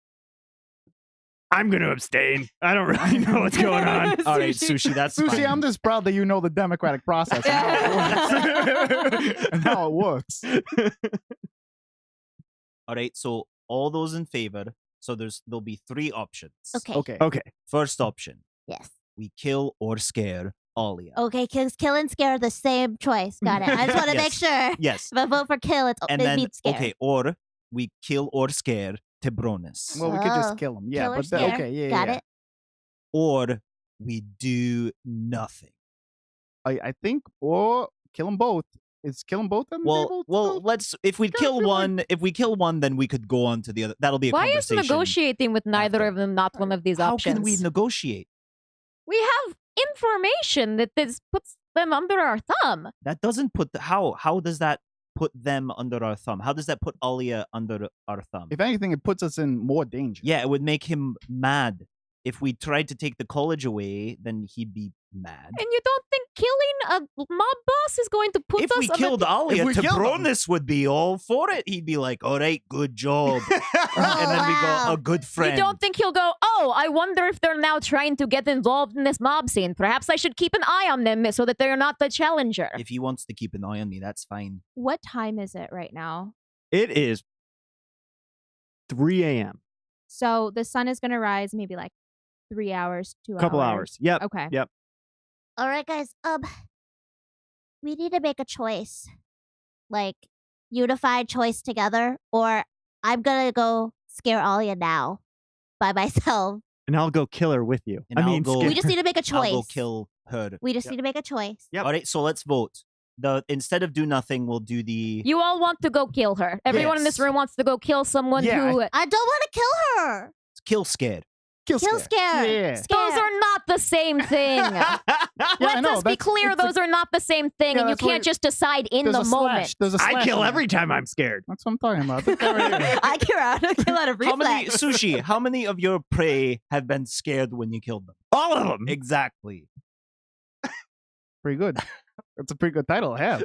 I'm going to abstain. I don't really know what's going on. All right, Sushi, that's Sushi, fine. I'm just proud that you know the democratic process and how it works. And how it works. All right, so all those in favor. So there'll be three options. Okay. Okay. Okay. First option, Yes. we kill or scare Alia. Okay, kill and scare are the same choice. Got it. I just want to make Yes. sure. Yes. If I vote for kill, it And then, beats scare. okay, or we kill or scare Tebronis. Well, we could Oh. just kill him. Yeah, Kill or but then, scare. okay, yeah, Got yeah. it. Or we do nothing. I think, or kill them both. Is kill them both on the table? Well, still? let's. If we kill one, then we could go on to the other. That'll be a Why is conversation. negotiating with neither after. of them not one of these How options? can we negotiate? We have information that this puts them under our thumb. That doesn't put how does that put them under our thumb? How does that put Alia under our thumb? If anything, it puts us in more danger. Yeah, it would make him mad. If we tried to take the college away, then he'd be mad. And you don't think killing a mob boss is going to put If us we on killed Alia, If we killed him. Tebronis would be all for it. He'd be like, "All right, good job," and then we wow. go, "A good friend." You don't think he'll go, oh, I wonder if they're now trying to get involved in this mob scene. Perhaps I should keep an eye on them so that they're not the challenger. If he wants to keep an eye on me, that's fine. What time is it right now? It is 3 a.m. So the sun is going to rise maybe like 3 hours, 2 hours. Couple hours. Yep. Okay. Yep. All right, guys. We need to make a choice, like unified choice together, or I'm gonna go scare Alia now by myself. And I'll go kill her with you. And I I'll mean, go- We just need to make a choice. I'll go kill her. We just Yep. need to make a choice. Yep. All right, so let's vote. Instead of do nothing, we'll do the. You all want to go kill her. Everyone in this Yes. room wants to go kill someone Yeah, who. I don't want to kill her. Kill scared. Kill scare. Yeah. Scare. Those are not the same thing. Yeah, I Let know, us be that's- clear, it's a- those are not the same thing, Yeah, and you that's what can't just decide in There's the a moment. slash. There's a slash I kill in there. every time I'm scared. That's what I'm talking about. That's right here. I kill out of How many reflex. sushi? How many of your prey have been scared when you killed them? All of them. Exactly. Pretty good. That's a pretty good title to have.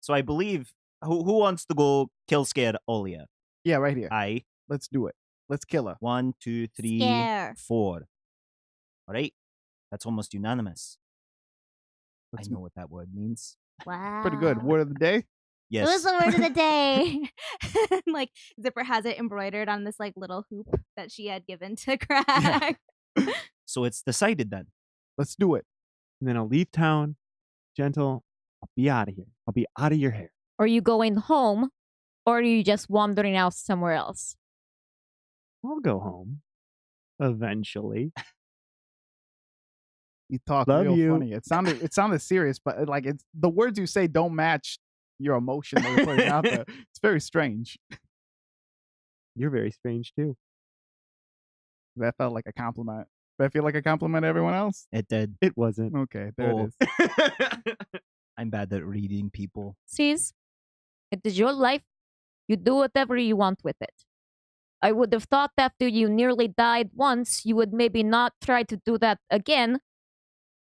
So I believe who wants to go kill scared Olia? Yeah, right here. I. Let's do it. Let's kill her. 1, 2, 3, Scare. 4. All right, that's almost unanimous. Let's I know what that word means. Wow. Pretty good. Word of the day. It was Yes. the word of the day. Like Zipper has it embroidered on this like little hoop that she had given to Craig. So it's decided then. Let's do it. And then I'll leave town. Gentle. I'll be out of here. I'll be out of your hair. Are you going home, or are you just wandering out somewhere else? I'll go home. Eventually. You talk Love real you. funny. It sounded serious, but like it's the words you say don't match your emotion that you're putting out there. It's very strange. You're very strange too. That felt like a compliment. Did I feel like a compliment to everyone else? It did. It wasn't. Okay, there Oh. it is. I'm bad at reading people. Sees, it is your life. You do whatever you want with it. I would have thought after you nearly died once, you would maybe not try to do that again.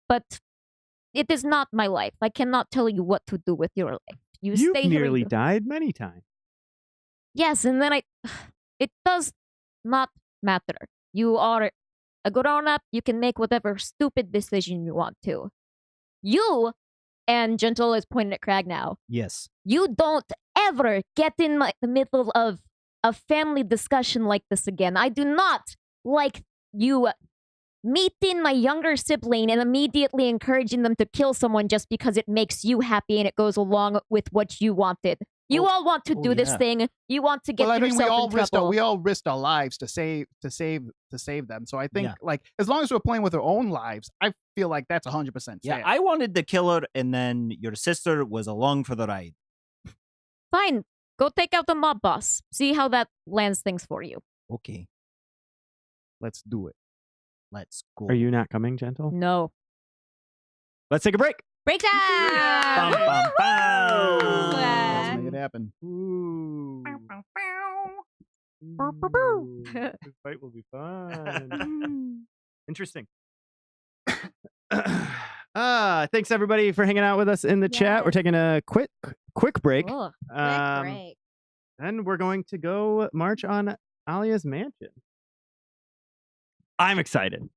But it is not my life. I cannot tell you what to do with your life. You You've stay here. nearly and- died many times. Yes, and then it does not matter. You are a grown up. You can make whatever stupid decision you want to. You, and Gentle is pointing at Crag now, Yes. you don't ever get in the middle of a family discussion like this again. I do not like you meeting my younger sibling and immediately encouraging them to kill someone just because it makes you happy and it goes along with what you wanted. You Oh, all want to oh, do this yeah. thing. You want to get Well, I mean, yourself in trouble. we all risked our lives to save them. So I think Yeah. like as long as we're playing with our own lives, I feel like that's 100% fair. Yeah, I wanted to kill her, and then your sister was along for the ride. Fine. Go take out the mob boss. See how that lands things for you. Okay, Let's do it. let's go. Are you not coming, Gentle? No. Let's take a break. Break time! Bum, bum, bum. Let's make it happen. Ooh. This fight will be fun. Interesting. Thanks everybody for hanging out with us in the chat. We're Yes. taking a quick break. Ugh. Break. Then we're going to go march on Alia's mansion. I'm excited.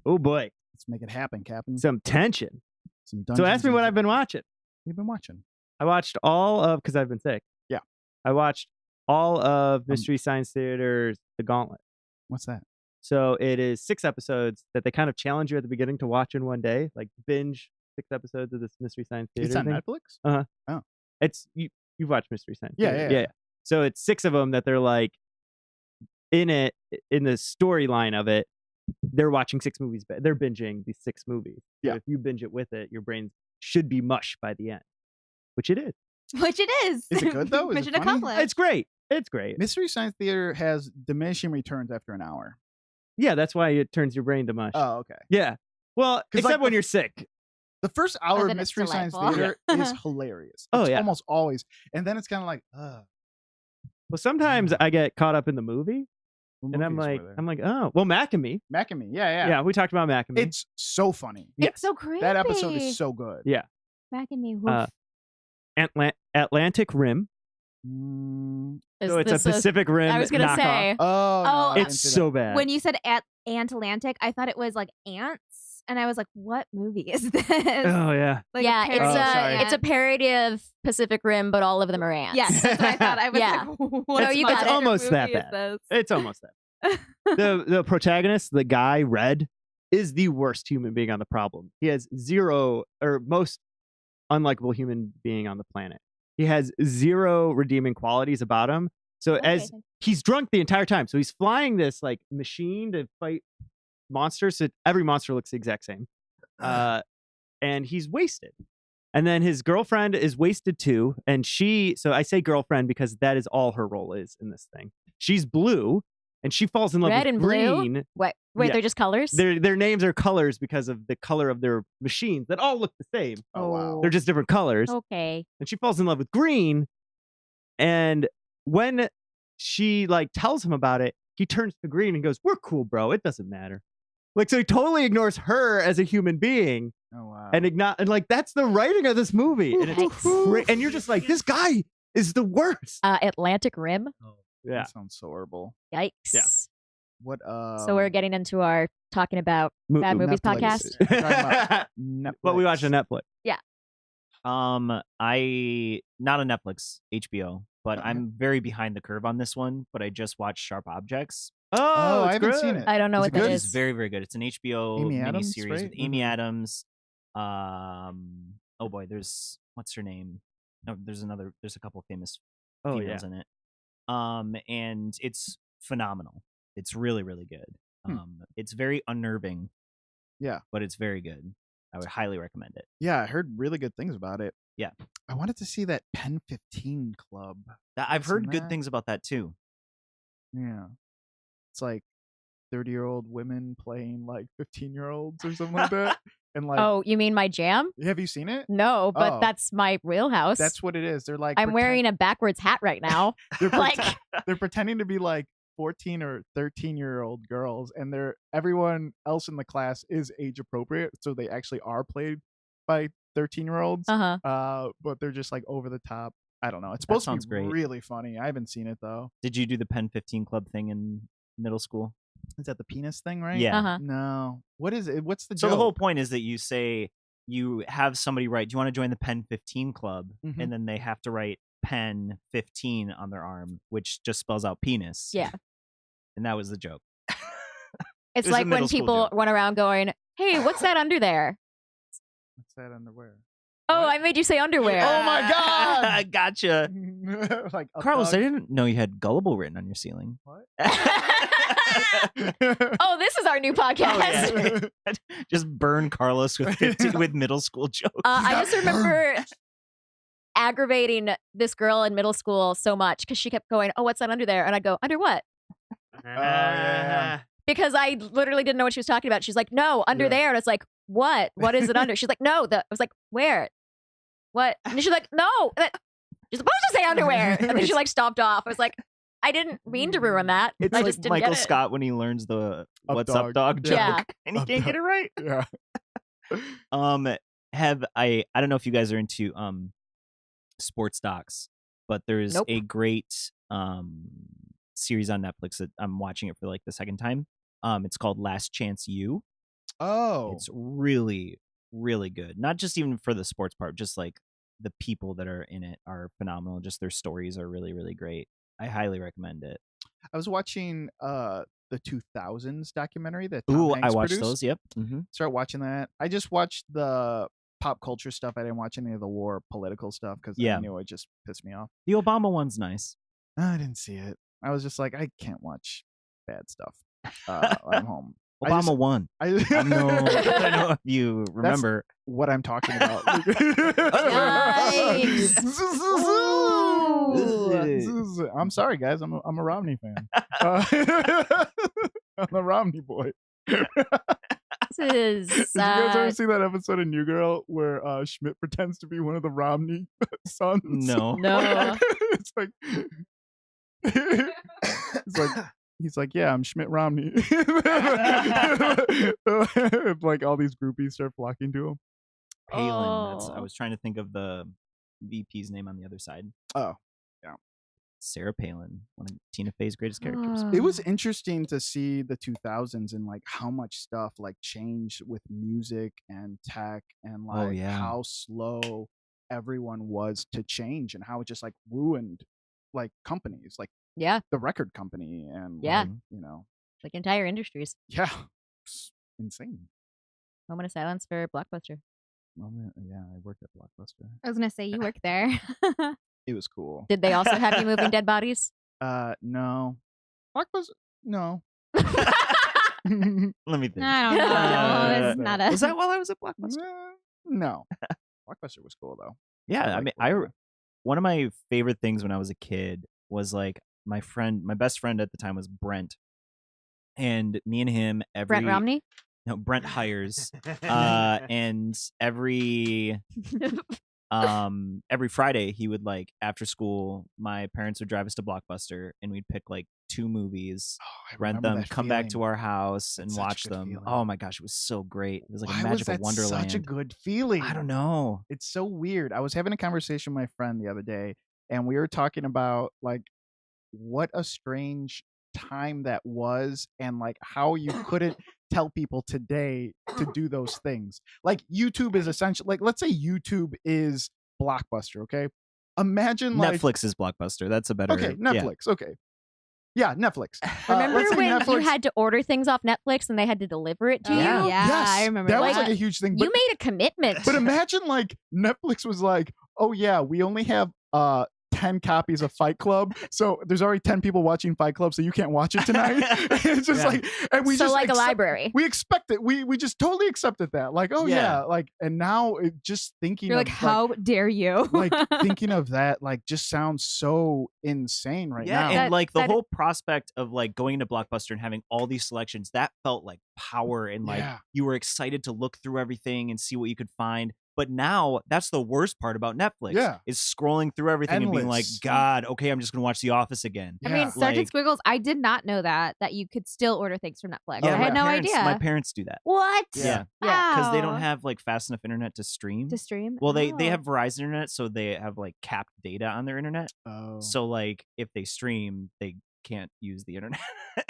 Oh boy, Let's make it happen, Captain. some tension. Some So ask me what I've been watching. You've been watching. I watched all of, because I've been sick. Yeah. I watched all of Mystery Science Theater's The Gauntlet. What's that? So it is 6 episodes that they kind of challenge you at the beginning to watch in one day, like binge 6 episodes of this Mystery Science Theater It's on thing. Netflix. It's you've watched Mystery Science Yeah, Theater. yeah. So it's 6 of them that they're like in the storyline of it. They're watching 6 movies, but they're binging these 6 movies. So Yeah. if you binge it with it, your brain should be mush by the end, which it is. Which it is. Is it good, though? Is it Mission funny? accomplished. It's great. It's great. Mystery Science Theater has diminishing returns after an hour. Yeah, that's why it turns your brain to mush. Oh, okay. Yeah. Well, 'Cause, except like, when the you're sick. The first hour then of it's Mystery Science delightful. Theater is hilarious. Oh, It's yeah. almost always. And then it's kind of like, Well, sometimes I get caught up in the movie, what and I'm movies were like, there? oh, well, Mac and Me. Mac and Me. Yeah. Yeah, we talked about Mac and Me. It's so funny. Yes. It's so creepy. That episode is so good. Yeah. Back in me. Uh, Atlantic Rim. Mm, Is So it's a this Pacific Rim I was gonna knockoff. say. oh, no, Oh, I didn't It's see that. so bad. When you said Atlantic, I thought it was like ants, and I was like, "What movie is this?" Oh yeah. Like a yeah, parody Oh, of sorry. it's a ants. parody of Pacific Rim, but all of them are ants. Yes, that's what I thought. I was Yeah. like, "What No, you much got it. better Almost that movie is bad. this?" It's almost that. The protagonist, the guy Red, is the worst human being on the problem. He has zero or most unlikable human being on the planet. He has zero redeeming qualities about him. So Okay, as he's drunk the entire time, so he's flying this like machine to fight monsters. So every monster looks the exact same, and he's wasted. And then his girlfriend is wasted too, and she. So I say girlfriend because that is all her role is in this thing. She's blue, and she falls in love Red with and blue? green. Wait, Yeah. they're just colors? Their names are colors because of the color of their machines that all look the same. Oh, wow. They're just different colors. Okay. And she falls in love with green. And when she like tells him about it, he turns to green and goes, "We're cool, bro. It doesn't matter." Like, so he totally ignores her as a human being Oh, wow. and like that's the writing of this movie. And it's Yikes. and you're just like, this guy is the worst. Atlantic Rim. Yeah. That sounds so horrible. Yikes. What? So we're getting into our talking about bad movies Netflix. podcast. I'm talking about Netflix. What we watch on Netflix. I not on Netflix, HBO, but Okay. I'm very behind the curve on this one. But I just watched Sharp Objects. Oh, I it's haven't good. seen it. I don't know Is what it that good? It's is. very, very good. It's an HBO Amy Adams, miniseries right? with Amy Mhm. Adams. Oh boy, there's what's her name? No, there's a couple famous Oh yeah. females in it. And it's phenomenal. It's really, really good. It's very unnerving. Yeah. But it's very good. I would highly recommend it. Yeah, I heard really good things about it. Yeah. I wanted to see that Pen 15 Club. I've Seen heard good that? things about that too. Yeah. It's like 30-year-old women playing like 15-year-olds or something like that. And like, Oh, you mean my jam? have you seen it? No, but Oh. that's my wheelhouse. That's what it is. They're like, I'm wearing a backwards hat right now. they're, like- they're pretending to be like 14 or 13-year-old girls, and everyone else in the class is age appropriate, so they actually are played by 13-year-olds. Uh-huh. But they're just like over the top. I don't know. It's That supposed to sounds be great. really funny. I haven't seen it though. Did you do the Pen 15 Club thing in middle school? Is that the penis thing, right? Yeah. Uh-huh. No. What is it? What's the So joke? the whole point is that you say you have somebody write, "Do you want to join the Pen 15 Club?" Mhm. And then they have to write Pen 15 on their arm, which just spells out penis. Yeah. And that was the joke. It's was a like when middle school people joke. run around going, "Hey, what's that under there?" What's that underwear? Oh, What? I made you say underwear. Oh my God! Gotcha. Like a Carlos, I thug. didn't know you had gullible written on your ceiling. What? Oh, this is our new podcast. yeah. Just burn Carlos with 15, with middle school jokes. I just remember aggravating this girl in middle school so much because she kept going, "Oh, what's that under there?" And I'd go, "Under what?" yeah. Because I literally didn't know what she was talking about. She's like, "No, under Yeah. there." And it's like, "What? What is it under?" She's like, "No." I was like, "Where? What?" And she's like, "No. You're supposed to say underwear." And then she like stopped off. I was like, I didn't mean to ruin that. It's I like just didn't Michael get it. Scott when he learns the Up "What's dog. up, dog" joke, Yeah. and he Up can't get dog. it right. Yeah. I don't know if you guys are into sports docs, but there's Nope. a great series on Netflix that I'm watching it for like the second time. It's called Last Chance U. Oh. It's really, really good. Not just even for the sports part, just like the people that are in it are phenomenal. Just their stories are really, really great. I highly recommend it. I was watching the 2000s documentary that Tom Ooh, Hanks I watched produced. those. Yep. Mm-hmm. Start watching that. I just watched the pop culture stuff. I didn't watch any of the war political stuff because Yeah. I knew it just pissed me off. The Obama one's nice. I didn't see it. I was just like, I can't watch bad stuff. I'm home. Obama won. I know. I know if you remember. What I'm talking about. Nice. I'm sorry, guys. I'm a Romney fan. I'm a Romney boy. This is Did you guys ever see that episode of New Girl where Schmidt pretends to be one of the Romney sons? No. no. It's like he's like, yeah, I'm Schmidt Romney. Like all these groupies start flocking to him. Palin. That's, I Oh. was trying to think of the VP's name on the other side. Oh, Sarah Palin, one of Tina Fey's greatest characters. it was interesting to see the 2000s and like how much stuff like changed with music and tech and like yeah. how slow everyone was to change and how it just like ruined like companies like Yeah, the record company and Yeah. like, you know, like entire industries. yeah, it's insane. Moment of silence for Blockbuster. Moment, yeah, I worked at Blockbuster. I was gonna say you work there. It was cool. Did they also have you moving dead bodies? No, Blockbuster, no. Let me think. I don't know. Uh, It's not a. Was that while I was at Blockbuster? No, Blockbuster was cool though. Yeah, I like mean, Blockbuster. one of my favorite things when I was a kid was like my best friend at the time was Brent, and me and him Brent Romney? No, Brent Hires, and every Friday he would like after school, my parents would drive us to Blockbuster, and we'd pick like 2 movies, I rent remember them, that come back to feeling. our house, and Such a watch good them. feeling. Oh my gosh, it was so great! It was like Why a magical was that wonderland. such a good feeling? I don't know. It's so weird. I was having a conversation with my friend the other day, and we were talking about like what a strange time that was, and like how you couldn't tell people today to do those things. Like YouTube is essentially like, let's say YouTube is Blockbuster. Okay, imagine like Netflix is Blockbuster. That's a better. okay, yeah. Netflix. Okay, yeah, Netflix. Remember let's say when you Netflix- had to order things off Netflix and they had to deliver it to Yeah. you? Yeah, Yes, I remember that was that. like a huge thing. But, You made a commitment. but imagine like Netflix was like, oh yeah, we only have 10 copies of Fight Club, so there's already 10 people watching Fight Club, so you can't watch it tonight. It's just Yeah. like, and we so just like a library. We expect it. We just totally accepted that. Like, oh yeah, Yeah. like, and now just thinking You're of like, how dare you? like thinking of that, like, just sounds so insane right Yeah, now. and That- like the that- whole prospect of like going to Blockbuster and having all these selections, that felt like power, and like Yeah. you were excited to look through everything and see what you could find. But now that's the worst part about Netflix. Yeah. Is scrolling through everything and being like, Endless. God, okay, I'm just gonna watch The Office again. I mean, Yeah. Sergeant Like- Squiggles, I did not know that you could still order things from Netflix. Yeah, I my had no parents- idea. My parents do that. What? Yeah, Wow. because they don't have like fast enough internet to stream. to stream. Well, they Oh. have Verizon internet, so they have like capped data on their internet. Oh. So like if they stream, they can't use the internet.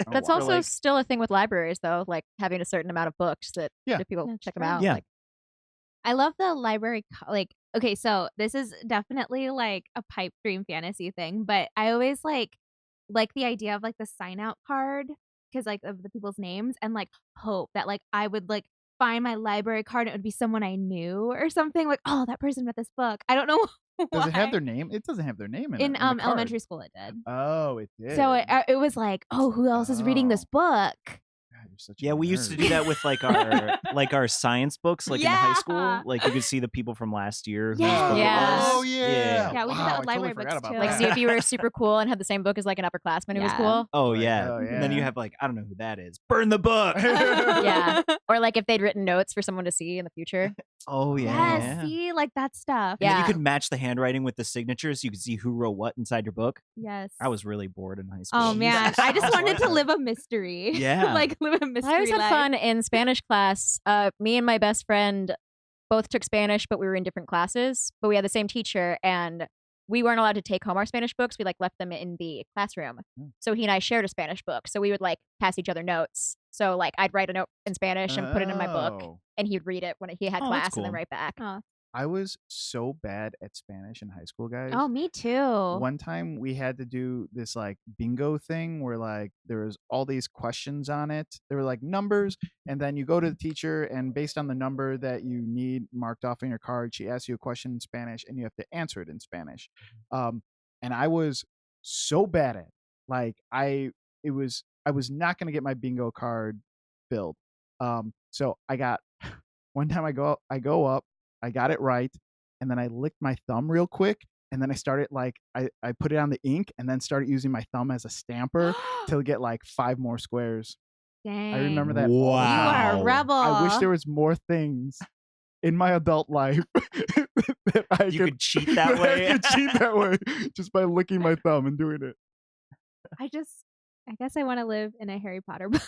Oh, That's wow. also like- still a thing with libraries, though, like having a certain amount of books that Yeah. if people That's check them true. out. Yeah. Like, I love the library. Like, okay, so this is definitely like a pipe dream fantasy thing, but I always like the idea of like the sign out card because like of the people's names and like hope that like I would like find my library card and it would be someone I knew or something like, oh, that person read this book. I don't know. Does it have why. their name? It doesn't have their name in it. in the card. elementary school? It did. Oh, it did. So it was like, oh, who else is reading this Oh. book? God, you're such a Yeah, we used to nerd. do that with like our science books, like in high school. Yeah. Like you could see the people from last year. whose Yeah. book it Yeah. was. Oh yeah. Yeah, we did that Wow, with I library totally forgot books, about too. like that. see if you were super cool and had the same book as like an upperclassman who was Yeah. cool. Oh Right. yeah. Oh, And then you yeah. have like I don't know who that is. Burn the book. Yeah. Or like if they'd written notes for someone to see in the future. Oh yeah. Yes, see, like that stuff. And then Yeah. you could match the handwriting with the signatures. You could see who wrote what inside your book. Yes. I was really bored in high school. Oh man, I just wanted to Awesome. live a mystery. Yeah. like live a mystery. I always had life. fun in Spanish class. Me and my best friend both took Spanish, but we were in different classes. But we had the same teacher, and we weren't allowed to take home our Spanish books. We like left them in the classroom. So he and I shared a Spanish book. So we would like pass each other notes. So like I'd write a note in Spanish and put it in my book, Oh. and he'd read it when he had Oh, class that's and then cool. write back. Oh, I was so bad at Spanish in high school, guys. Oh, me too. One time we had to do this like bingo thing where like there was all these questions on it. They were like numbers, and then you go to the teacher, and based on the number that you need marked off on your card, she asks you a question in Spanish, and you have to answer it in Spanish. And I was so bad at it. Like I was not gonna get my bingo card filled. So I got one time I go up, I got it right, and then I licked my thumb real quick, and then I started like I put it on the ink and then started using my thumb as a stamper to get like 5 more squares. Dang. I remember that. You are Wow. a rebel. I wish there was more things in my adult life that I You could cheat that I way. could cheat that way just by licking my thumb and doing it. I guess I want to live in a Harry Potter book.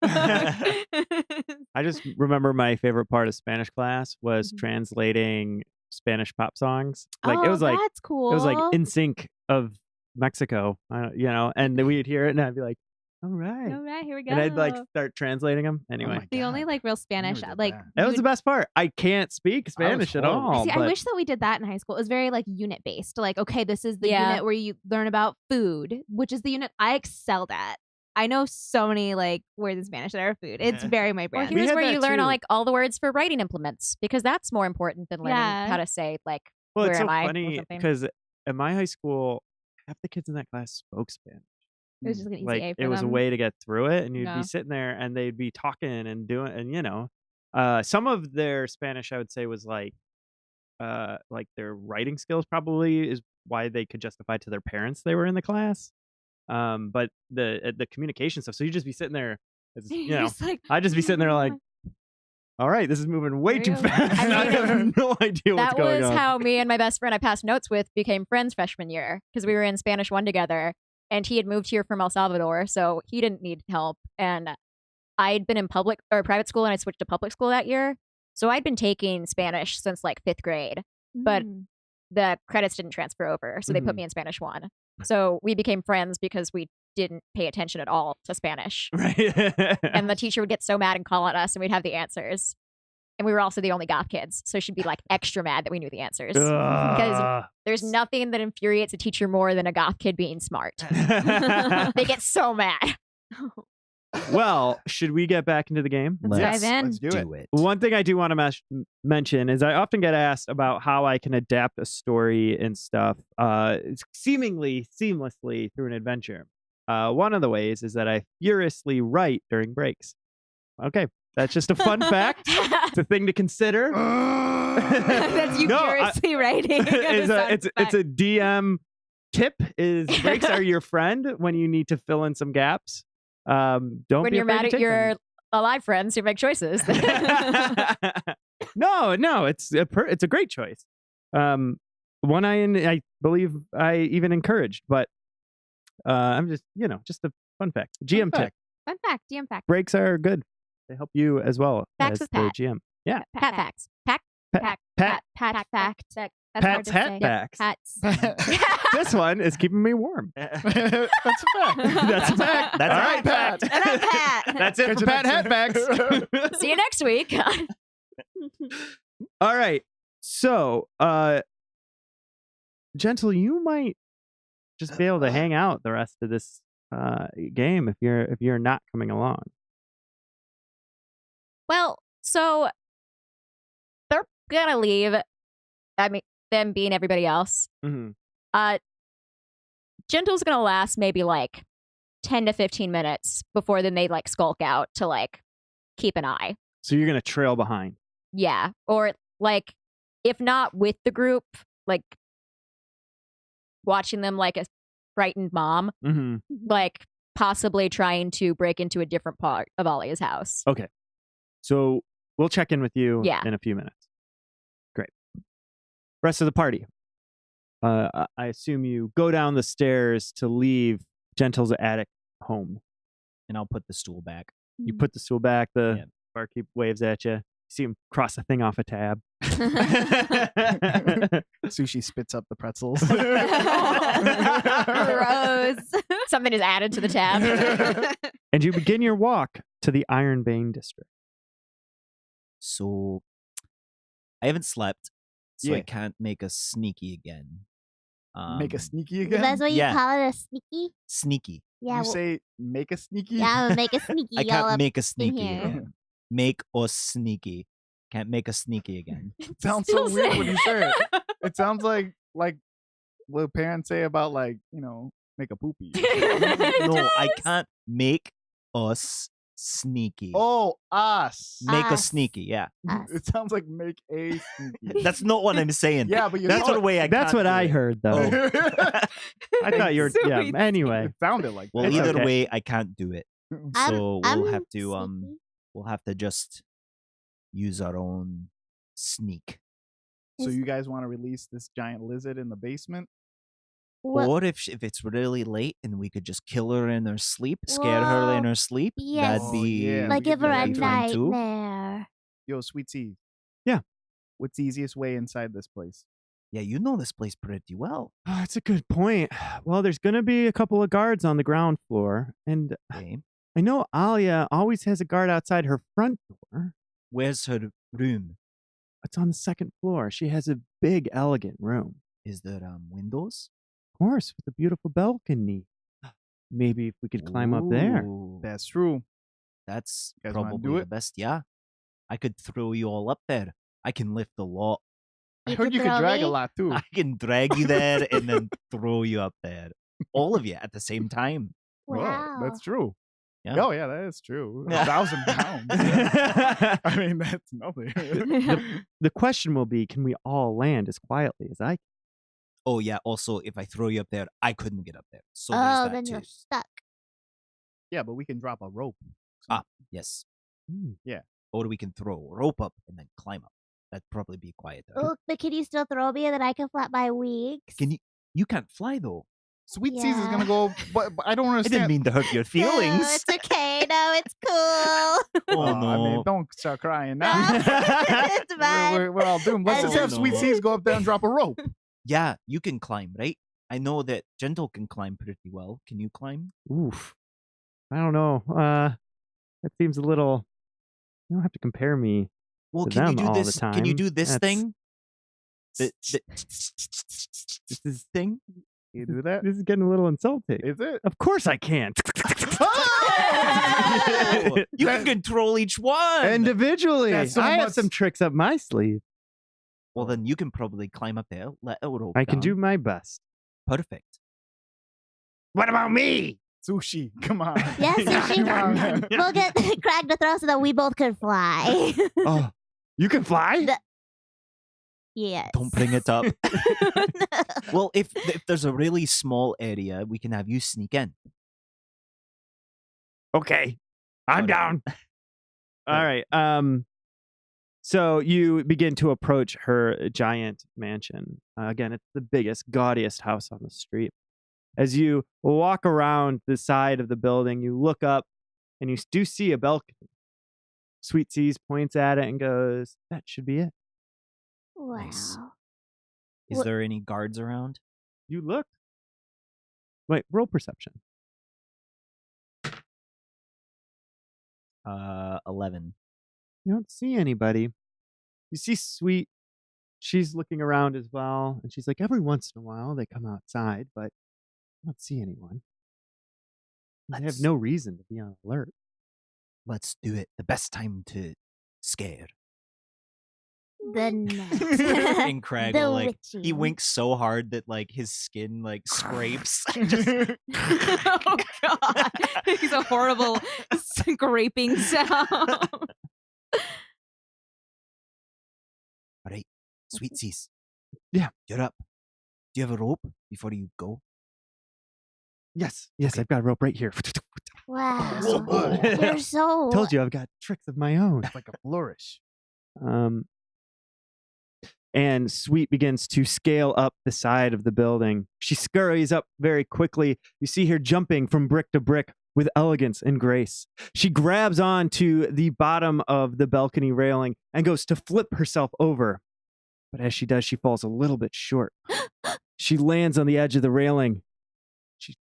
I just remember my favorite part of Spanish class was Mhm. translating Spanish pop songs. Like oh, it was like that's cool. it was like In Sync of Mexico, and then we'd hear it, and I'd be like, "All right," All right, here we go. and I'd like start translating them. Anyway, my the only God. like real I Spanish, never did like that. that was you the best part. I can't speak Spanish at horrible. all. See, but I wish that we did that in high school. It was very like unit based. Like, okay, this is the Yeah. unit where you learn about food, which is the unit I excelled at. I know so many like words in Spanish that are food. It's very my Or brand. We here's had where that you learn too. like all the words for writing implements because that's more important than learning Yeah. how to say like well, where it's so am I or funny something. because at my high school, half the kids in that class spoke Spanish. It was just like an easy Like A for it was a them. way to get through it, and you'd Yeah. be sitting there, and they'd be talking and doing, and some of their Spanish, I would say, was like their writing skills probably is why they could justify to their parents they were in the class. But the communication stuff, so you'd just be sitting there, You're just like, I'd just be sitting there like, all right, this is moving way There too you go. fast. I I mean, have no idea what's that going was on. how me and my best friend I passed notes with became friends freshman year because we were in Spanish 1 together and he had moved here from El Salvador, so he didn't need help. And I'd been in public or private school and I switched to public school that year. So I'd been taking Spanish since like 5th grade. but- mm. The credits didn't transfer over, so they put Mhm. me in Spanish 1. So we became friends because we didn't pay attention at all to Spanish. Right. And the teacher would get so mad and call at us and we'd have the answers. And we were also the only goth kids, so she'd be like extra mad that we knew the answers. Ugh. There's nothing that infuriates a teacher more than a goth kid being smart. They get so mad. Well, should we get back into the game? Let's dive in. Let's do it. One thing I do want to mention is I often get asked about how I can adapt a story and stuff seemingly seamlessly through an adventure. One of the ways is that I furiously write during breaks. Okay, that's just a fun fact. It's a thing to consider. That's you No, furiously writing. it's a DM tip. Is breaks are your friend when you need to fill in some gaps. Don't When be you're afraid mad to at take your them. alive friends who make choices. no, it's a great choice. One I believe I even encouraged, but I'm just just a fun fact. GM tip: Fun fact, DM fact. breaks are good. They help you as well Facts as with the Pat. GM. Yeah, Pat facts. Pack. Pat. Pat fact. That's hard Pat's to hat say. facts. Hats. This one is keeping me warm. That's a fact. That's a fact. That's All a right, fact. And I'm Pat. That's it Catch for you Pat next Hat time. Facts. See you next week. All right. So, Gentle, you might just be able to hang out the rest of this game if you're not coming along. Well, so they're gonna leave. I mean, them being everybody else. Mm-hmm. Gentle's gonna last maybe like 10 to 15 minutes before then they like skulk out to like keep an eye. So you're gonna trail behind. Yeah. Or like if not with the group, like watching them like a frightened mom, Mm-hmm. like possibly trying to break into a different part of Alia's house. Okay. So we'll check in with you Yeah. in a few minutes. Great. Rest of the party. I assume you go down the stairs to leave Gentle's attic home. And I'll put the stool back. You put the stool back. The Yeah. barkeep waves at you. You see him cross a thing off a tab. Sushi spits up the pretzels. Gross. Something is added to the tab. And you begin your walk to the Iron Vein district. So I haven't slept so I Yeah. can't make a sneaky again. Make a sneaky again? That's what you Yeah. call it, a sneaky? Sneaky. Yeah, you well, say make a sneaky? yeah, I'm gonna make a sneaky I all can't up make a in sneaky here. again. Make us sneaky. Can't make a sneaky again. It sounds so Still weird when you say it. saying. It sounds like what parents say about like, make a poopy. No, I can't make us sneaky. Oh, us. Make us Us. sneaky. Yeah. Us. It sounds like make a sneaky. That's not what I'm saying. Yeah, but you That's know the way I. That's can't what do I it. heard, though. I thought you were. So Yeah. it's- Anyway, It sounded like Well, It's either okay. way, I can't do it. So I'm we'll have to sneaky. we'll have to just use our own sneak. So you guys want to release this giant lizard in the basement? What? Or if it's really late and we could just kill her in her sleep, scare her in Well, her sleep, yes. that'd be Yeah, Like we give could her do a that. That'd be fine too. nightmare. Yo, Sweet Tea. Yeah. What's the easiest way inside this place? Yeah, you know this place pretty well. oh, that's a good point. Well, there's going to be a couple of guards on the ground floor, and Okay. I know Alia always has a guard outside her front door. Where's her room? It's on the second floor. She has a big, elegant room. Is there windows? Of course, with a beautiful balcony. Maybe if we could climb up there. Ooh, That's true. That's You guys wanna probably do the it? best. Yeah, I could throw you all up there. I can lift a lot. I You heard could you could throw drag a me? lot too. I can drag you there and then throw you up there. All of you at the same time. Wow. That's true. Yeah. Oh yeah, that is true. Yeah. 1,000 pounds. I mean, that's nothing. The question will be, can we all land as quietly as I can? Oh yeah. Also, if I throw you up there, I couldn't get up there. So Oh, there's that then too. you're stuck. Yeah, but we can drop a rope. Yes. Hmm. Or we can throw a rope up and then climb up. That'd probably be quieter. Oh, but can you still throw me and then I can flap my wings? Can you? You can't fly though. Sweet Seas is Yeah. gonna go, but I don't I understand. didn't mean to hurt your No, feelings. it's okay. No, it's cool. Oh no. I mean, don't start crying now. It's fine. We're all doomed. Let's just Oh, have Sweet no. Seas go up there and drop a rope. Yeah, you can climb, right? I know that Gentle can climb pretty well. Can you climb? Oof. I don't know. That seems a little. You don't have to compare me. Well, To can you them do all the this? Can you time. do this That's- thing? The This is thing? You do that? this is getting a little insulting. Is it? Of course I can't. Oh, you can control each one. Individually, That's so I have much- some tricks up my sleeve. Well, then you can probably climb up there. Let a rope I can do down. my best. Perfect. What about me? Sushi, come on. Yes, Sushi. Come on. We'll get Crag to throw so that we both can fly. Oh, you can fly? The- yes. Don't bring it up. Well, if there's a really small area, we can have you sneak in. Okay, I'm Got it. down. All right. So you begin to approach her giant mansion. Again, it's the biggest, gaudiest house on the street. As you walk around the side of the building, you look up and you do see a balcony. Sweet Seas points at it and goes, "That should be it." Wow. Nice. Is What- there any guards around? You look. Wait, roll perception. 11. You don't see anybody. You see Sweet. She's looking around as well, and she's like, every once in a while they come outside, but I don't see anyone. They have Let's- no reason to be on alert. Let's do it. The best time to scare. The net. And Crag The will, like, he witching. winks so hard that like his skin like scrapes. Just- Oh god. He's a horrible scraping sound. All right, Sweet Seas. Yeah. You're up. Do you have a rope before you go? Yes, I've got a rope right here. Wow. So good. You're so. Told you I've got tricks of my own. It's like a flourish. And Sweet begins to scale up the side of the building. She scurries up very quickly. You see her jumping from brick to brick with elegance and grace. She grabs onto the bottom of the balcony railing and goes to flip herself over. But as she does, she falls a little bit short. She lands on the edge of the railing.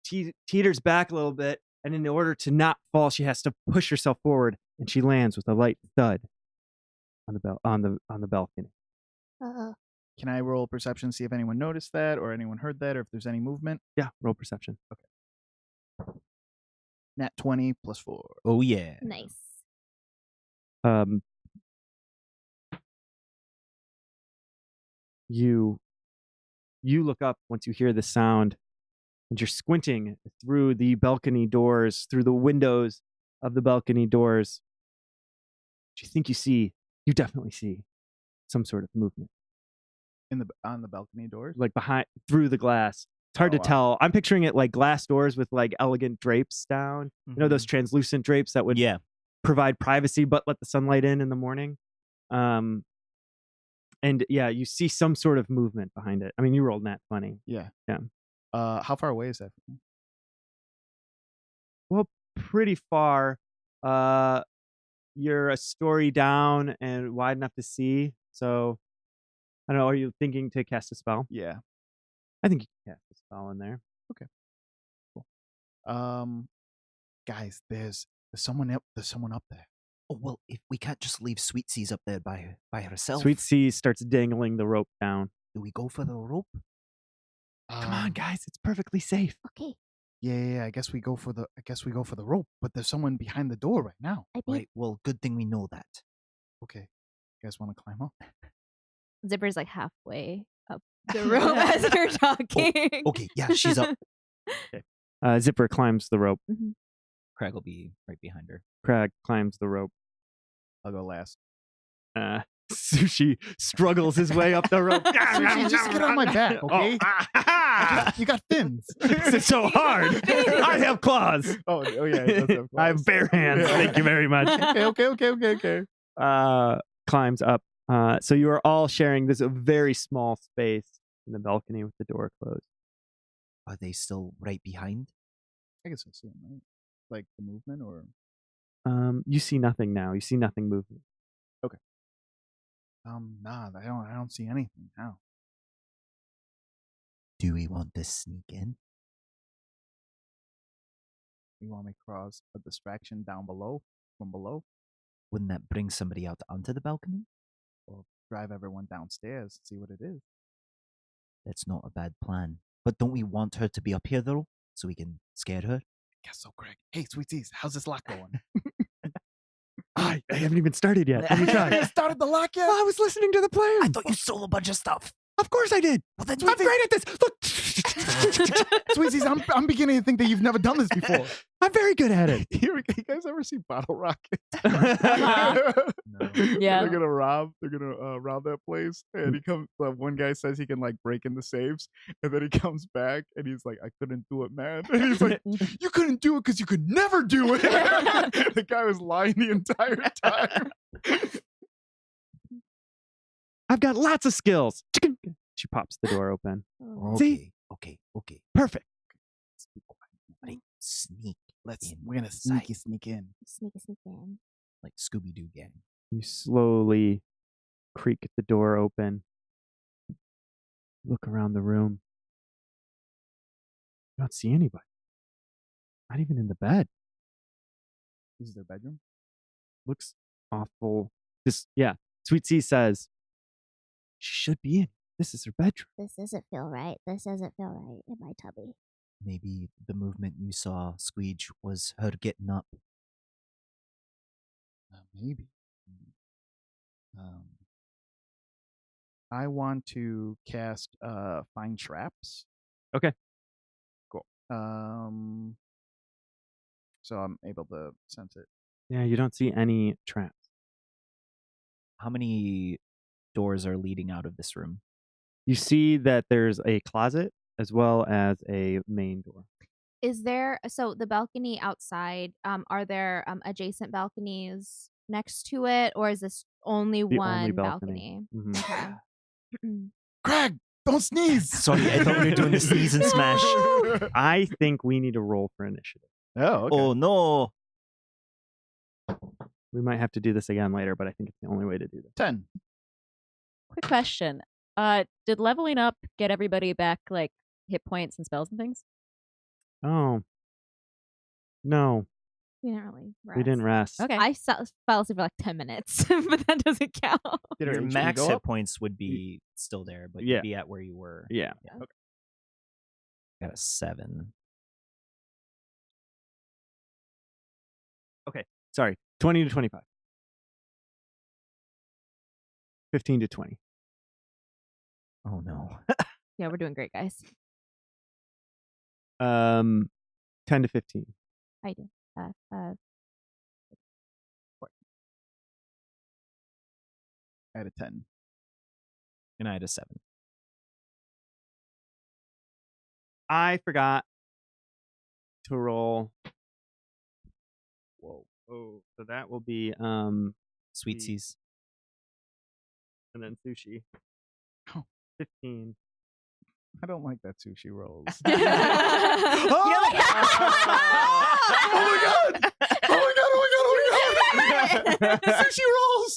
She teeters back a little bit, and in order to not fall, she has to push herself forward, and she lands with a light thud on the balcony. Uh-oh. Can I roll perception, see if anyone noticed that or anyone heard that or if there's any movement? Yeah, roll perception. Nat 20 plus 4. Oh yeah. Nice. Um, you look up once you hear the sound, and you're squinting through the balcony doors, through the windows of the balcony doors. You think you definitely see some sort of movement, On the balcony doors? like behind, through the glass. It's hard Oh, to wow. tell. I'm picturing it like glass doors with like elegant drapes down. You know those translucent drapes that would Yeah. provide privacy but let the sunlight in the morning. And yeah, you see some sort of movement behind it. I mean, you rolled nat 20. Yeah. Yeah. How far away is that from me? Well, pretty far. You're a story down and wide enough to see. So I don't know. Are you thinking to cast a spell? Yeah. I think you can cast a spell in there. Guys, there's someone up there. Oh well, if we can't just leave Sweetsies up there by herself. Sweet Sea starts dangling the rope down. Do we go for the rope? Come on, guys. It's perfectly safe. Okay. Yeah, I guess we go for the rope, but there's someone behind the door right now. I mean, Right. Well, good thing we know that. Okay. You guys want to climb up? Zipper's like halfway up the rope as you're talking. Okay. Yeah, she's up. Zipper climbs the rope. Craig will be right behind her. Crag climbs the rope. I'll go last. Sushi struggles his way up the rope. Sushi, just get on my back, okay? You got fins. It's so hard. I have claws. Oh yeah. He does have I have claws. bare hands. Yeah. Thank you very much. Okay. Climbs up. So you are all sharing this very small space in the balcony with the door closed. Are they still right behind? I guess I see him, right? Like the movement or You see nothing now. You see nothing moving. nah, I don't see anything now. Do we want to sneak in? You want me to cause a distraction down below, from below, Wouldn't that bring somebody out onto the balcony? or drive everyone downstairs, see what it is? That's not a bad plan. But don't we want her to be up here though, so we can scare her? Guess so, Craig. Hey, Sweeties, how's this lock going? I haven't even started yet. Let me try. Started the lock yet? I was listening to the plan. I thought you stole a bunch of stuff. Of course I did. Well, then I'm great at this. Look. Sweeties, I'm beginning to think that you've never done this before. I'm very good at it. You guys ever see Bottle Rocket? No. Yeah. They're gonna rob that place, and he comes. One guy says he can like break in the safes, and then he comes back and he's like, "I couldn't do it, man." And he's like, "You couldn't do it because you could never do it." The guy was lying the entire time. I've got lots of skills. She pops the door open. See? Okay. Perfect. Right. Sneak. We're gonna Inside. sneak in. sneak in. Like Scooby-Doo gang. You slowly creak the door open. Look around the room. You don't see anybody. Not even in the bed. This is their bedroom. Looks awful. Sweet Sea says she should be in. This is her bedroom. This doesn't feel right. This doesn't feel right in my tummy. Maybe the movement you saw, Squeege, was her getting up. Maybe. I want to cast Find Traps. Okay. Cool. So I'm able to sense it. Yeah, you don't see any traps. How many doors are leading out of this room? You see that there's a closet as well as a main door. Is there the balcony outside? Are there adjacent balconies next to it, or is this only The one only balcony. balcony? Mhm. Okay. Craig, don't sneeze. Sorry, I thought we were doing the sneeze and smash. I think we need to roll for initiative. Oh, okay. Oh no. We might have to do this again later, but I think it's the only way to do this. 10. Quick question. Did leveling up get everybody back like hit points and spells and things? Oh. No. We didn't really rest. We didn't rest. Okay. I fell asleep for like 10 minutes, but that doesn't count. Did Your HP max go hit up? points would be still there, but Yeah. you'd be at where you were. Yeah. Got a 7. Sorry. 20 to 25. 15 to 20. Oh no. Yeah, we're doing great, guys. 10 to 15. I did. Out of 10. And I had a 7. I forgot to roll. Whoa. Oh, so that will be Sweet The- Seas. and then sushi. Oh. 15. I don't like that sushi rolls. You're like- Oh my god! Oh my god! Sushi rolls!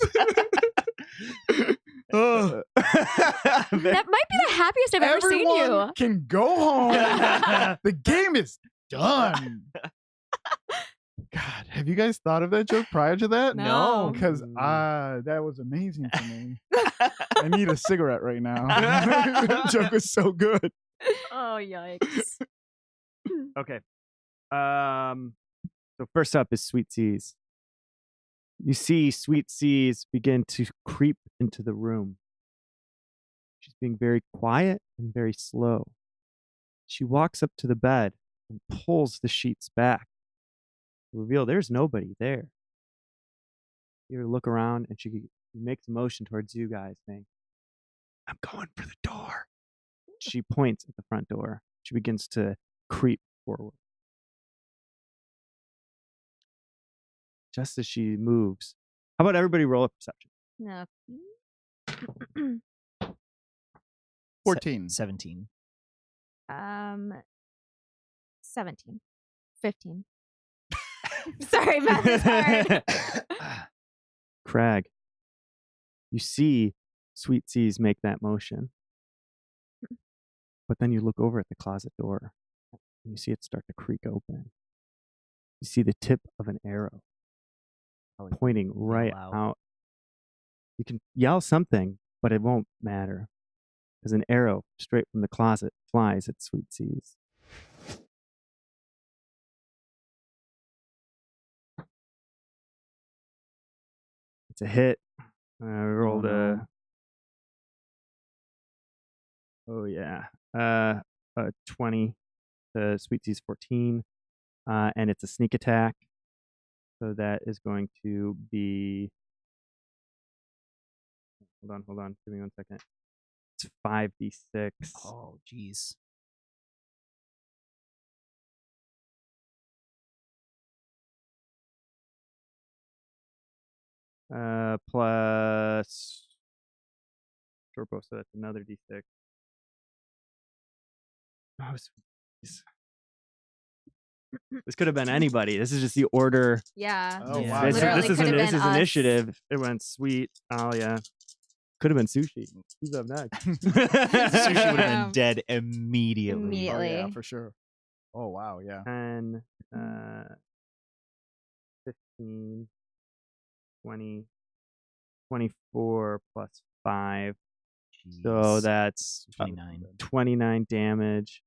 That might be the happiest I've ever seen you. Everyone can go home. The game is done. God, have you guys thought of that joke prior to that? No. Because that was amazing for me. I need a cigarette right now. That joke was so good. Oh, yikes. Okay. So first up is Sweet Seas. You see Sweet Seas begin to creep into the room. She's being very quiet and very slow. She walks up to the bed and pulls the sheets back. To reveal there's nobody there. You look around and she makes a motion towards you guys saying, I'm going for the door. She points at the front door. She begins to creep forward. Just as she moves, how about everybody roll a perception? No. 14. 17. 17. 15. Sorry, math is hard. Crag, you see Sweet Seas make that motion, but then you look over at the closet door and you see it start to creak open. You see the tip of an arrow pointing right out. out. You can yell something, but it won't matter because an arrow straight from the closet flies at Sweet Seas. It's a hit. We rolled a. Oh yeah, a 20 to Sweet Seas 14, and it's a sneak attack. So that is going to be. Hold on. Give me 1 second. It's 5d6. Oh, jeez. Plus turbo, so that's another d6. Oh, this could have been anybody. This is just the order. Yeah. Oh, Yeah. wow. This Literally is could have this been is us. initiative. It went Sweet, Alia. Could have been Sushi. Who's up next? Sushi would have Yeah. been dead immediately. Oh, yeah, Immediately. for sure. Oh, wow. Yeah. 10, 15, 20, 24 plus 5. So Jeez. that's 29. 29 damage.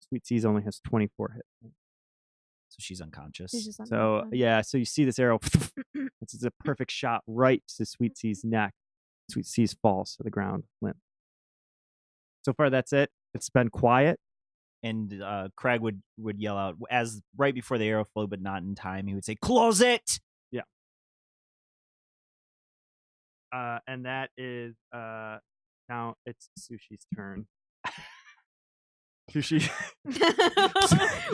Sweet Seas only has 24 hit points. So she's unconscious. She's just on So the- yeah, so you see this arrow. This is a perfect shot right to Sweet Sea's neck. Sweet Seas falls to the ground limp. So far, that's it. It's been quiet. And Craig would yell out as right before the arrow flew, but not in time. He would say, "Close it!" And that is now it's Sushi's turn. Sushi.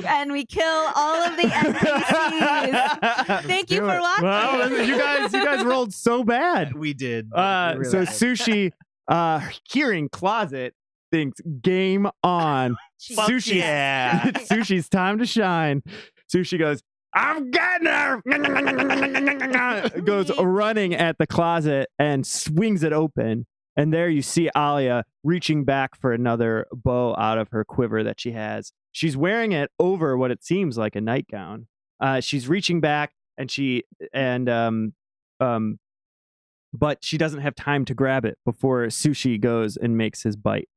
And we kill all of the NPCs. Thank you do for it. watching. Well, you guys rolled so bad. We did. So We really did. Sushi, hearing closet, thinks game on. Fuck Sushi, yeah. It's Sushi's time to shine. Sushi goes, I'm getting her. Goes running at the closet and swings it open. And there you see Alia reaching back for another bow out of her quiver that she has. She's wearing it over what it seems like a nightgown. She's reaching back but she doesn't have time to grab it before Sushi goes and makes his bite.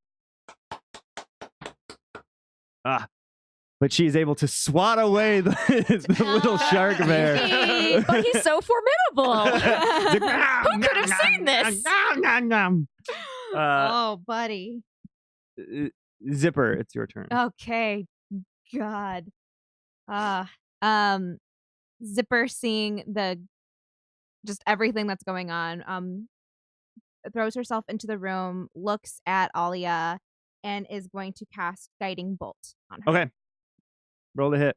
But she's able to swat away the little shark bear. But he's so formidable. Who could have seen this? Oh, buddy. Zipper, it's your turn. Okay. God. Zipper, seeing just everything that's going on, throws herself into the room, looks at Alia, and is going to cast Guiding Bolt on her. Okay. Roll the hit.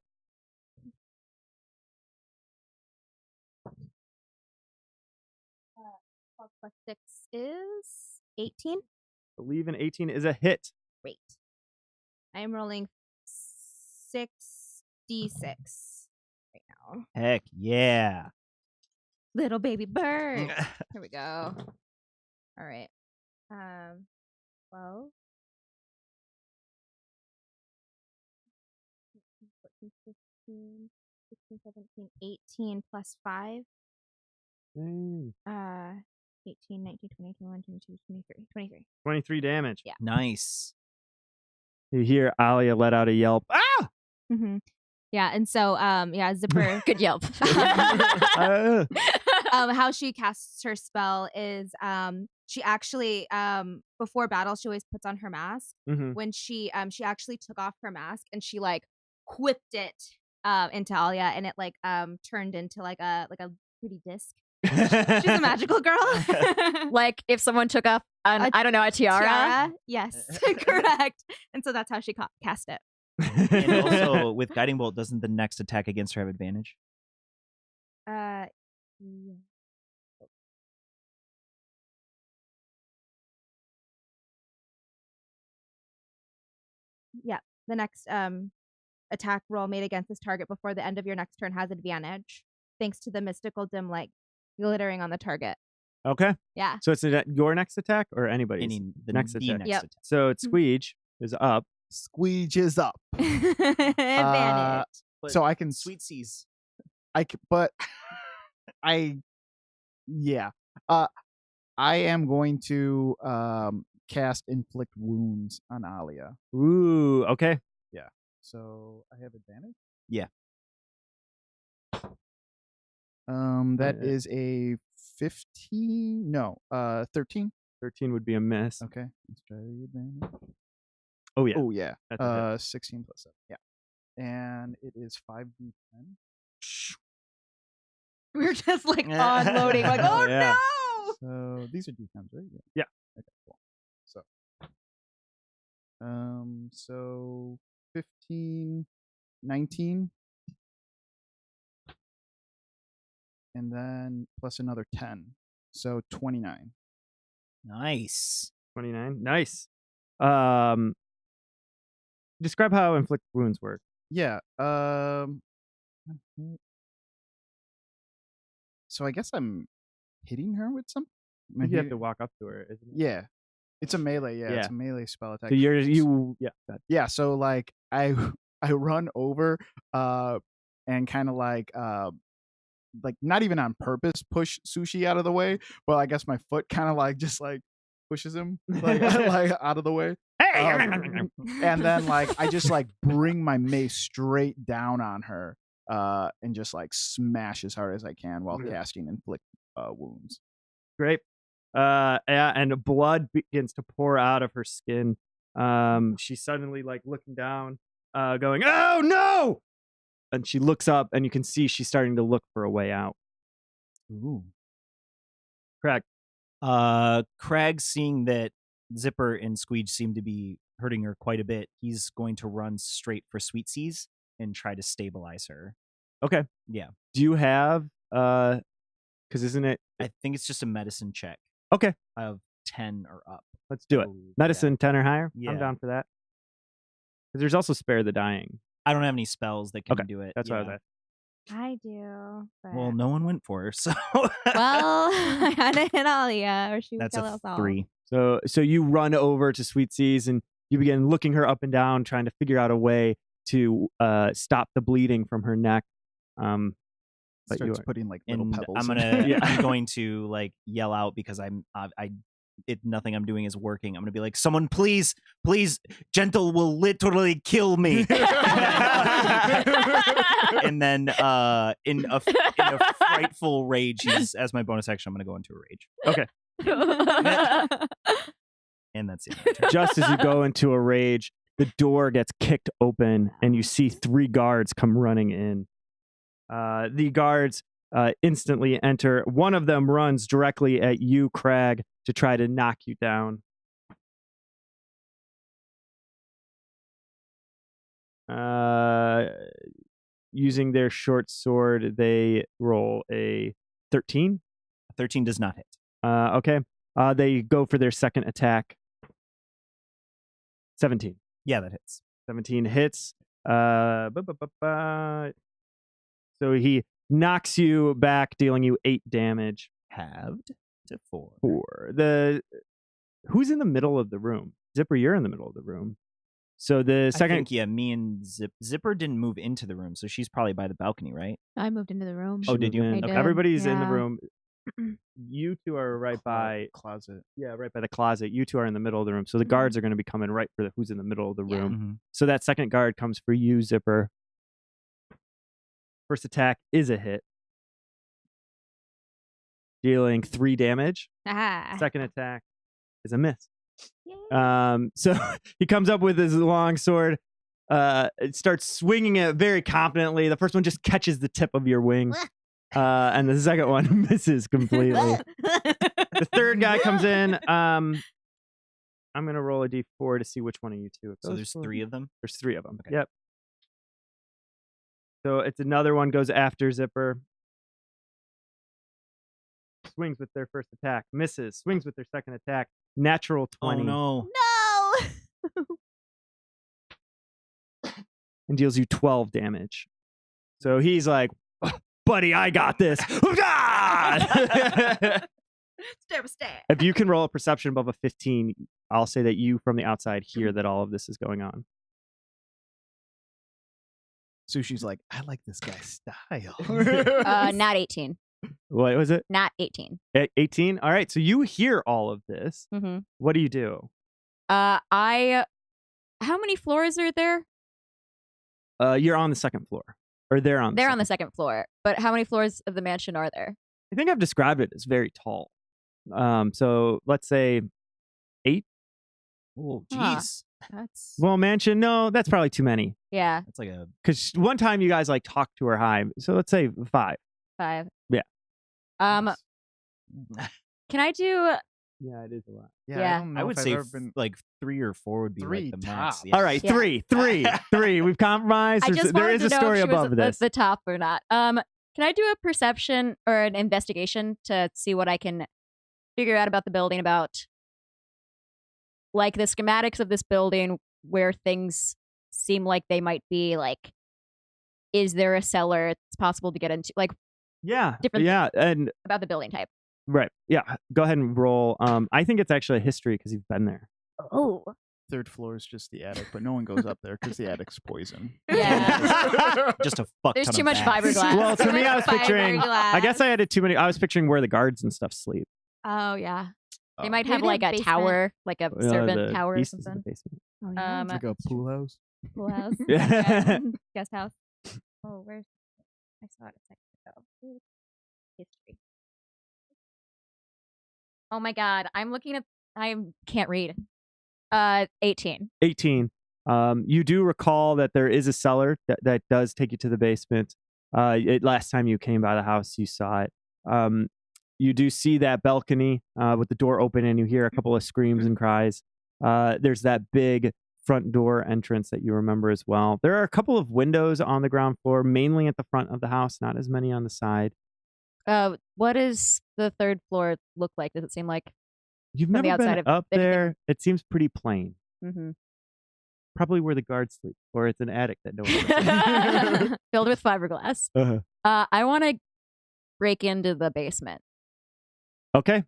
12 plus 6 is 18. Believe in 18 is a hit. Great. I am rolling 6d6 right now. Heck yeah. Little baby bird. Here we go. All right. 12. 14, 15, 16, 17, 18 plus 5. 18, 19, 20, 21, 22, 23. 23. 23 damage. Yeah. Nice. You hear Alia let out a yelp. Ah! Mm-hmm. Yeah, and so Zipper. Good yelp. How she casts her spell is she actually before battle she always puts on her mask. Mhm. When she actually took off her mask and she like whipped it into Alia, and it like turned into like a pretty disc. She's a magical girl. Like if someone took off a tiara. Yes, correct. And so that's how she cast it. And also with Guiding Bolt, doesn't the next attack against her have advantage? Yeah. Yeah. The next attack roll made against this target before the end of your next turn has advantage, thanks to the mystical dim light glittering on the target. Okay. Yeah. So it's your next attack or anybody's? Meaning the next the attack. next Yep. attack. So it's Squeege is up. Squeege is up. Advantage. But So I can Sweet Seas. I am going to cast Inflict Wounds on Alia. Ooh, okay. So I have advantage? Yeah. That is a 15. No, 13. 13 would be a miss. Okay. Let's try the advantage. Oh, yeah. Oh yeah. That's a hit. 16 plus 7. Yeah. And it is 5d10. We were just like unloading, like, oh Yeah. no! So these are d10s, right? Yeah. Okay, cool. So 15, 19, and then plus another 10. So 29. Nice. 29. Nice. Describe how inflict wounds work. Yeah. So I guess I'm hitting her with something. I think you have to walk up to her, isn't it? Yeah. It's a melee. Yeah, Yeah. it's a melee spell attack. So yeah. That, Yeah, so like I run over and kind of like not even on purpose push Sushi out of the way, but I guess my foot kind of like just like pushes him like out of the way. And then like I just like bring my mace straight down on her and just like smash as hard as I can while casting Inflict Wounds. Great. Yeah, and blood begins to pour out of her skin. She's suddenly like looking down, going, "Oh no!" And she looks up, and you can see she's starting to look for a way out. Ooh. Correct. Crag, seeing that Zipper and Squeege seem to be hurting her quite a bit, he's going to run straight for Sweet Seas and try to stabilize her. Okay. Yeah. Do you have? Because isn't it? I think it's just a medicine check Okay. of 10 or up. Let's do it. Oh, Medicine 10 or higher. Yeah. I'm down for that. Because there's also spare the dying. I don't have any spells that can Okay, do it. That's what I was Yeah. asking. I do. But... Well, no one went for her, so well, I had to hit Alia, or she would that's kill a us all. 3. So you run over to Sweet Seas and you begin looking her up and down, trying to figure out a way to stop the bleeding from her neck. But you Starts are, putting like little And pebbles. I'm in gonna it. Yeah. I'm going to like yell out because nothing I'm doing is working. I'm gonna be like, someone please, Gentle will literally kill me. And then in a frightful rage, as my bonus action, I'm gonna go into a rage. And that's it. just as you go into a rage, the door gets kicked open and you see 3 guards come running in. The guards instantly enter. One of them runs directly at you, Crag, to try to knock you down. Using their short sword, they roll a 13. 13 does not hit. Okay. They go for their second attack. 17. Yeah, that hits. 17 hits. So he knocks you back, dealing you 8 damage. Halved to 4. Who's in the middle of the room? Zipper, you're in the middle of the room. So the I second, think, yeah, me and Zipper didn't move into the room, so she's probably by the balcony, right? I moved into the room. Oh, did you? moved in. I did, Everybody's in the yeah. room. You two are right by, closet. right by the closet. You two are in the middle of the room. So the guards are going to be coming right for who's in the middle of the Yeah. room. Mm-hmm. So that second guard comes for you, Zipper. First attack is a hit, dealing 3 damage. Ah. Second attack is a miss. Yay. So he comes up with his long sword, starts swinging it very confidently. The first one just catches the tip of your wing, and the second one misses completely. The third guy comes in. I'm gonna roll a d4 to see which one of you two. It So goes there's for. 3 of them. There's 3 of them. Okay. Yep. So it's another one goes after Zipper. Swings with their first attack, misses. Swings with their second attack, natural 20. Oh no. No. And deals you 12 damage. So he's like, buddy, I got this. If you can roll a perception above a 15, I'll say that you from the outside hear that all of this is going on. Sushi's like, I like this guy's style. Not 18. What was it? Not 18. 18? All right. So you hear all of this. Mm-hmm. What do you do? How many floors are there? You're on the second floor. Or they're on the They're second. on the second floor. But how many floors of the mansion are there? I think I've described it as very tall. So let's say 8. Oh, Huh. jeez. That's Well, mansion, no, that's probably too many. Yeah, That's like a. Because one time you guys like talked to her high. So let's say 5. 5. Yeah. Can I do? Yeah, it is a lot. Yeah. I don't know I would if say I've ever been. like 3 or 4 would be 3 like the max. tops. Yeah. All right, Yeah. 3. We've compromised. I just There wanted is to a know story if she was above at this. the top or not. Can I do a perception or an investigation to see what I can figure out about the building, about like the schematics of this building, where things seem like they might be like, is there a cellar it's possible to get into? Like Yeah. different Yeah. And about the building type. right. Yeah. Go ahead and roll. I think it's actually a history because you've been there. Oh, Third floor is just the attic, but no one goes up there because the attic's poison. yeah. Just a fuck. There's ton too of much bats. fiberglass. Well, to me, I was picturing. I guess I Fiberglass. added too many. I was picturing where the guards and stuff sleep. Oh yeah. They Oh. might Maybe have they like have a basement. tower, like a servant The tower or east is the something. basement. Oh yeah. It's like a pool house. pool house. Yeah. Guest house. Oh, where's I saw it a second ago. Ooh, history. Oh my god, I'm looking at I can't read. 18. 18. You do recall that there is a cellar that does take you to the basement. Last time you came by the house, you saw it. You do see that balcony with the door open, and you hear a couple of screams and cries. There's that big front door entrance that you remember as well. There are a couple of windows on the ground floor, mainly at the front of the house, not as many on the side. What does the third floor look like? Does it seem like You've From the never outside been of up anything. there. It seems pretty plain. mhm. Probably where the guards sleep, or it's an attic that no one lives in. filled with fiberglass? Uh-huh. I want to break into the basement. Okay.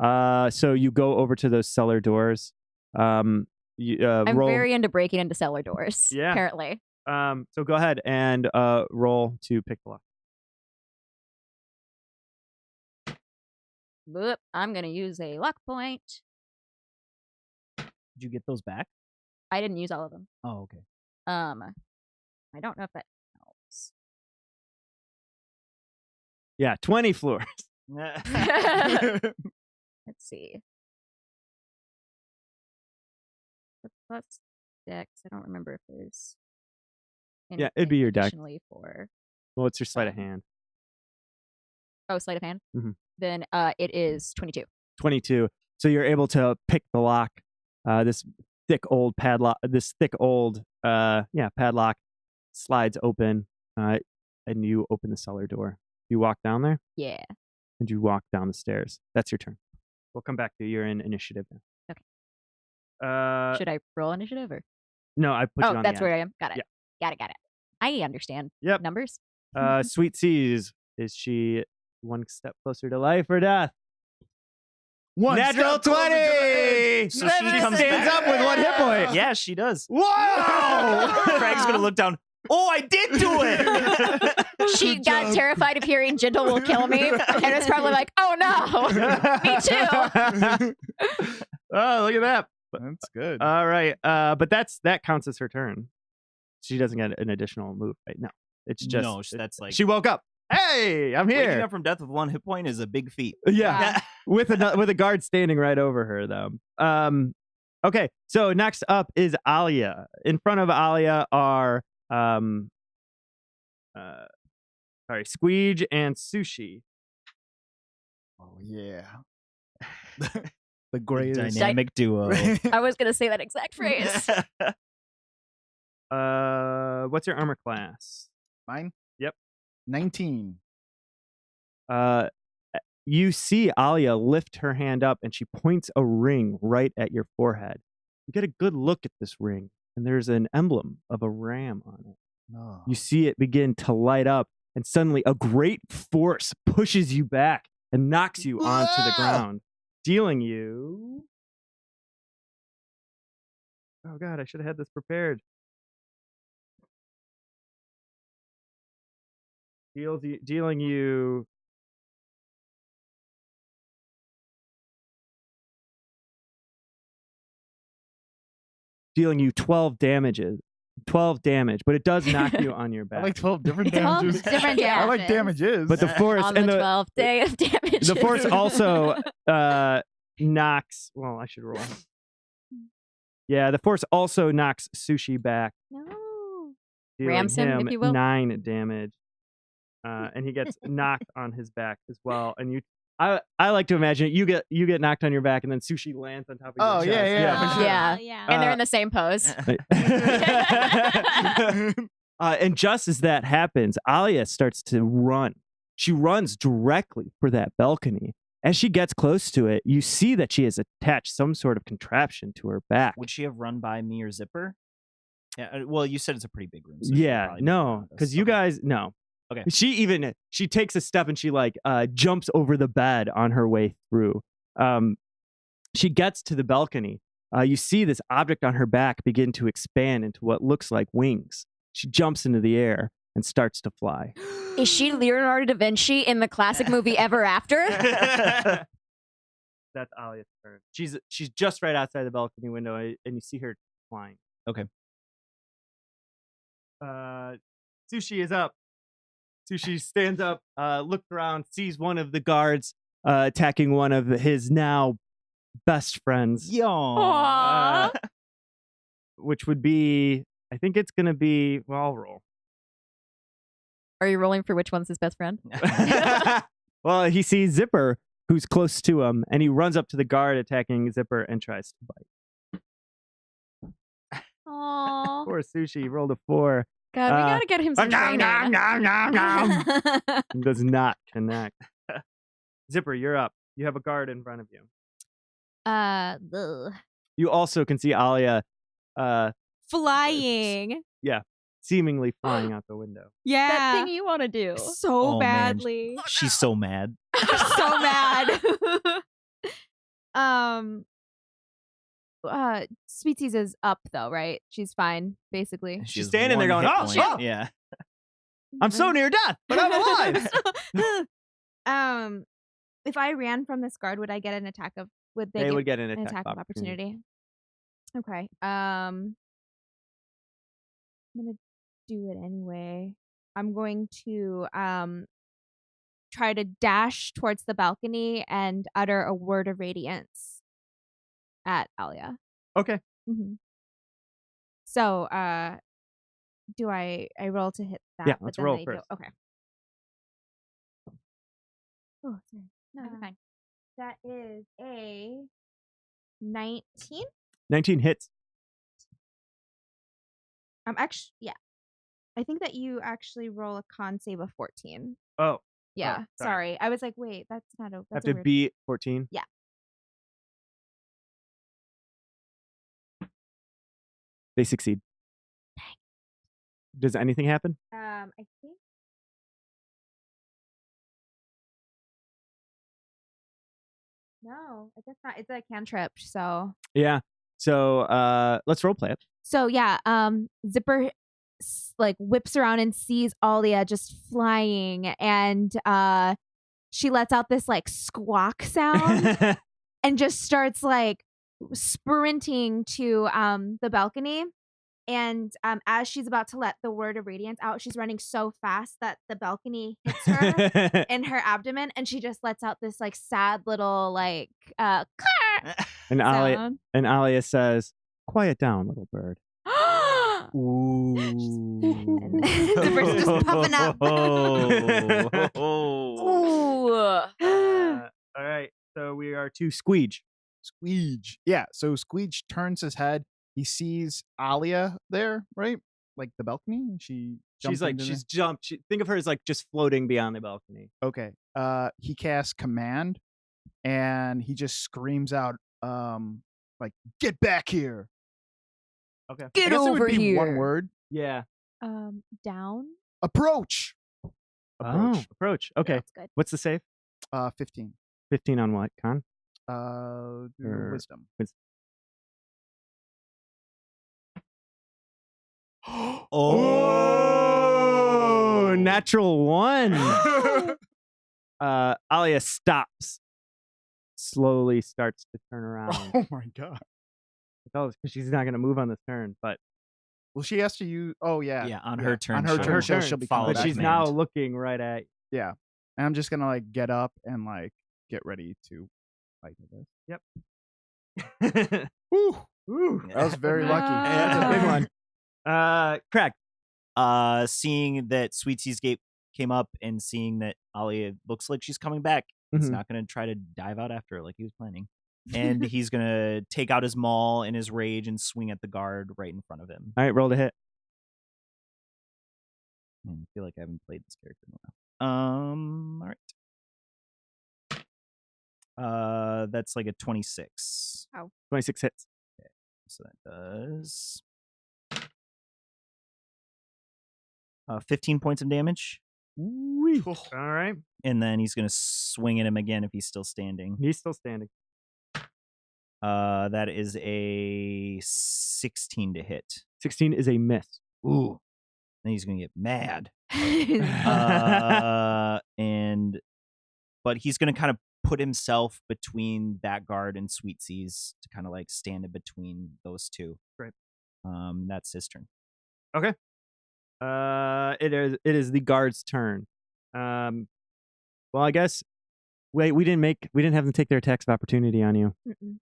So you go over to those cellar doors. I'm Roll. very into breaking into cellar doors. Yeah. Apparently. So go ahead and roll to pick the lock. Boop. I'm gonna use a luck point. Did you get those back? I didn't use all of them. Oh, okay. I don't know if that helps. Yeah, 20 floors. Let's see. Plus dex. I don't remember if there's. Yeah, it'd be your dex. Additionally for Well, it's your sleight of hand. sleight of hand. Mhm. Then it is 22. 22. So you're able to pick the lock. This thick old padlock. Padlock slides open, and you open the cellar door. You walk down there, Yeah. and you walk down the stairs. That's your turn. We'll come back to you. You're in initiative now. Okay. Should I roll initiative or? No, I put you Oh, on that's the where end. I am. Got it. Yeah. Got it. I understand. Yep. Numbers. Sweet Seas, is she one step closer to life or death? One Natural step closer to the 20! So she comes stands back. up with 1 hit point. Yeah, she does. Whoa! Craig's gonna look down. Oh, I did do it. She Good got job. terrified of hearing Gentle will kill me, and was probably like, "Oh no, me too." Oh, look at that. That's good. All right. But that counts as her turn. She doesn't get an additional move, right? No. It's just No, that's like she woke up. Hey, I'm waking here. up from death with 1 hit point is a big feat. Yeah. with a guard standing right over her though. Okay, so next up is Alia. In front of Alia are Squeege and Sushi. Oh yeah. The greatest. Dynamic duo. I was gonna say that exact phrase. What's your armor class? Mine? Yep. 19. You see Alia lift her hand up and she points a ring right at your forehead. You get a good look at this ring, and there's an emblem of a ram on it. No. You see it begin to light up, and suddenly a great force pushes you back and knocks you onto the ground, dealing you. Oh God, I should have had this prepared. Dealing you. Dealing you 12 damage, but it does knock you on your I back. like 12 different 12 damages. different I like damages. But the force On and the the 12th day of damage. the force also knocks. Well, I should roll. Yeah, the force also knocks Sushi back, No. dealing Rams him, him if you will. 9 damage, and he gets knocked on his back as well. And you, I like to imagine it. You get knocked on your back, and then Sushi lands on top of your Oh, chest. yeah, for sure. Yeah. Yeah. And they're in the same pose. And just as that happens, Alia starts to run. She runs directly for that balcony. As she gets close to it, you see that she has attached some sort of contraption to her back. Would she have run by me or Zipper? Yeah. Well, you said it's a pretty big room. So she Yeah, probably no, wouldn't have because us. you Okay. guys, no. Okay. She takes a step and she jumps over the bed on her way through. She gets to the balcony. You see this object on her back begin to expand into what looks like wings. She jumps into the air and starts to fly. Is she Leonardo da Vinci in the classic movie Ever After? That's Alia's turn. She's just right outside the balcony window, and you see her flying. Okay. Sushi is up. Sushi stands up, looks around, sees one of the guards attacking one of his now best friends, Yo. Aw. which would be, I think it's going to be, well, I'll roll. Are you rolling for which one's his best friend? Well, he sees Zipper, who's close to him, and he runs up to the guard attacking Zipper and tries to bite. Aw. Poor Sushi rolled a 4. God, we gotta get him some Nom, nom, training. nom, nom, nom. Does not connect. Zipper, you're up. You have a guard in front of you. Ugh. You also can see Alia Flying. seemingly flying out the window. Yeah. That thing you want to do. so Oh, man. badly. She's so mad. so mad. Sweeties is up though, right? She's fine, basically. She She's has standing there one going, hit "Oh, point. shit!" Yeah. I'm so near death, but I'm alive. If I ran from this guard, would I get an attack of? Would they They give would get an an attack attack of opportunity? Okay. I'm gonna do it anyway. I'm going to try to dash towards the balcony and utter a word of radiance at Alia. Okay. Mm-hmm. So, do I roll to hit that? Yeah, but let's then roll they do- first. Okay. Oh, sorry. No, you're fine. That is a 19. 19 hits. Actually, yeah. I think that you actually roll a con save of 14. Oh, Yeah. sorry. Sorry. I was like, wait, that's not a. have That's to a weird. beat 14. Yeah. They succeed. Does anything happen? I think. No, I guess not. It's a cantrip, so. Yeah. So let's role play it. So yeah, Zipper like whips around and sees Alia just flying, and she lets out this like squawk sound and just starts like sprinting to the balcony. And as she's about to let the word of radiance out, she's running so fast that the balcony hits her in her abdomen, and she just lets out this like sad little like and sound. Alia says, "Quiet down, little bird." Ooh. Zipper's just puffing up. Ooh. All right. So we are to Squeege. Squeege. Yeah, so Squeege turns his head. He sees Alia there, right? Like the balcony. She's jumped. Think of her as like just floating beyond the balcony. Okay. He casts command, and he just screams out, like, "Get back here!" Okay. I Get guess it would over be here. one word. Yeah. Down. Approach. Oh, approach. Okay. That's good. What's the save? 15. 15 on what? Con? Wisdom. Oh, natural one. Alia stops. Slowly starts to turn around. Oh my god. Because she's not going to move on this turn, but Well, she has to use. Oh yeah. Yeah, on her turn. On her she'll- turn, turn, she'll be follow coming but that back. she's command. now looking right at. Yeah. And I'm just gonna like get up and like get ready to fight with this. Yep. Woo! Ooh, That was very lucky. that's a big one. Craig. Seeing that Sweet Sea's Gate came up and seeing that Alia looks like she's coming back, he's Mhm. not going to try to dive out after her like he was planning. And he's going to take out his maul in his rage and swing at the guard right in front of him. All right, roll to hit. I feel like I haven't played this character in a while. All right. That's like a 26. 26 hits. So that does 15 points of damage. All right. And then he's going to swing at him again if he's still standing. He's still standing. That is a 16 to hit. 16 is a miss. Ooh. Then he's going to get mad. But he's going to kind of put himself between that guard and Sweet Seas to kind of like stand in between those two. Great. That's his turn. Okay. It is the guard's turn. Well, I guess. Wait, we didn't have them take their attacks of opportunity on you Mm-mm.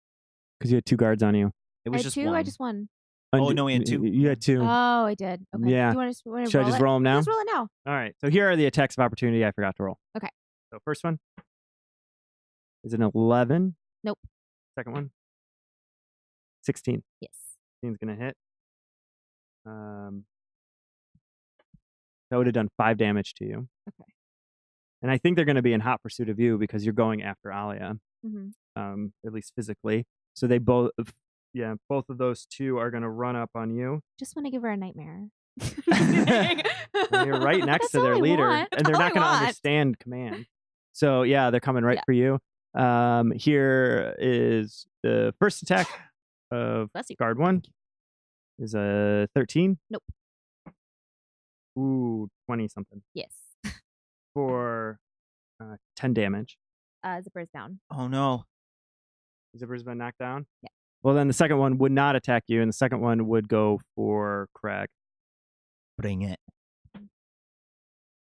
because you had 2 guards on you. It I was had just 2. one. I just won. Oh, no, we had 2. You had 2. Oh, I did. Okay. Yeah. Do you want to roll Should I just it? roll them now? Let's roll it now. All right. So here are the attacks of opportunity I forgot to roll. Okay. So first one is an 11. Nope. Second one, 16. Yes. 16's gonna hit. That would have done 5 damage to you. Okay. And I think they're going to be in hot pursuit of you because you're going after Alia, Mm-hmm. at least physically. So they both of those 2 are going to run up on you. Just want to give her a nightmare. And you're right next That's to all their I leader, want. and they're All not I going to want. understand command. So yeah, they're coming right Yeah. for you. Here is the first attack. of Bless you. guard 1 is a 13. Nope. Ooh, 20 something Yes. for 10 damage. Zipper's down. Oh no. Zipper's been knocked down? Yeah. Well, then the second one would not attack you, and the second one would go for Crag. Bring it.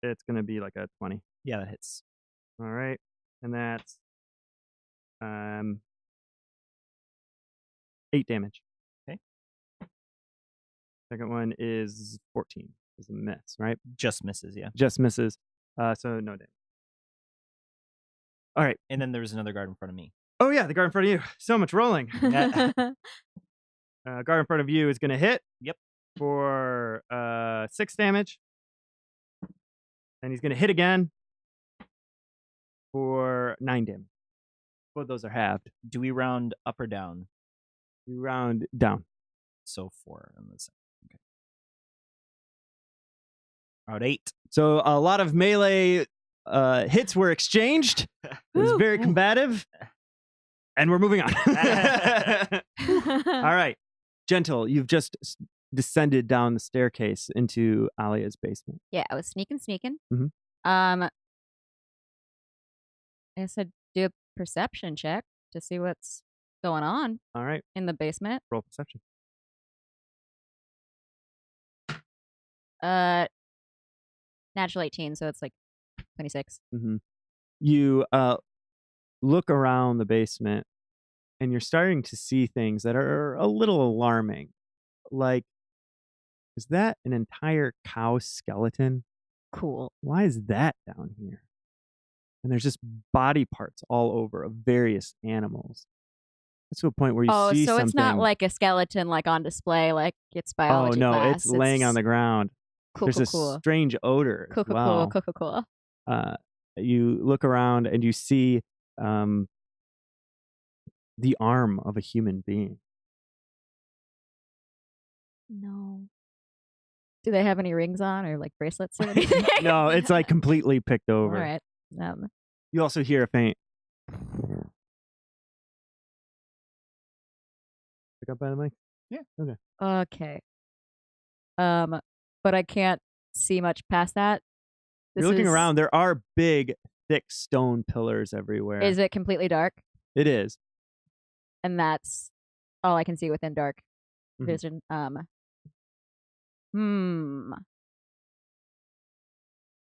It's going to be like a 20. Yeah, that hits. All right. And that's 8 damage. Okay. Second one is 14. Is a miss, right? Just misses, yeah. Just misses. So no damage. All right. And then there was another guard in front of me. Oh, yeah, the guard in front of you. So much rolling. Yeah. Guard in front of you is going to hit. Yep. For 6 damage. And he's going to hit again for 9 damage. Both those are halved. Do we round up or down? You round down. So 4 on the second. Okay. Round 8. So a lot of melee hits were exchanged. It was very combative. And we're moving on. All right. Gentle, you've just descended down the staircase into Alia's basement. Yeah, I was sneaking. Mhm. I said do a perception check to see what's going on All right. in the basement. Roll perception. Natural 18, so it's like 26. Mm-hmm. You look around the basement and you're starting to see things that are a little alarming. Like, is that an entire cow skeleton? Cool. Why is that down here? And there's just body parts all over of various animals. That's to a point where you Oh, see so something. it's not like a skeleton like on display, like it's biology no, class. it's laying on the ground. Cool, There's cool, a cool. strange odor. Cool, as cool, well. cool, cool, cool, cool. You look around and you see the arm of a human being. No. Do they have any rings on or like bracelets or anything? No, it's like completely picked All over. right. You also hear a faint. Pick up by the mic? Yeah. Okay. Okay. But I can't see much past that. You're looking around. There are big, thick stone pillars everywhere. Is it completely dark? It is. And that's all I can see within dark Mhm. vision.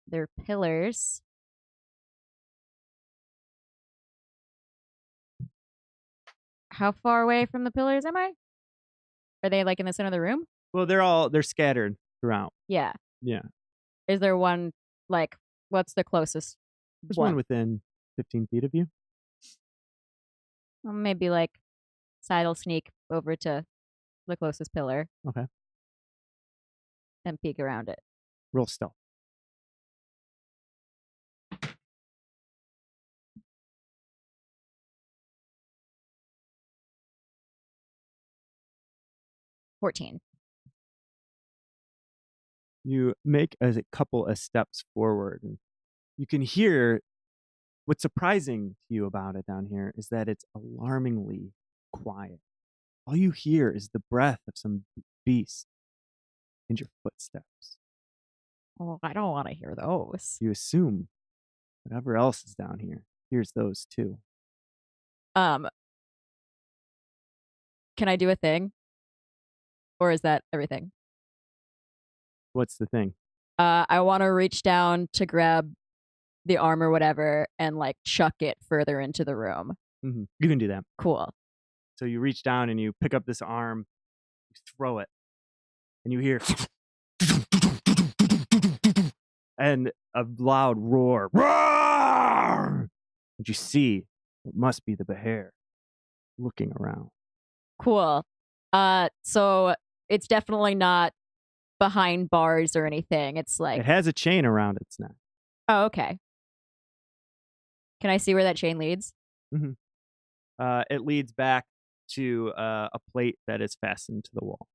They're pillars. How far away from the pillars am I? Are they like in the center of the room? Well, they're scattered throughout. Yeah. Yeah. Is there one like what's the closest There's one within 15 feet of you. Well, maybe like side'll sneak over to the closest pillar. Okay. And peek around it. Roll stealth. $14. You make a couple of steps forward, and you can hear what's surprising to you about it down here is that it's alarmingly quiet. All you hear is the breath of some beast and your footsteps. Oh, I don't want to hear those. You assume whatever else is down here hears those too. Can I do a thing? Or is that everything? What's the thing? I want to reach down to grab the arm or whatever and like chuck it further into the room. Mm-hmm. You can do that. Cool. So you reach down and you pick up this arm, you throw it, and you hear and a loud roar. Roar! And you see it must be the Behair looking around. Cool. So it's definitely not behind bars or anything. It's like, It has a chain around its neck. oh, okay. Can I see where that chain leads? It leads back to a plate that is fastened to the wall.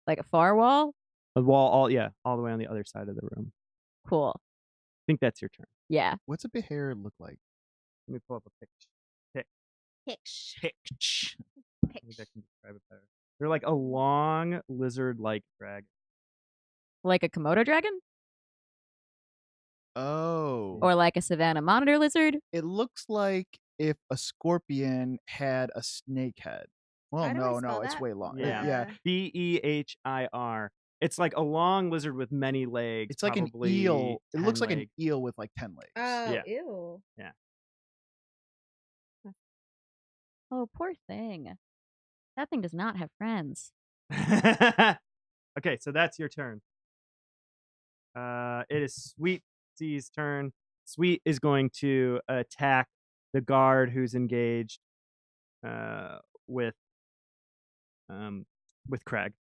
Like a far wall? The wall, all the way on the other side of the room. Cool. I think that's your turn. Yeah. What's a Behair look like? Let me pull up a picture. Hitch. Pitch. I think I can describe it better. They're like a long lizard-like dragon. Like a Komodo dragon? Oh. Or like a Savannah monitor lizard? It looks like if a scorpion had a snake head. Well, How do I no, spell it's that? way long. Yeah. Yeah. Behir. It's like a long lizard with many legs. It's like an probably eel. It 10 looks like an legs. eel with like 10 legs. Yeah. Ew. Oh, poor thing. That thing does not have friends. Okay, so that's your turn. It is Sweet C's turn. Sweet is going to attack the guard who's engaged with Craig.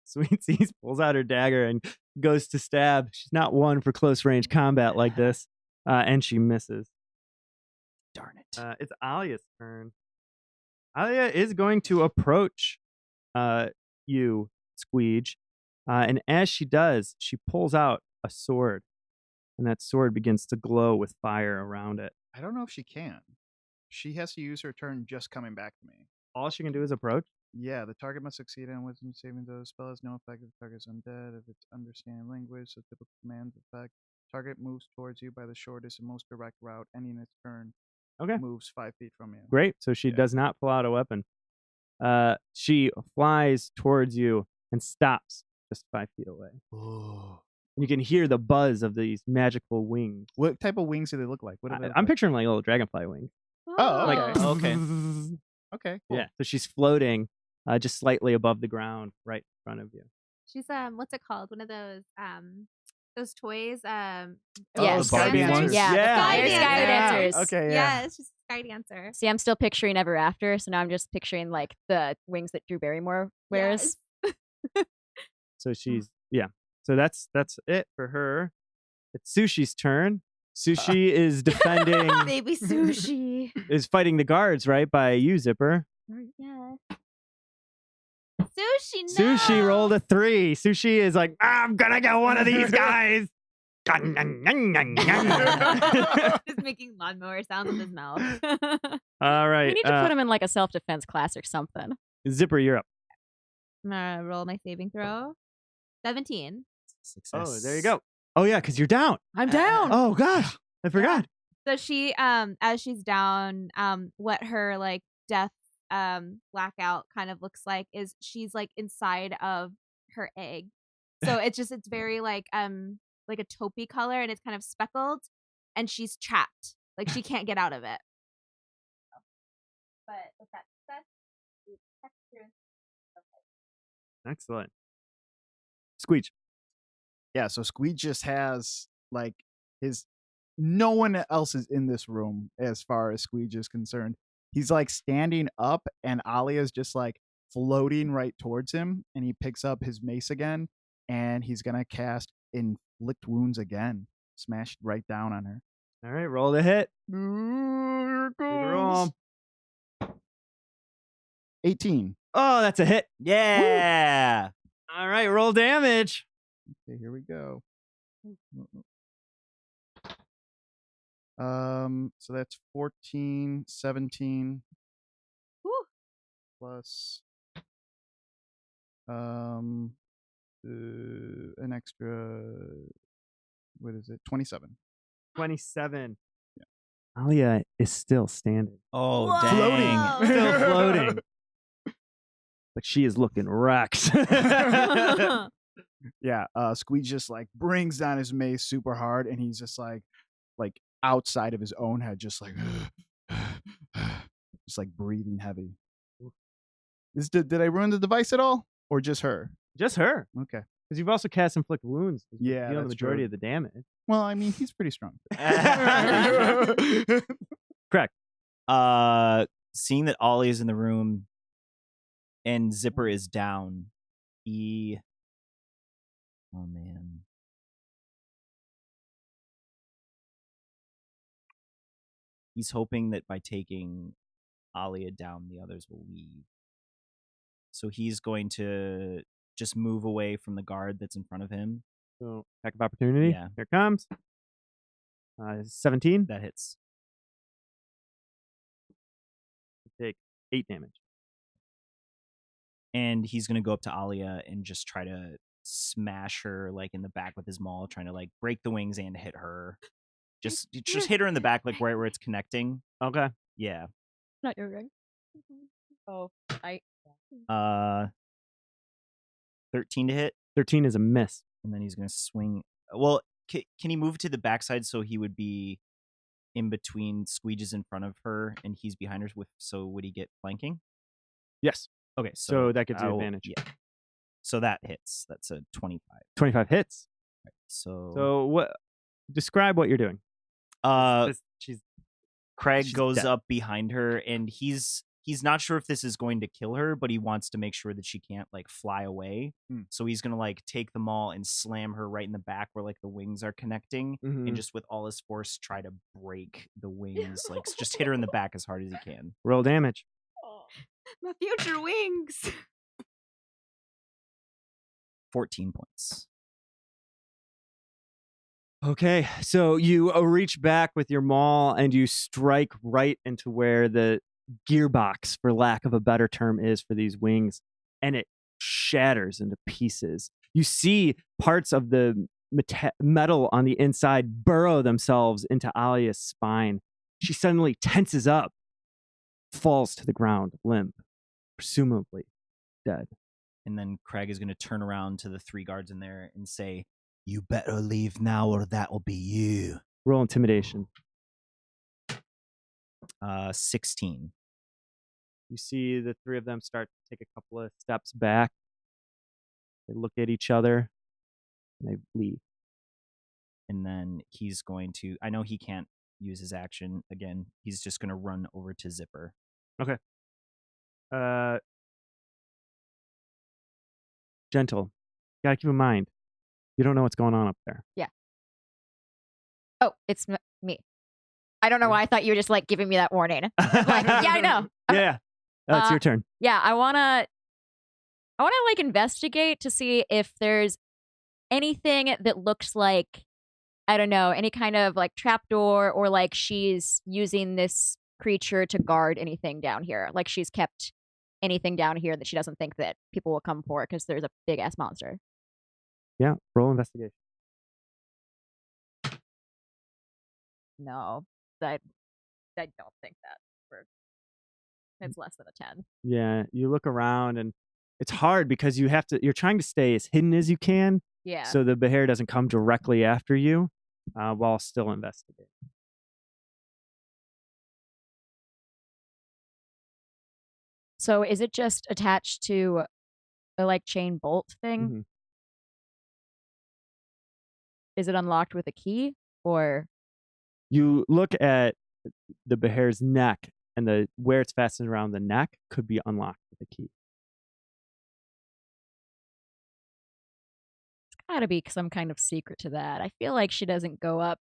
Sweet C's pulls out her dagger and goes to stab. She's not one for close range combat like this, and she misses. Darn it. It's Alia's turn. Alia is going to approach you, Squeege, and as she does, she pulls out a sword, and that sword begins to glow with fire around it. I don't know if she can. She has to use her turn just coming back to me. All she can do is approach. Yeah, the target must succeed on wisdom saving throw. The spell has no effect if the target is undead. If it's understanding language, so typical command effect. Target moves towards you by the shortest and most direct route, ending its turn. Okay. Moves 5 feet from you. Great. So she does not pull out a weapon. She flies towards you and stops just 5 feet away. Oh. And you can hear the buzz of these magical wings. What type of wings do they look like? What do they look I'm like? picturing like a little dragonfly wing. Oh, okay. Like, okay. Okay. Cool. Yeah. So she's floating just slightly above the ground right in front of you. She's what's it called? One of those toys. Yes. the Barbie dancers. ones? Yeah, Yeah. the Sky Sky Dancer. Dancers. Okay. Yeah. Yeah, it's just Sky Dancer. See, I'm still picturing Ever After, so now I'm just picturing like the wings that Drew Barrymore wears. So she's So that's it for her. It's Sushi's turn. Sushi is defending, Baby sushi. is fighting the guards, right, by you, Zipper. Yeah. Sushi. No. Sushi rolled a 3. Sushi is like, I'm gonna get one of these guys. Just making lawnmower sounds with his mouth. All right. We need to put him in like a self-defense class or something. Zipper, you're up. I'm gonna roll my saving throw. 17. Success. Oh, there you go. Oh, yeah, because you're down. I'm down. Oh, gosh. I forgot. So she, as she's down, what her like death blackout kind of looks like is she's like inside of her egg. So it's very like a taupey color, and it's kind of speckled, and she's trapped. Like she can't get out of it. But if that's Excellent. Squeech. Yeah, so Squeak just has like no one else is in this room as far as Squeak is concerned. He's like standing up and Alia's just like floating right towards him, and he picks up his mace again and he's gonna cast Inflict Wounds again. Smashed right down on her. All right, roll the hit. Here it Big roll. goes. 18. Oh, that's a hit. Yeah. All right, roll damage. Okay, here we go. So that's 14, 17 plus an extra, what is it? 27. 27. Alia is still standing. Oh, Whoa. dang. Still floating. But she is looking wrecked. Yeah, Squeak just like brings down his mace super hard, and he's just like outside of his own head, just like just like breathing heavy. Did I ruin the device at all, or just her? Just her. Okay. Because you've also cast Inflict Wounds. Yeah, dealing the that's majority true. of the damage. Well, I mean, he's pretty strong. Correct. Seeing that Ollie is in the room and Zipper is down, oh man. He's hoping that by taking Alia down, the others will leave. So he's going to just move away from the guard that's in front of him So attack of opportunity. Yeah. Here it comes. 17. That hits. Take 8 damage. And he's gonna go up to Alia and just try to smash her like in the back with his maul, trying to like break the wings and hit her. Just hit her in the back, like right where it's connecting. Okay. Yeah. Not your ring. Oh, I. 13 to hit, 13 is a miss. and then he's gonna swing. Well, can he move to the backside so he would be in between? Squeege's in front of her, and he's behind her. So would he get flanking? Yes. Okay, So that gives you I'll- advantage. Yeah. So that hits. That's a 25. 25 hits. So, So what? Describe what you're doing. She's Craig she's goes dead. up behind her, and he's not sure if this is going to kill her, but he wants to make sure that she can't like fly away. Hmm. So he's gonna like take the maul and slam her right in the back where like the wings are connecting, Mhm. and just with all his force try to break the wings, like just hit her in the back as hard as he can. roll damage. My future wings. 14 points. Okay, so you reach back with your maul and you strike right into where the gearbox, for lack of a better term, is for these wings, and it shatters into pieces. You see parts of the metal on the inside burrow themselves into Alia's spine. She suddenly tenses up, falls to the ground, limp, presumably dead. And then Craig is gonna turn around to the 3 guards in there and say, "You better leave now, or that will be you." Roll intimidation. 16. You see the 3 of them start to take a couple of steps back. They look at each other and they leave. And then he's going to, I know he can't use his action again. He's just going to run over to Zipper. Gentle. Gotta keep in mind, you don't know what's going on up there. Oh, it's me. I don't know why I thought you were just like giving me that warning. Like, yeah, I know. Okay. Yeah, that's your turn. Yeah, I wanna like investigate to see if there's anything that looks like, I don't know, any kind of like trapdoor, or like she's using this creature to guard anything down here. Like she's kept anything down here that she doesn't think that people will come for because there's a big ass monster. Yeah, roll investigation. No, I don't think that. It's less than a 10. Yeah, you look around and it's hard because you're trying to stay as hidden as you can Yeah. so the bear doesn't come directly after you while still investigating. So is it just attached to a like chain bolt thing? Mhm. Is it unlocked with a key, or You look at the bear's neck, and where it's fastened around the neck could be unlocked with a key. gotta be some kind of secret to that? I feel like she doesn't go up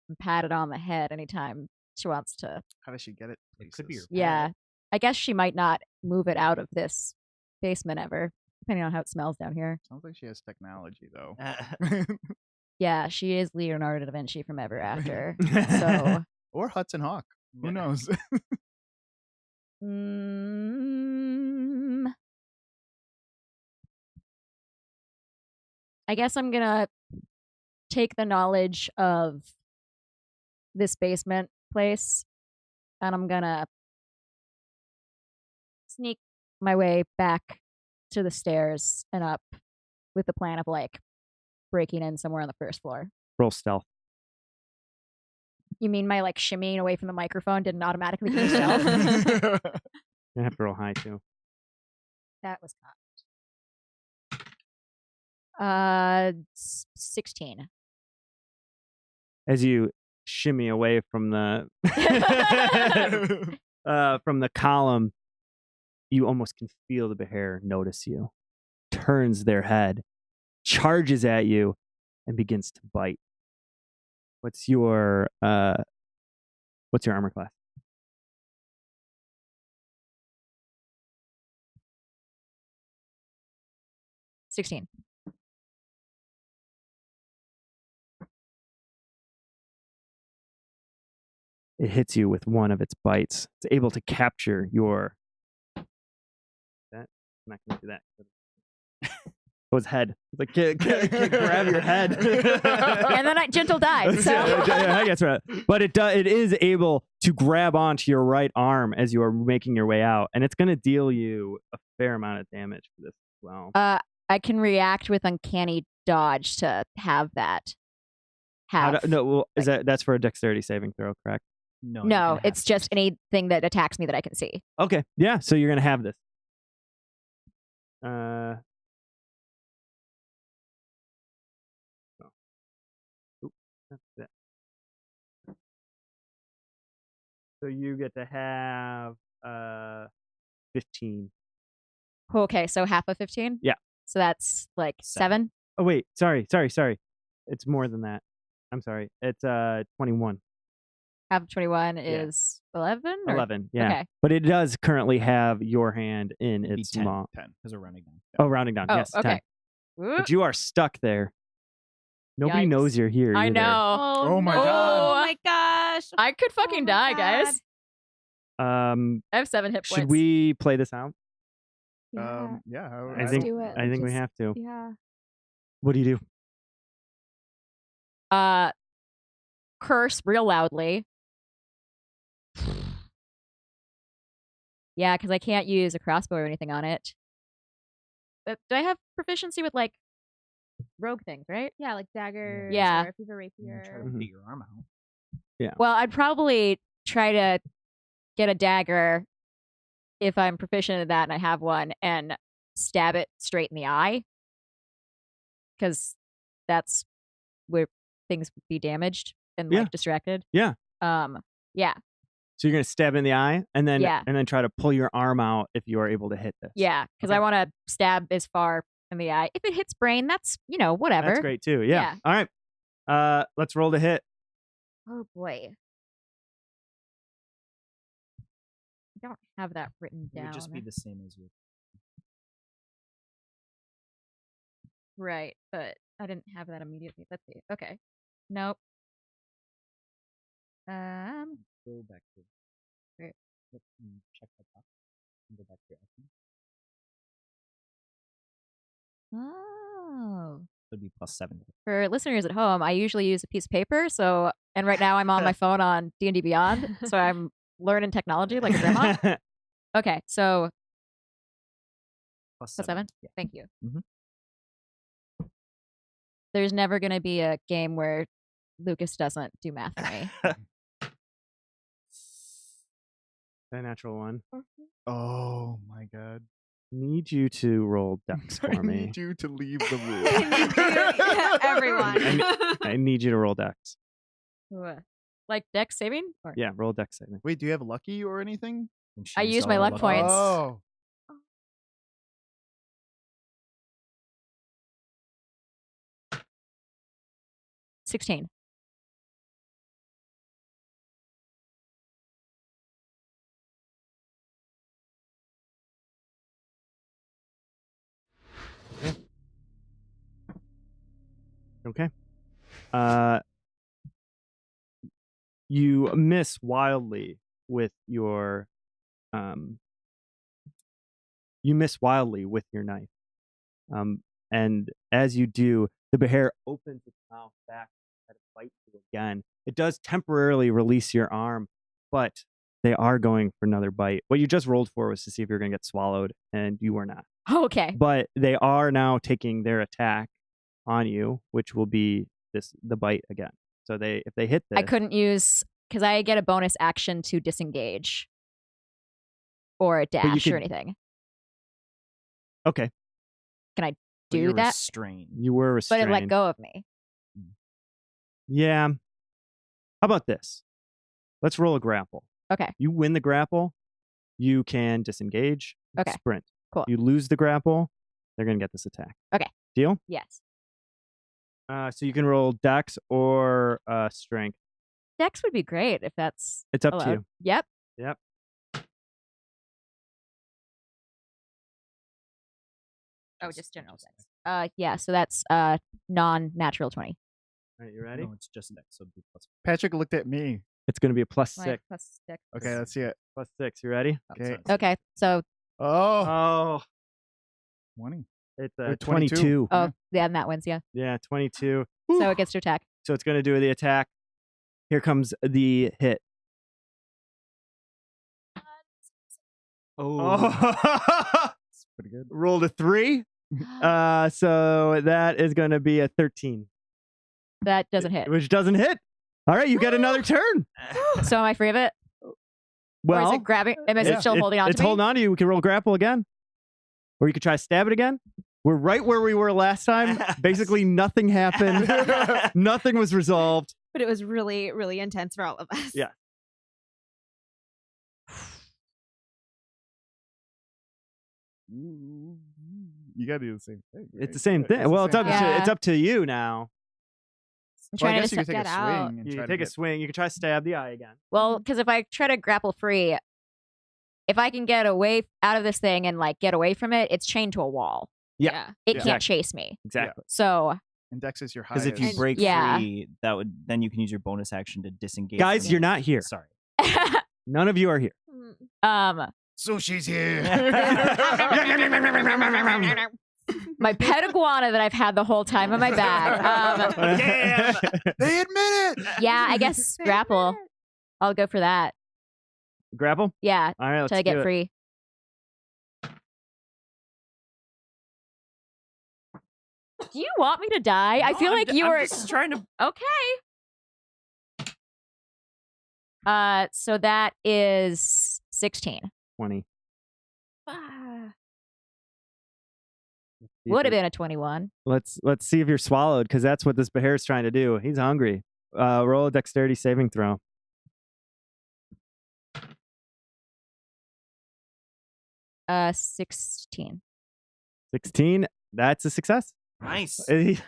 and pat it on the head anytime she wants to. How does she get it? It could be places? her Yeah. I guess she might not move it out of this basement ever, depending on how it smells down here. Sounds like she has technology though. Yeah, she is Leonardo da Vinci from Ever After. So, Or Hudson Hawk. Who knows? mm, I guess I'm gonna take the knowledge of this basement place, and I'm gonna sneak my way back to the stairs and up with the plan of like breaking in somewhere on the first floor. Roll stealth. You mean my like shimmying away from the microphone didn't automatically give yourself? You have to roll high too. That was not. 16. As you shimmy away from the column, you almost can feel the bear notice you, turns their head, charges at you, and begins to bite. What's your armor class? $16. it hits you with one of its bites. It's able to capture your. That I'm not going to do that. Oh, his head. It's like, can't grab your head. And then I gentle dive. So Yeah, I guess right. But it is able to grab onto your right arm as you are making your way out, and it's going to deal you a fair amount of damage for this as well. I can react with uncanny dodge to have that. That's for a dexterity saving throw, correct? No, you can No, have it's just anything that attacks me that I can see. Okay, yeah. So you're going to have this. That's it. So you get to have 15. Okay, so half of 15? Yeah. So that's like 7? Oh wait, sorry. It's more than that. I'm sorry. It's 21. Half of 21 is 11? Or? 11, yeah. Okay. But it does currently have your hand in It'd be its 10, maw. 10 because we're running down. Oh, rounding down. Oh, yes, 10. okay. Whoop. But you are stuck there. Nobody Yikes. knows you're here. I either. know. Oh my no. God. Oh my gosh. I could fucking my die, God. guys. Um, I have 7 hit points. should we play this out? Yeah. Yeah. I Let's think do it. I think we Just- have to. Yeah. What do you do? Curse real loudly. Yeah, because I can't use a crossbow or anything on it. But do I have proficiency with like rogue things, right? Yeah, like daggers. Yeah. Or if you have a rapier. Try to Mhm. get your arm out. Well, I'd probably try to get a dagger if I'm proficient in that and I have one and stab it straight in the eye. Because that's where things would be damaged and Yeah. like distracted. Yeah. Yeah. So you're gonna stab in the eye and then Yeah. try to pull your arm out if you are able to hit this. Yeah. Because Okay. I want to stab as far in the eye. If it hits brain, that's, whatever. That's great too. Yeah. Yeah. All right. Let's roll to hit. Oh boy. I don't have that written It down. would just be the same as your. Right, but I didn't have that immediately. Let's see. Okay. Nope. Go back to. Great. Check that box. And go back to your action. Oh. Would be +7. For listeners at home, I usually use a piece of paper. And right now I'm on my phone on D&D Beyond, so I'm learning technology like a grandma. Okay, so +7. Yeah. Thank you. Mhm. There's never going to be a game where Lucas doesn't do math for me. That natural one. Oh my God. Need you to roll dex for I me. need you to leave the room. Everyone. I need you to roll dex. Ooh. Like dex saving? Or- Yeah, roll dex saving. Wait, do you have lucky or anything? And I she's used my all luck lucky. points. Oh. 16. Okay. You miss wildly with your knife. And as you do, the bear opens its mouth back and bites you again. It does temporarily release your arm, but they are going for another bite. What you just rolled for was to see if you're going to get swallowed, and you were not. Okay. But they are now taking their attack on you, which will be the bite again. So if they hit this, I couldn't use, because I get a bonus action to disengage or a dash or could- anything. Okay, But Do you're that? restrained. you were But restrained. it let go of me. Yeah. How about this? Let's roll a grapple. Okay. You win the grapple, you can disengage, Okay. sprint. Cool. You lose the grapple, they're going to get this attack. Okay. Deal? Yes. So you can roll dex or strength. Dex would be great if that's It's up to allowed. you. Yep. Yep. Oh, just general dex. Yeah, so that's non-natural 20. All right, you ready? No, it's just dex. So it'd be +4. Patrick looked at me It's going to be a plus My 6. plus 6. Okay, let's see it. Plus 6. You ready? Okay. Okay, so Oh, Oh, 20. it's Wait, 22. 22. oh yeah, and that wins. Yeah, Yeah, 22. so it gets to attack. So it's going to do the attack. Here comes the hit. Oh. It's pretty good. Rolled a 3. So that is going to be a 13, That doesn't hit. which doesn't hit. All right, you get another turn. So am I free of it? Or Well, is it grabbing? Am I yeah, still holding on it's to me? holding on to you. We can roll grapple again, or you could try to stab it again. We're right where we were last time. Basically, nothing happened. Nothing was resolved. But it was really, really intense for all of us. Yeah. You gotta do the same thing. It's right? the same Yeah, thing. it's the Well, it's same up. thing. Yeah. It's up to you now. I'm Well, I trying guess to you could take a get out. swing and You try take to a swing. You can try to stab the eye again. Well, because if I try to grapple free, if I can get away out of this thing and like get away from it, it's chained to a wall. Yeah. It Yeah. can't chase me. Exactly. So And Dex is your Because highest. if you And- break Yeah. free, then you can use your bonus action to disengage. Guys, from you're it. not here. Sorry. None of you are here. Sushi's here. my pet iguana that I've had the whole time in my bag. Damn. They admit it. Yeah, I guess grapple. I'll go for that. Grapple. Yeah, All right, let's till I do get it. free. Do you want me to die? I feel like you were just trying to. okay. So that is 16. 20. Would have been a 21. Let's see if you're swallowed, because that's what this bear is trying to do. He's hungry. Roll a dexterity saving throw. 16. 16. That's a success. Nice. This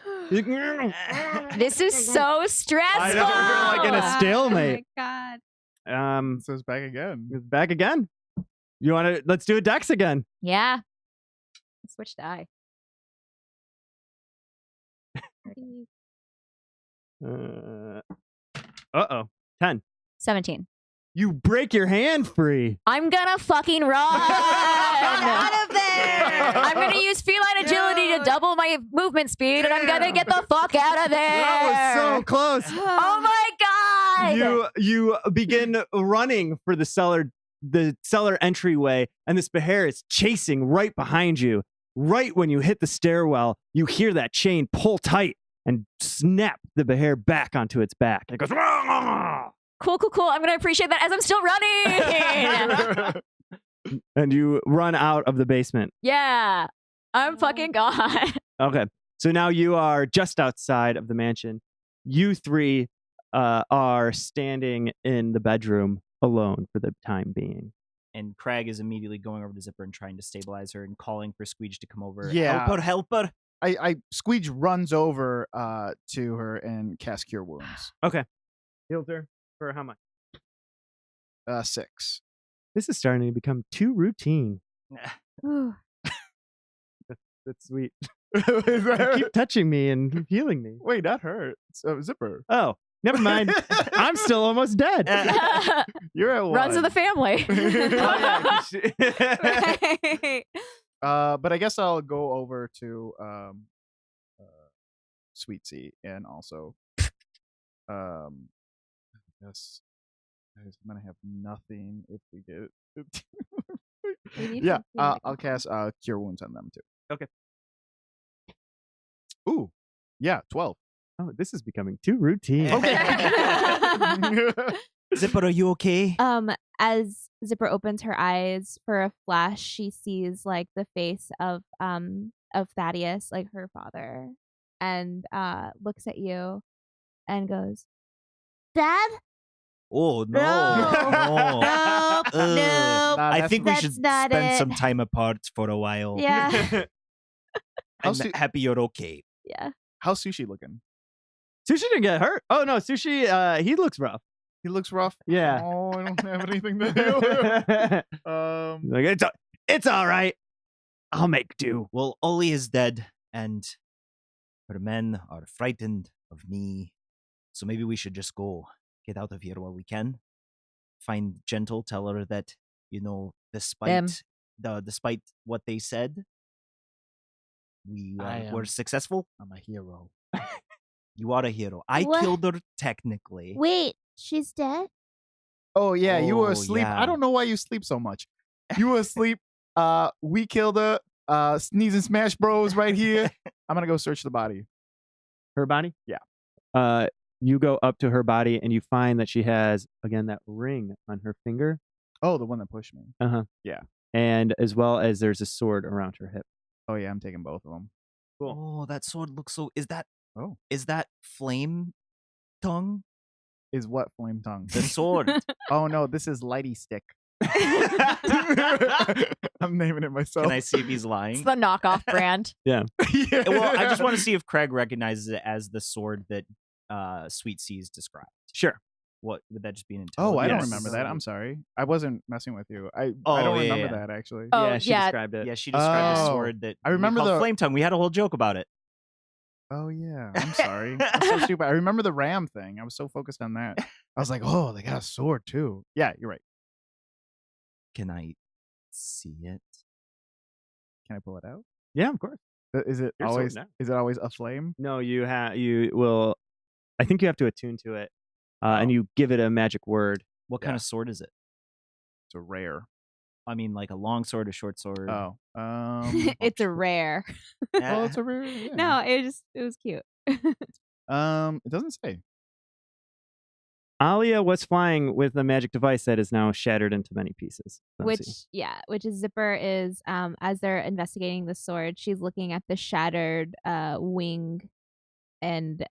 is so stressful. I know, we're like in a stalemate. Oh my god. So it's back again. It's back again. You want to? Let's do a dex again. Yeah. Switch die. Uh-oh. 10. 17. You break your hand free. I'm gonna fucking run. Out of there. I'm gonna use feline agility to double my movement speed, and I'm gonna get the fuck out of there. That was so close. Oh my god! You begin running for the cellar entryway, and this bear is chasing right behind you. Right when you hit the stairwell, you hear that chain pull tight and snap the bear back onto its back. It goes. "Rah!" Cool. I'm gonna appreciate that as I'm still running. And you run out of the basement. Yeah, I'm fucking gone. Okay, so now you are just outside of the mansion. You three are standing in the bedroom alone for the time being. And Crag is immediately going over to Zipper and trying to stabilize her and calling for Squeege to come over. Yeah. Help her. I Squeege runs over to her and casts Cure Wounds. Healed her for how much? 6. This is starting to become too routine. Ooh. That's sweet. Is that- Keep touching me and healing me. Wait, not her. It's, Zipper. Oh, never mind. I'm still almost dead. You're at 1. Runs of the family. But I guess I'll go over to Sweetsy and also yes, guys, I'm gonna have nothing if we get We need yeah, something that I'll can- cast Cure Wounds on them too. Okay. Ooh, yeah, 12. Oh, this is becoming too routine. Zipper, are you okay? As Zipper opens her eyes for a flash, she sees like the face of Thaddeus, like her father, and looks at you and goes, Dad? Oh no. No. No. Nope. Nope. I think we That's should not spend it. some time apart for a while. Yeah. I'm How's happy you're okay. Yeah. How's Sushi looking? Sushi didn't get hurt. Oh no, Sushi. He looks rough. He looks rough. Yeah. Oh, I don't have anything to do. Like it's all right. I'll make do. Well, Oli is dead, and her men are frightened of me. So maybe we should just go. get out of here while we can. Find Gentle, tell her that, despite what they said, we were successful. I'm a hero. You are a hero. I What? killed her technically. Wait, she's dead? Oh yeah, you were Oh, asleep. yeah. I don't know why you sleep so much. You were asleep. We killed her. Sneeze and Smash Bros right here. I'm gonna go search the body. Her body? Yeah. You go up to her body and you find that she has, again, that ring on her finger. Oh, the one that pushed me. And as well as there's a sword around her hip. Oh yeah, I'm taking both of them. Oh, that sword looks so. Is Oh, that flame tongue? is what flame tongue? The sword. Oh no, this is Lighty Stick. I'm naming it myself. Can I see if he's It's lying? the knockoff brand. Yeah. Well, I just want to see if Craig recognizes it as the sword that Sweet Seas described. Sure. What would that just be an Oh, I don't Yes. remember that. I'm sorry. I wasn't messing with you. I Oh, don't yeah, remember yeah. that actually. Oh, yeah, she yeah. described it. Yeah, she described the Oh, sword that I remember we called the- flame tongue. We had a whole joke about it. Oh yeah, I'm sorry. I'm so stupid. I remember the ram thing. I was so focused on that. I was like, oh, they got a sword too. Yeah, you're right. Can I see it? Can I pull it out? Yeah, of course. Is it Your sword always? now. Is it always a flame? No, you will. I think you have to attune to it, and you give it a magic word. What kind of sword is it? It's a rare. I mean, like a long sword, a short sword. Oh, It's a rare. well, it's a rare. Yeah. No, it was cute. It doesn't say. Alia was flying with a magic device that is now shattered into many pieces. Let's see. Which is Zipper is as they're investigating the sword, she's looking at the shattered wing, and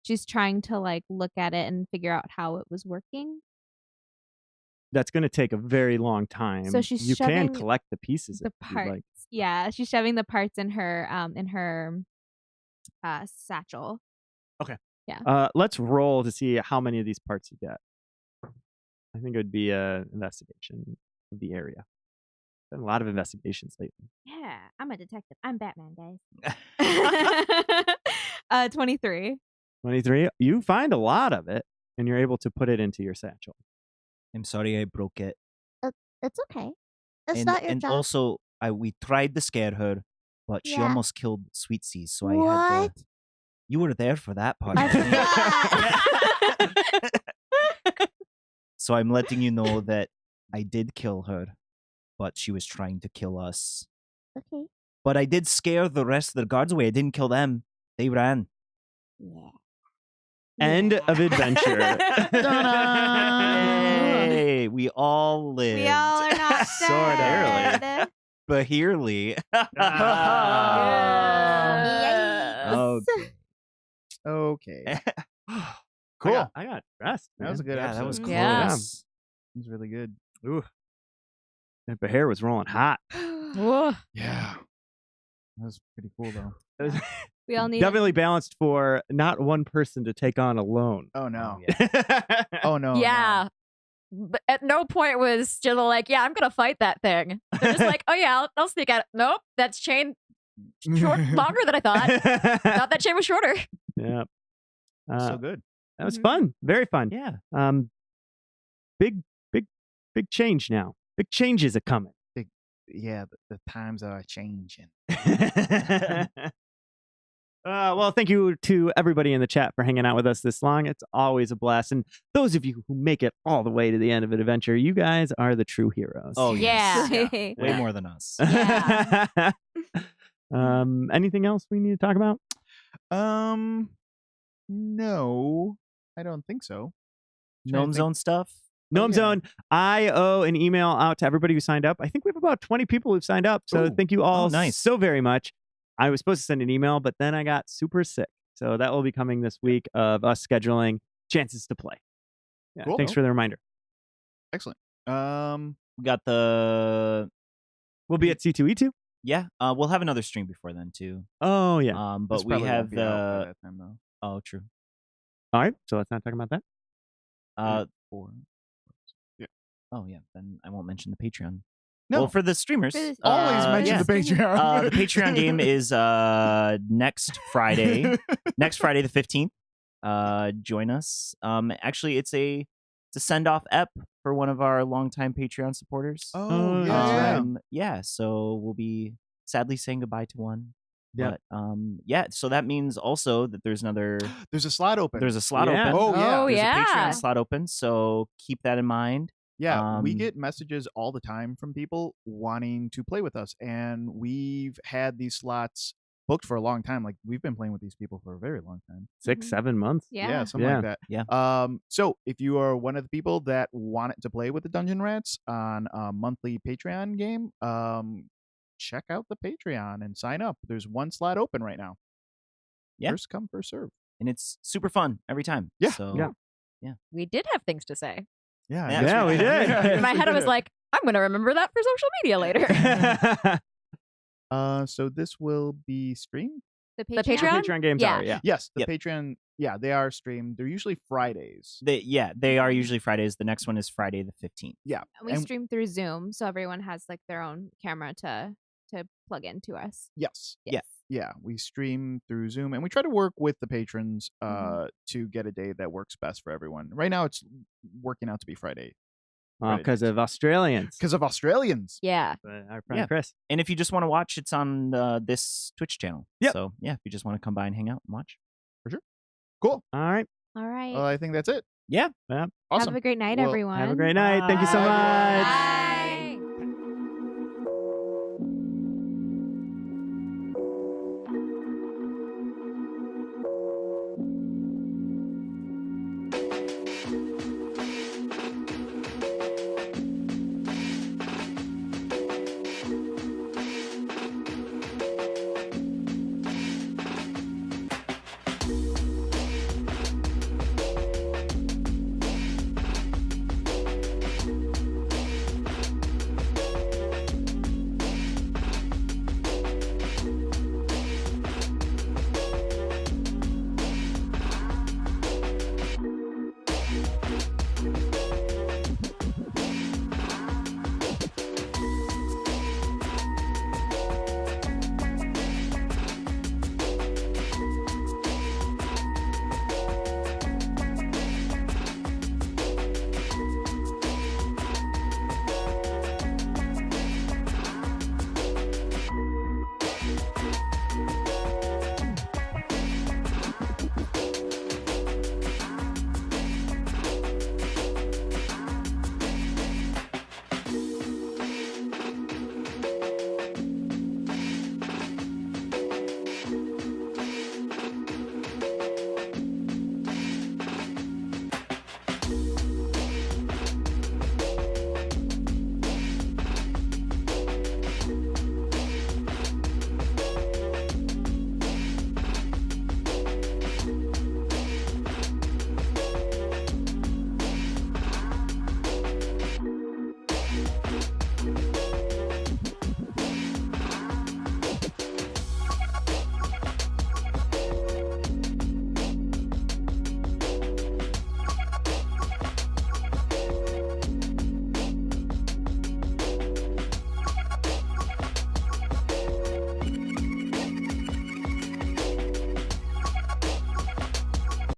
she's trying to like look at it and figure out how it was working. That's going to take a very long time. So she's you can shoving collect the pieces The if you'd parts. like. Yeah, she's shoving the parts in her satchel. Let's roll to see how many of these parts you get. I think it would be a investigation of the area. Been a lot of investigations lately. Yeah, I'm a detective. I'm Batman, guys. 23. 23. You find a lot of it, and you're able to put it into your satchel. I'm sorry I broke it. It's okay. It's and not your and job. also, we tried to scare her, but she Yeah. almost killed Sweet Seas. So I What? had to. You were there for that part. I forgot. So I'm letting you know that I did kill her, but she was trying to kill us. Okay. But I did scare the rest of the guards away. I didn't kill them. They ran. Yeah. End Yeah. of adventure. Yay! We all lived. We all are not Sorta. dead. Bahirly. Yes. Okay. Cool. I got dressed. That was a good Yeah, episode. that was close. Yeah. It was really good. Ooh. That hair was rolling hot. Whoa. Yeah. That was pretty cool though. That was We all need definitely balanced for not one person to take on alone. Oh no. yeah. Oh no. Yeah. But at no point was Jill like, yeah, I'm going to fight that thing. They're just like, oh, yeah, I'll sneak out. Nope, that's chain longer than I thought. Thought that chain was shorter. Yeah. So good. That was fun. Very fun. Yeah. Big change now. Big changes are coming. Yeah, the times are changing. Well, thank you to everybody in the chat for hanging out with us this long. It's always a blast. And those of you who make it all the way to the end of an adventure, you guys are the true heroes. Oh, yes. Yeah. Way Yeah. more than us. Yeah. Anything else we need to talk about? No, I don't think so. Gnome Zone stuff. Gnome yeah. Zone, I owe an email out to everybody who signed up. I think we have about 20 people who've signed up. So Ooh. thank you all nice. so very much. I was supposed to send an email, but then I got super sick. So that will be coming this week of us scheduling chances to play. Yeah, Cool. thanks for the reminder. Excellent. We got the. We'll be at C2E2. Yeah. We'll have another stream before then, too. Oh, yeah. But this we probably won't have be out by the. that time, though. Oh, true. All right. So let's not talk about that. Four. Yeah. Oh, yeah. Then I won't mention the Patreon. No. Well, for the streamers. For the- Always mention yeah. the Patreon. The Patreon game is next Friday. Next Friday, the 15th. join us. Actually, it's a send off ep for one of our longtime Patreon supporters. Oh, yeah. yeah. So we'll be sadly saying goodbye to one. Yep. But so that means also that there's another. There's a slot open. There's a slot Yeah. open. Oh, yeah. Oh, There's yeah. a Patreon slot open, so keep that in mind. Yeah, we Um, get messages all the time from people wanting to play with us, and we've had these slots booked for a long time. Like we've been playing with these people for a very long time. 6-7 months. Yeah. Something like that. Yeah. So if you are one of the people that wanted to play with the Dungeon Rats on a monthly Patreon game, check out the Patreon and sign up. There's one slot open right now. Yeah. First come, first serve. And it's super fun every time. Yeah, So yeah. We did have things to say. Yeah, Yeah. Yeah, we did. In my head, I was like, I'm going to remember that for social media later. So this will be streamed. The The Patreon. Patreon? Patreon games Yeah. are, yeah. Yes, the Yep. Patreon. Yeah, they are streamed. They're usually Fridays. they are usually Fridays. The next one is Friday the 15th. Yeah, We and- stream through Zoom, so everyone has like their own camera to plug into us. Yes. Yeah. Yeah, we stream through Zoom, and we try to work with the patrons Mm-hmm. to get a day that works best for everyone. Right now, it's working out to be Friday Because of Australians. because of Australians. Yeah. Our friend Yeah. Chris. And if you just want to watch, it's on this Twitch channel. Yep. So yeah, if you just want to come by and hang out and watch. Cool. All right. All right. I think that's it. Yeah. Awesome. Have a great night, Well, everyone. Have a great night. Thank you so Bye. much. Bye.